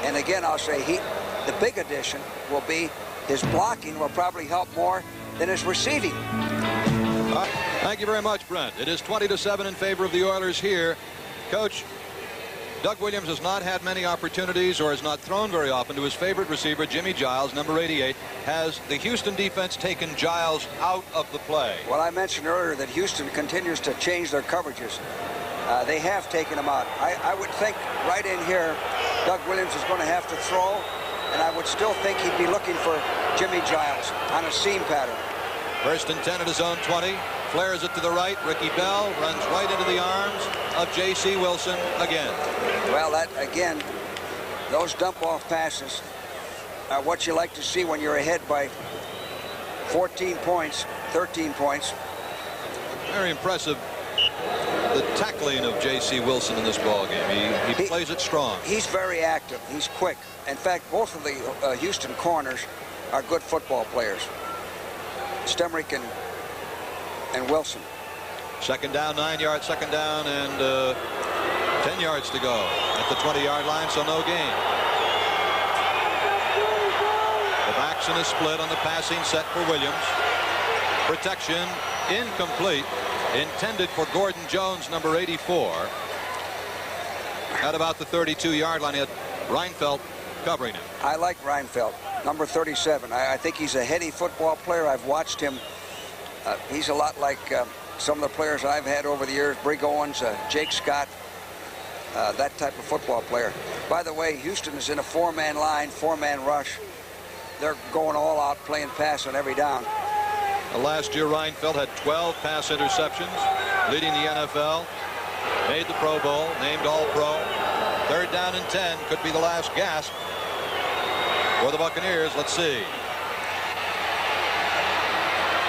And again, I'll say the big addition will be his blocking will probably help more than his receiving. Thank you very much, Brent. It is 20-7 in favor of the Oilers here. Coach, Doug Williams has not had many opportunities or has not thrown very often to his favorite receiver, Jimmy Giles, number 88. Has the Houston defense taken Giles out of the play? Well, I mentioned earlier that Houston continues to change their coverages. They have taken him out. I would think right in here, Doug Williams is going to have to throw, and I would still think he'd be looking for Jimmy Giles on a seam pattern. 1st and 10 at his own 20. Flares it to the right. Ricky Bell runs right into the arms of J.C. Wilson again. Well, that again, those dump-off passes are what you like to see when you're ahead by 14 points, 13 points. Very impressive, the tackling of J.C. Wilson in this ball game. He plays it strong. He's very active. He's quick. In fact, both of the Houston corners are good football players. Stemrick and Wilson. 2nd down, 9 yards, 2nd down, and 10 yards to go at the 20-yard line, so no gain. The backs in a split on the passing set for Williams. Protection incomplete, intended for Gordon Jones, number 84. At about the 32-yard line, he had Reinfeldt covering him. I like Reinfeldt. number 37. I think he's a heady football player. I've watched him. He's a lot like some of the players I've had over the years, Brig Owens, Jake Scott, that type of football player. By the way, Houston is in a four-man line, four-man rush. They're going all out, playing pass on every down. Last year, Reinfeldt had 12 pass interceptions, leading the NFL. Made the Pro Bowl, named All-Pro. 3rd down and 10 could be the last gasp for the Buccaneers. Let's see.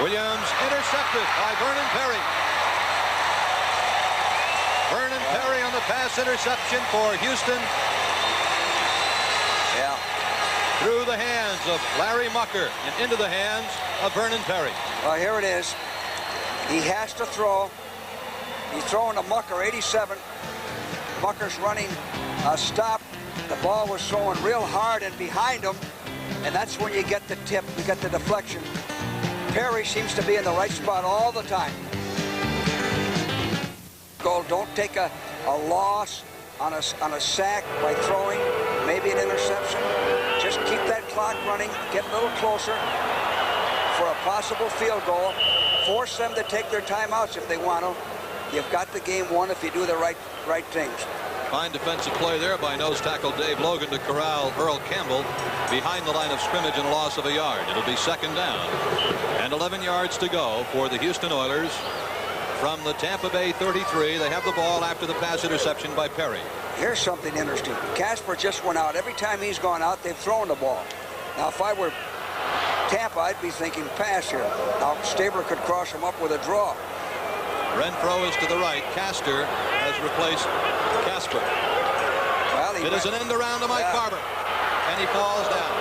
Williams intercepted by Vernon Perry. Vernon Perry on the pass interception for Houston. Yeah. Through the hands of Larry Mucker and into the hands of Vernon Perry. Well, here it is. He has to throw. He's throwing to Mucker, 87. Mucker's running a stop. The ball was throwing real hard and behind him, and that's when you get the tip, you get the deflection. Perry seems to be in the right spot all the time. Goal, don't take a loss on a sack by throwing, maybe an interception. Just keep that clock running, get a little closer for a possible field goal. Force them to take their timeouts if they want to. You've got the game won if you do the right things. Fine defensive play there by nose tackle Dave Logan to corral Earl Campbell behind the line of scrimmage and a loss of a yard. It'll be 2nd down and 11 yards to go for the Houston Oilers from the Tampa Bay 33. They have the ball after the pass interception by Perry. Here's something interesting. Casper just went out. Every time he's gone out, they've thrown the ball. Now, if I were Tampa, I'd be thinking pass here. Now, Stabler could cross him up with a draw. Renfro is to the right. Castor has replaced Casper. Well, it is an end around to Mike Barber, and he falls down.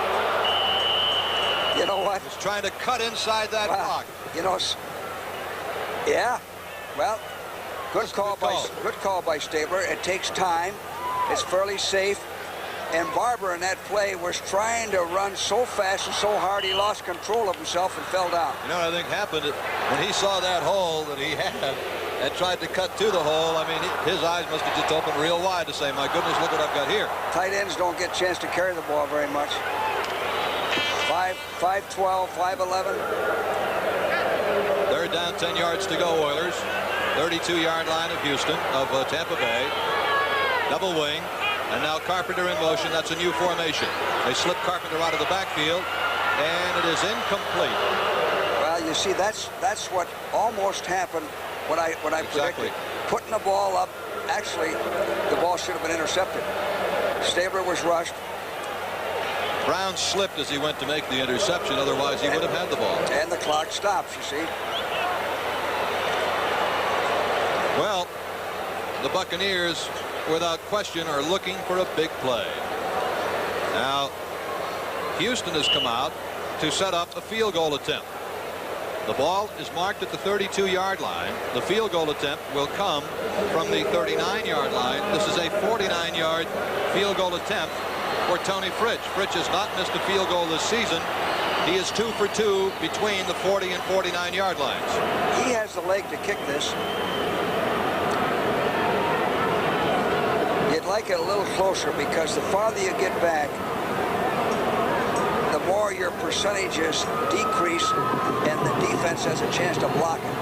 You know what? He's trying to cut inside that block. You know, yeah. Well, good call by Stabler. It takes time. It's fairly safe. And Barber in that play was trying to run so fast and so hard he lost control of himself and fell down. You know what I think happened? When he saw that hole that he had and tried to cut through the hole, I mean, his eyes must have just opened real wide to say, my goodness, look what I've got here. Tight ends don't get a chance to carry the ball very much. 5-12, 5-11. 3rd down, 10 yards to go, Oilers. 32-yard line of Houston, of Tampa Bay. Double wing. And now Carpenter in motion. That's a new formation. They slip Carpenter out of the backfield, and it is incomplete. Well, you see, that's what almost happened when I predicted. Putting the ball up, actually, the ball should have been intercepted. Stabler was rushed. Brown slipped as he went to make the interception. Otherwise, he would have had the ball. And the clock stops, you see. Well, the Buccaneers, without question, are looking for a big play. Now, Houston has come out to set up a field goal attempt. The ball is marked at the 32-yard line. The field goal attempt will come from the 39-yard line. This is a 49-yard field goal attempt for Tony Fritsch. Fritsch has not missed a field goal this season. He is 2 for 2 between the 40 and 49-yard lines. He has the leg to kick this. You'd like it a little closer because the farther you get back, the more your percentages decrease and the defense has a chance to block it.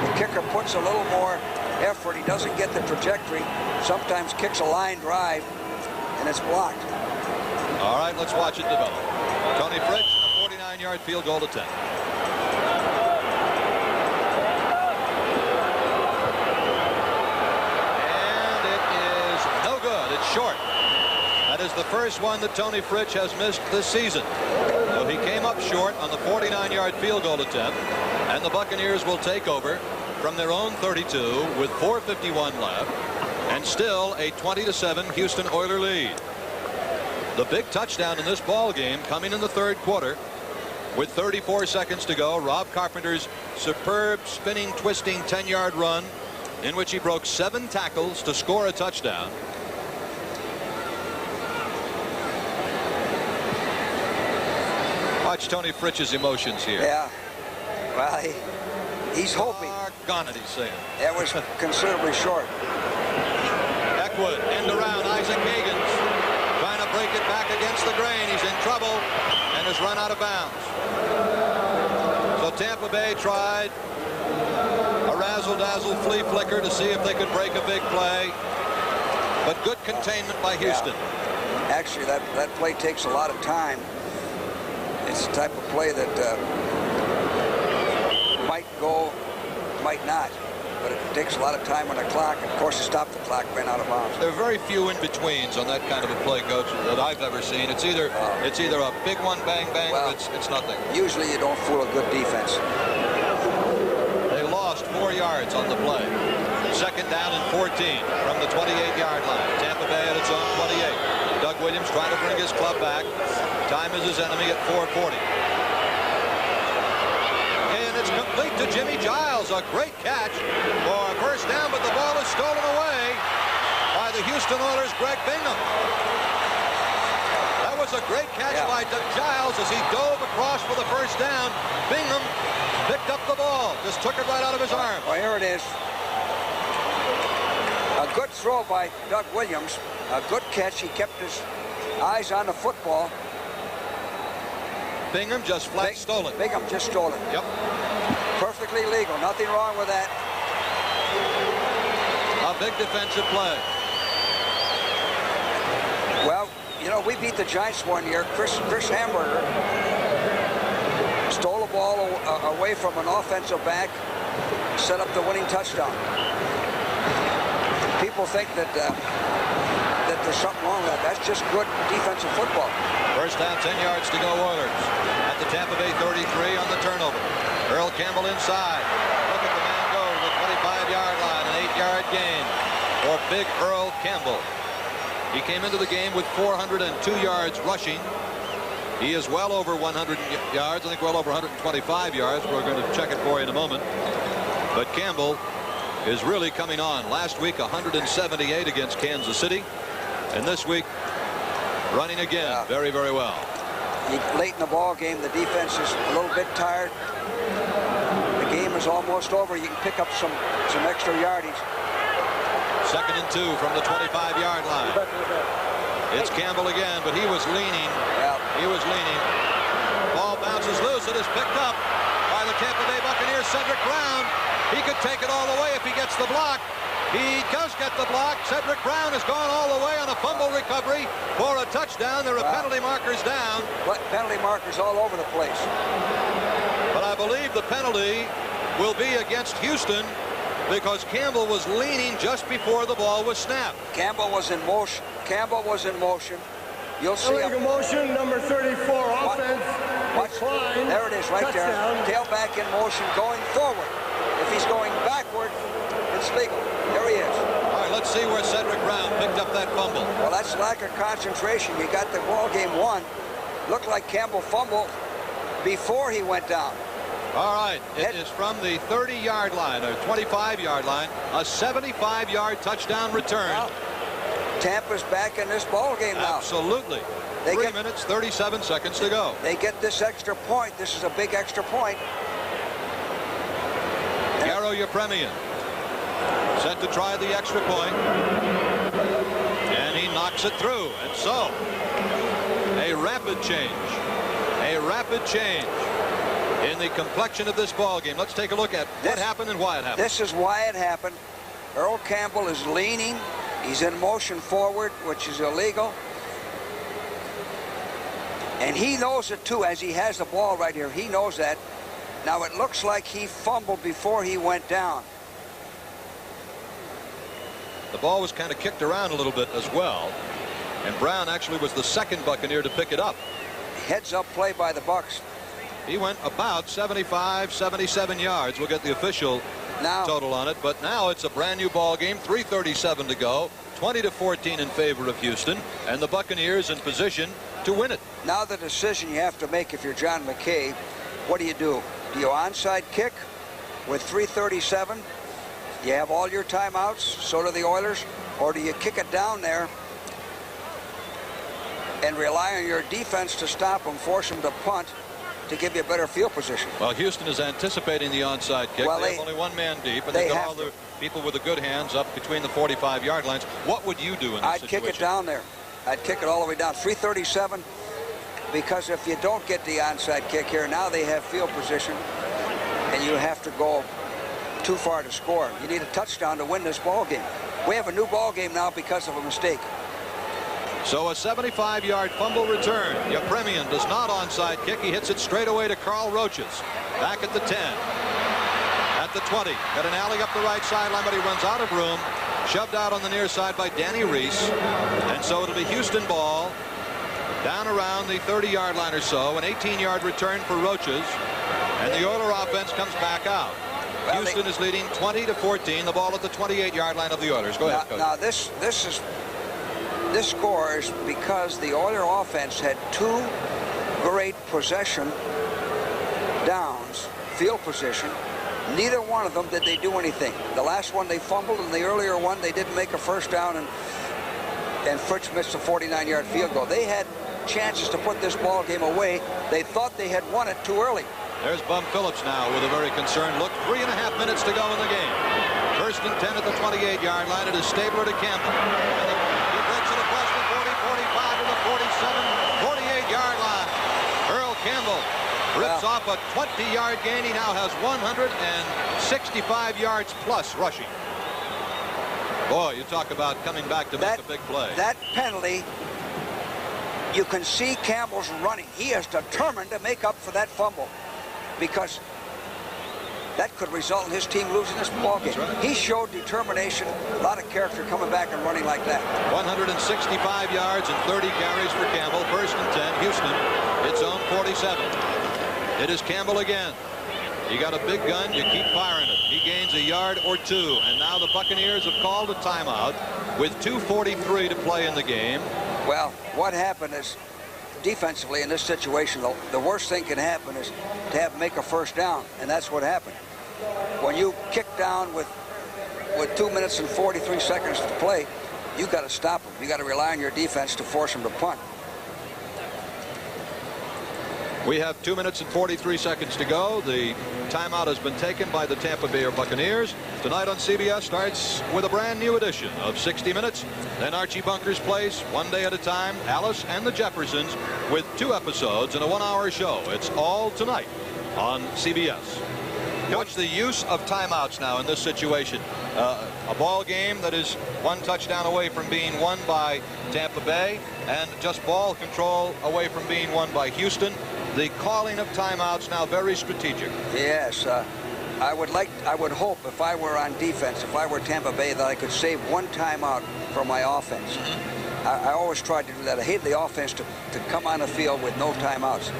The kicker puts a little more effort. He doesn't get the trajectory. Sometimes kicks a line drive and it's blocked. All right, let's watch it develop. Tony Fritsch, a 49-yard field goal attempt. Short. That is the first one that Tony Fritsch has missed this season. So he came up short on the 49-yard field goal attempt, and the Buccaneers will take over from their own 32 with 4:51 left, and still a 20-7 Houston Oiler lead. The big touchdown in this ball game coming in the 3rd quarter with 34 seconds to go. Rob Carpenter's superb spinning, twisting 10-yard run in which he broke 7 tackles to score a touchdown. Watch Tony Fritsch's emotions here. Yeah. Well, he's hoping. Gone it, he's saying. That was considerably short. Eckwood, end around, Isaac Higgins trying to break it back against the grain. He's in trouble, and and has run out of bounds. So Tampa Bay tried a razzle-dazzle flea flicker to see if they could break a big play, but good containment by Houston. Yeah. Actually, that play takes a lot of time. It's the type of play that might go, might not. But it takes a lot of time on the clock. And of course, to stop the clock, ran out of bounds. There are very few in-betweens on that kind of a play, Coach, that I've ever seen. It's either a big one, bang, bang, or it's nothing. Usually you don't fool a good defense. They lost 4 yards on the play. Second down and 14 from the 28-yard line. Tampa Bay at its own 28. Doug Williams trying to bring his club back. Time is his enemy at 4:40. And it's complete to Jimmy Giles. A great catch for a first down, but the ball is stolen away by the Houston Oilers' Greg Bingham. That was a great catch by Doug Giles as he dove across for the first down. Bingham picked up the ball, just took it right out of his arm. Well, here it is. A good throw by Doug Williams. A good catch. He kept his eyes on the football. Bingham just flat stole it. Bingham just stole it. Yep. Perfectly legal. Nothing wrong with that. A big defensive play. Well, you know, we beat the Giants one year. Chris Hamburger stole a ball away from an offensive back, set up the winning touchdown. People think that there's something wrong with that. That's just good defensive football. First down, 10 yards to go, Oilers. At the Tampa Bay 33 on the turnover. Earl Campbell inside. Look at the man go to the 25-yard line. An 8-yard gain for Big Earl Campbell. He came into the game with 402 yards rushing. He is well over 100 yards. I think well over 125 yards. We're going to check it for you in a moment. But Campbell is really coming on. Last week, 178 against Kansas City. And this week, running again very, very well. Late in the ball game, the defense is a little bit tired. The game is almost over. You can pick up some extra yardage. Second and 2 from the 25-yard line. It's Campbell again, but he was leaning. He was leaning. Ball bounces loose. It is picked up by the Tampa Bay Buccaneers. Cedric Brown. He could take it all the way if he gets the block. He does get the block. Cedric Brown has gone all the way on a fumble recovery for a touchdown. There are penalty markers down. Penalty markers all over the place. But I believe the penalty will be against Houston because Campbell was leaning just before the ball was snapped. Campbell was in motion. Campbell was in motion. You'll see illegal motion, number 34, offense. Decline. There it is, right touchdown. There. Tailback in motion, going forward. If he's going backward, it's legal. There he is. All right, let's see where Cedric Brown picked up that fumble. Well, that's lack of concentration. You got the ball game won. Looked like Campbell fumbled before he went down. All right, it is from the 30-yard line, or 25-yard line, a 75-yard touchdown return. Well, Tampa's back in this ball game now. Absolutely. 3 minutes, 37 seconds to go. They get this extra point. This is a big extra point. Garo Yepremian set to try the extra point. And he knocks it through. And so, a rapid change. A rapid change in the complexion of this ball game. Let's take a look at what happened and why it happened. This is why it happened. Earl Campbell is leaning. He's in motion forward, which is illegal. And he knows it too, as he has the ball right here. He knows that. Now it looks like he fumbled before he went down. The ball was kind of kicked around a little bit as well. And Brown actually was the second Buccaneer to pick it up. Heads-up play by the Bucs. He went about 75, 77 yards. We'll get the official total on it. But now it's a brand new ball game. 3:37 to go. 20-14 in favor of Houston. And the Buccaneers in position to win it. Now the decision you have to make if you're John McKay, what do? Do you onside kick with 3:37? You have all your timeouts, so do the Oilers. Or do you kick it down there and rely on your defense to stop them, force them to punt, to give you a better field position? Well, Houston is anticipating the onside kick. Well, they have only one man deep, and they've got all the people with the good hands up between the 45-yard lines. What would you do in this situation? I'd kick it down there. I'd kick it all the way down. 3:37. because if you don't get the onside kick here, now they have field position, and you have to go too far to score. You need a touchdown to win this ball game. We have a new ball game now because of a mistake. So a 75-yard fumble return. Yepremian does not onside kick. He hits it straight away to Carl Roaches. Back at the 10. At the 20. Got an alley up the right sideline, but he runs out of room. Shoved out on the near side by Danny Reese. And so it'll be Houston ball down around the 30-yard line or so. An 18-yard return for Roaches. And the Oiler offense comes back out. Well, Houston is leading 20-14. The ball at the 28-yard line of the Oilers. Go ahead, Coach. Now this score is because the Oiler offense had two great possession downs, field position. Neither one of them did they do anything. The last one they fumbled, and the earlier one they didn't make a first down, and Fritz missed a 49-yard field goal. They had chances to put this ball game away. They thought they had won it too early. There's Bum Phillips now with a very concerned look. 3.5 minutes to go in the game. First and 10 at the 28-yard line. It is Stabler to Campbell. He breaks it across the 40, 45 to the 47, 48-yard line. Earl Campbell rips off a 20-yard gain. He now has 165 yards plus rushing. Boy, you talk about coming back to make a big play. That penalty, you can see Campbell's running. He is determined to make up for that fumble, because that could result in his team losing this ball game. Right. He showed determination, a lot of character coming back and running like that. 165 yards and 30 carries for Campbell. First and 10, Houston, its own 47. It is Campbell again. You got a big gun, you keep firing it. He gains a yard or two, and now the Buccaneers have called a timeout with 2:43 to play in the game. Well, what happened is, defensively in this situation, the worst thing can happen is to make a first down, and that's what happened. When you kick down with 2 minutes and 43 seconds to play, you got to stop them. You got to rely on your defense to force them to punt. We have 2 minutes and 43 seconds to go. The timeout has been taken by the Tampa Bay Buccaneers. Tonight on CBS starts with a brand new edition of 60 Minutes. Then Archie Bunker's Place, One Day at a Time, Alice and the Jeffersons, with 2 episodes in a 1-hour show. It's all tonight on CBS. Watch the use of timeouts now in this situation. A ball game that is 1 touchdown away from being won by Tampa Bay, and just ball control away from being won by Houston. The calling of timeouts now very strategic. Yes, I would hope if I were on defense, if I were Tampa Bay, that I could save 1 timeout for my offense. I always tried to do that. I hate the offense to come on the field with no timeouts.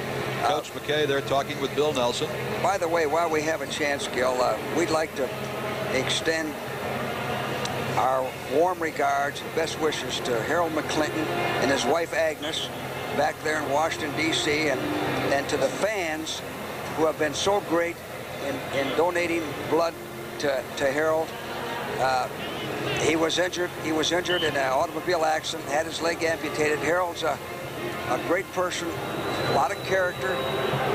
Coach McKay, they're talking with Bill Nelson. By the way, while we have a chance, Gil, we'd like to extend our warm regards and best wishes to Harold McClinton and his wife Agnes back there in Washington, D.C., and to the fans who have been so great in donating blood to Harold. He was injured in an automobile accident, had his leg amputated. Harold's a great person, a lot of character,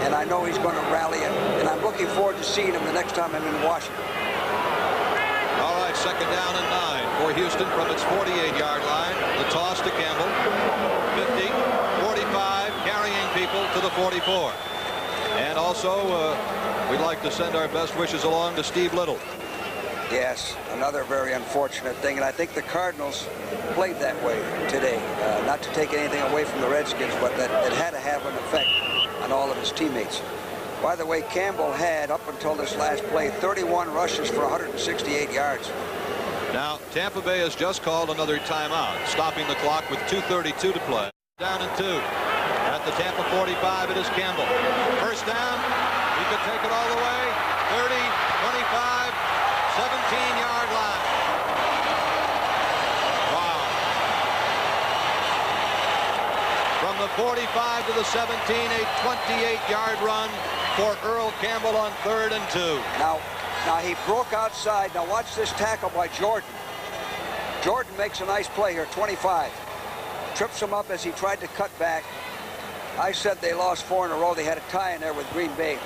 and I know he's going to rally, and I'm looking forward to seeing him the next time I'm in Washington. All right, second down and 9 for Houston from its 48-yard line. The toss to Campbell. 50, 45, carrying people to the 44. And also, we'd like to send our best wishes along to Steve Little. Yes, another very unfortunate thing, and I think the Cardinals played that way today. Not to take anything away from the Redskins, but that it had to have an effect on all of his teammates. By the way, Campbell had, up until this last play, 31 rushes for 168 yards. Now, Tampa Bay has just called another timeout, stopping the clock with 2:32 to play. Down and 2. At the Tampa 45, it is Campbell. First down, he could take it all the way. 30, 25, 17-yard line. Wow. From the 45 to the 17, a 28-yard run for Earl Campbell on 3rd and 2. Now he broke outside. Now watch this tackle by Jordan. Jordan makes a nice play here, 25. Trips him up as he tried to cut back. I said they lost 4 in a row. They had a tie in there with Green Bay.